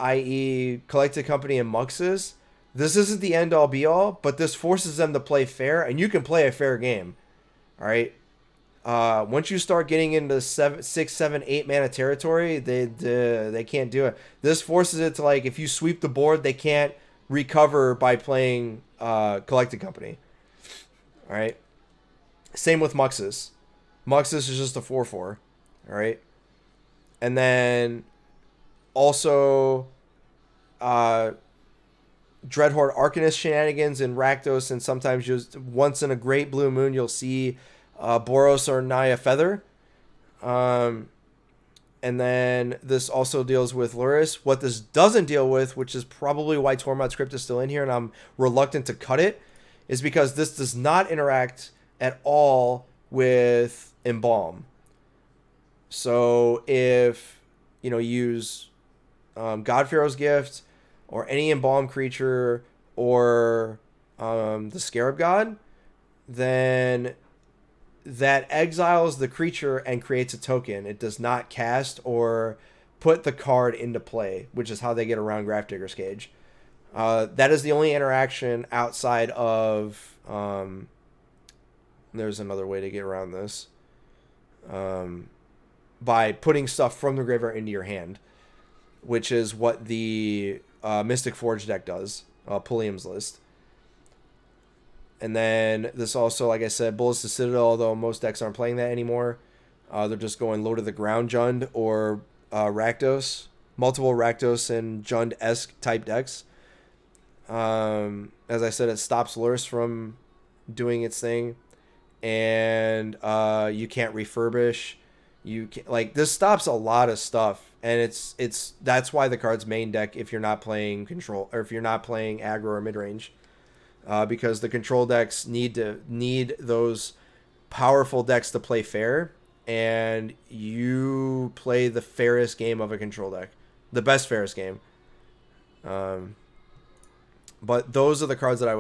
i.e. Collected Company and Muxus, this isn't the end-all be-all, but this forces them to play fair, and you can play a fair game, all right? Once you start getting into 6, 7, 8 mana territory, they can't do it. This forces it to, like, if you sweep the board, they can't recover by playing Collected Company. All right. Same with Muxus. Muxus is just a 4/4. All right. And then also Dreadhorde Arcanist shenanigans and Rakdos, and sometimes just once in a great blue moon you'll see Boros or Naya Feather. And then this also deals with Luris. What this doesn't deal with, which is probably why Tormod's Crypt is still in here and I'm reluctant to cut it, is because this does not interact at all with Embalm. So if you use God-Pharaoh's Gift or any Embalm creature or the Scarab God, then that exiles the creature and creates a token. It does not cast or put the card into play, which is how they get around Grafdigger's Cage. That is the only interaction outside of There's another way to get around this. By putting stuff from the graveyard into your hand, which is what the Mystic Forge deck does, Pulliam's list. And then this also, like I said, Bullets to Citadel, although most decks aren't playing that anymore. They're just going low to the ground Jund or Rakdos. Multiple Rakdos and Jund-esque type decks. As I said, it stops Lurrus from doing its thing. And you can't refurbish. You can, like, this stops a lot of stuff, and it's that's why the card's main deck if you're not playing control or if you're not playing aggro or mid range, because the control decks need those powerful decks to play fair, and you play the fairest game of a control deck, the best fairest game. But those are the cards that I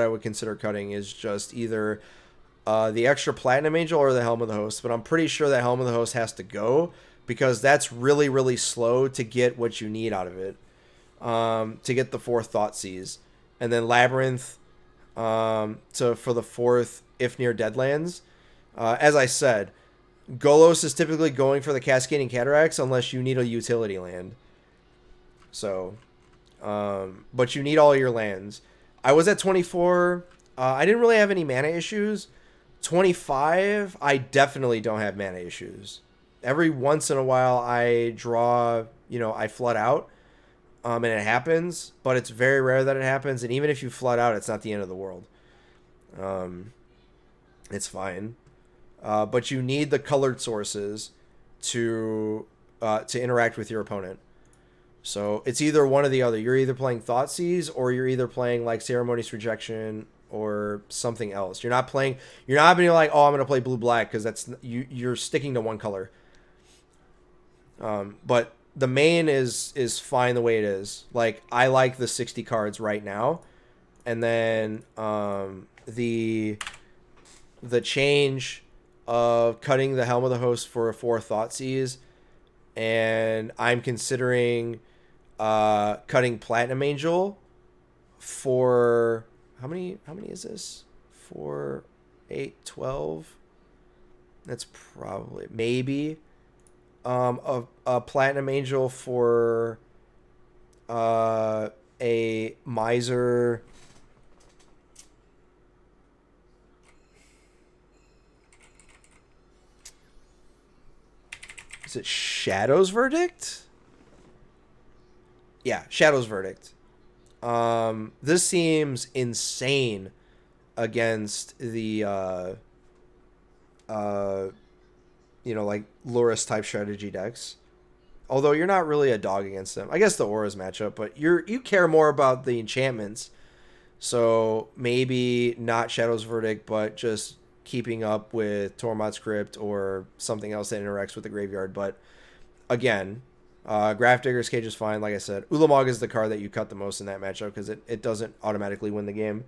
would consider cutting, is just either the extra Platinum Angel or the Helm of the Host. But I'm pretty sure that Helm of the Host has to go because that's really, really slow to get what you need out of it. To get the 4th Thoughtseize. And then Labyrinth for the 4th If Near Deadlands. As I said, Golos is typically going for the Cascading Cataracts unless you need a utility land. So, but you need all your lands. I was at 24. I didn't really have any mana issues. 25, I definitely don't have mana issues. Every once in a while, I draw, I flood out, and it happens, but it's very rare that it happens. And even if you flood out, it's not the end of the world. It's fine. But you need the colored sources to interact with your opponent. So it's either one or the other. You're either playing Thoughtseize or you're either playing like Ceremonious Rejection or something else. You're not being like, oh, I'm going to play blue-black, because that's you're sticking to one color. But the main is fine the way it is. Like, I like the 60 cards right now. And then the change of cutting the Helm of the Host for a 4 Thoughtseize, and I'm considering cutting Platinum Angel for how many is this? 4, 8, 12. That's probably maybe a Platinum Angel for a Miser. Is it Shadow's Verdict? Yeah, Shadow's Verdict. This seems insane against the like Lurrus type strategy decks. Although you're not really a dog against them. I guess the Auras matchup, but you care more about the enchantments. So maybe not Shadow's Verdict, but just keeping up with Tormod's Crypt or something else that interacts with the graveyard. But again, Grafdigger's Cage is fine. Like I said, Ulamog is the card that you cut the most in that matchup because it doesn't automatically win the game.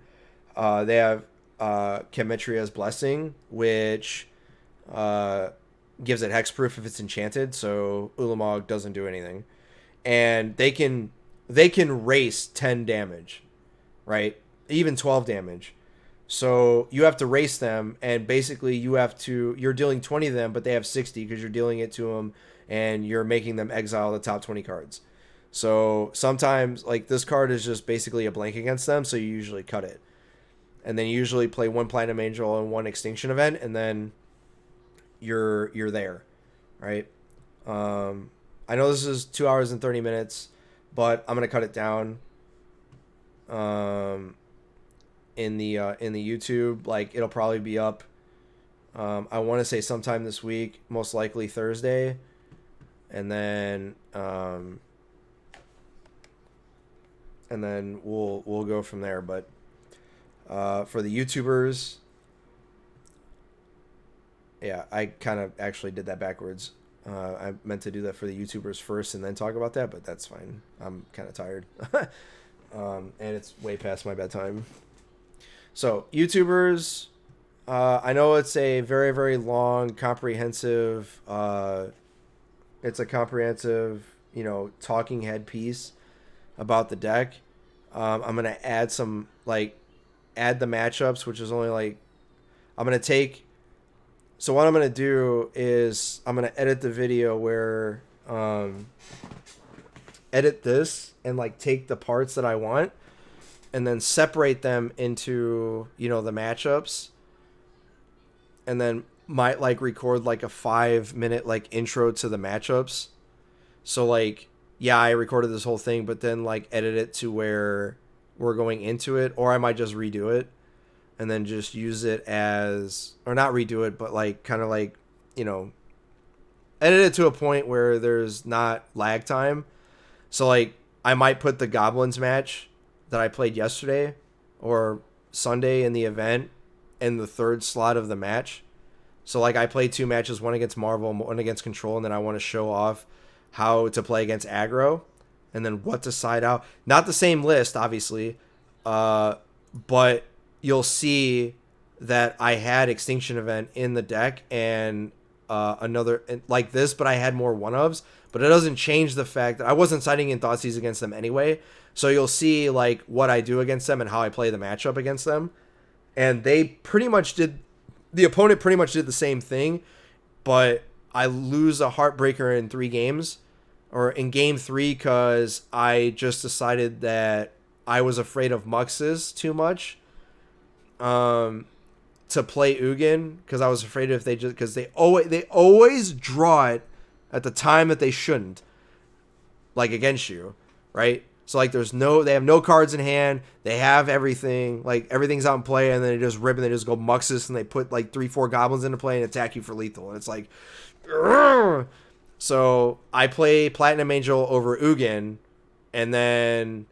They have Chemetria's Blessing, which gives it hexproof if it's enchanted, so Ulamog doesn't do anything. And they can race 10 damage, right? Even 12 damage. So you have to race them, and basically you're dealing 20 to them, but they have 60 because you're dealing it to them, and you're making them exile the top 20 cards. So sometimes, like, this card is just basically a blank against them, so you usually cut it. And then you usually play 1 Platinum Angel and 1 Extinction Event, and then you're there, right? I know this is 2 hours and 30 minutes, but I'm going to cut it down. In the YouTube, like, it'll probably be up. I want to say sometime this week, most likely Thursday, and then we'll go from there. But for the YouTubers, yeah, I kind of actually did that backwards. I meant to do that for the YouTubers first and then talk about that, but that's fine. I'm kind of tired, and it's way past my bedtime. So, YouTubers, I know it's a very, very long, comprehensive, it's a comprehensive, talking head piece about the deck. I'm going to add the matchups, which is only like, I'm going to take... So what I'm going to do is I'm going to edit the video where... edit this and like take the parts that I want and then separate them into, you know, the matchups, and then might like record like a 5-minute like intro to the matchups. So like, yeah, I recorded this whole thing, but then like edit it to where we're going into it, or I might just redo it and then just use it as, or not redo it, but like kind of like, you know, edit it to a point where there's not lag time. So like I might put the Goblins match that I played yesterday or Sunday in the event in the third slot of the match. So like I played 2 matches, one against Marvel, one against Control, and then I want to show off how to play against aggro and then what to side out. Not the same list, obviously, but you'll see that I had Extinction Event in the deck and another like this, but I had more 1-ofs. But it doesn't change the fact that I wasn't siding in Thoughtseize against them anyway. So you'll see like what I do against them and how I play the matchup against them. And they pretty much did, the opponent pretty much did the same thing, but I lose a heartbreaker in 3 games, or in game 3, because I just decided that I was afraid of Muxes too much to play Ugin, because I was afraid if they just, because they always draw it at the time that they shouldn't, like against you, right? So like they have no cards in hand, they have everything, like everything's out in play, and then they just rip and they just go Muxus and they put like 3-4 goblins into play and attack you for lethal, and it's like, Urgh! So I play Platinum Angel over Ugin, and then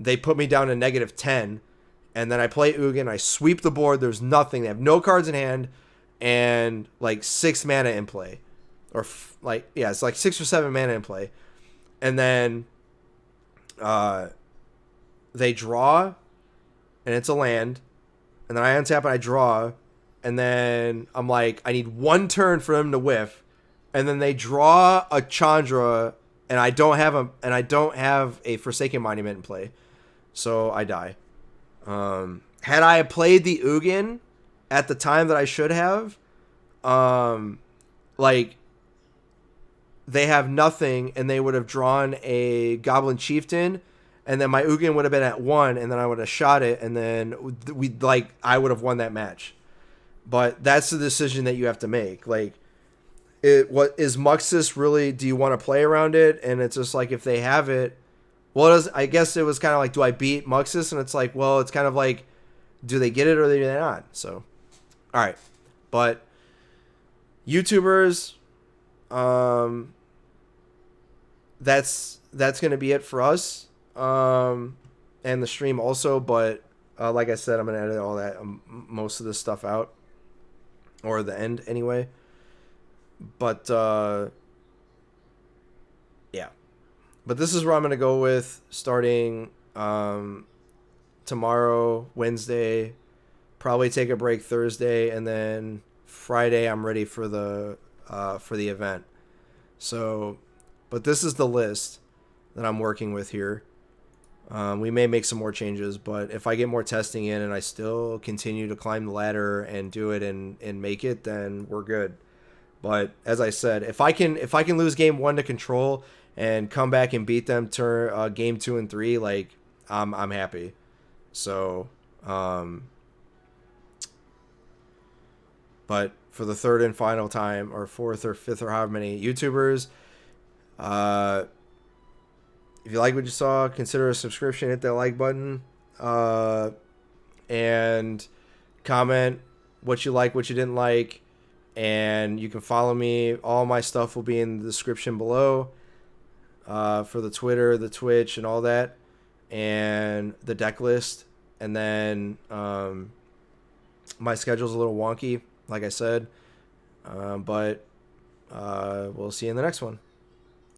they put me down to -10, and then I play Ugin, I sweep the board, there's nothing, they have no cards in hand, and like 6 mana in play, or it's like 6 or 7 mana in play, and then they draw, and it's a land, and then I untap and I draw, and then I'm like, I need 1 turn for them to whiff, and then they draw a Chandra, and I don't have a Forsaken Monument in play, so I die. Had I played the Ugin at the time that I should have, like, they have nothing, and they would have drawn a Goblin Chieftain, and then my Ugin would have been at 1, and then I would have shot it, and then I would have won that match. But that's the decision that you have to make. Like, what is Muxus really? Do you want to play around it? And it's just like, if they have it, well, I guess it was kind of like, do I beat Muxus? And it's like, well, it's kind of like, do they get it or do they not? So, all right, but YouTubers, that's gonna be it for us, and the stream also. But like I said, I'm gonna edit all that, most of this stuff out, or the end anyway. But yeah, but this is where I'm gonna go with starting tomorrow, Wednesday, probably take a break Thursday, and then Friday I'm ready for the event. So, but this is the list that I'm working with here. We may make some more changes, but if I get more testing in and I still continue to climb the ladder and do it and make it, then we're good. But as I said, if I can lose game 1 to Control and come back and beat them to game 2 and 3, like, I'm happy. So, but for the third and final time, or fourth or fifth or however many, YouTubers, if you like what you saw, consider a subscription, hit that like button, and comment what you like, what you didn't like, and you can follow me. All my stuff will be in the description below, for the Twitter, the Twitch, and all that, and the deck list. And then my schedule's a little wonky, like I said, but we'll see you in the next one.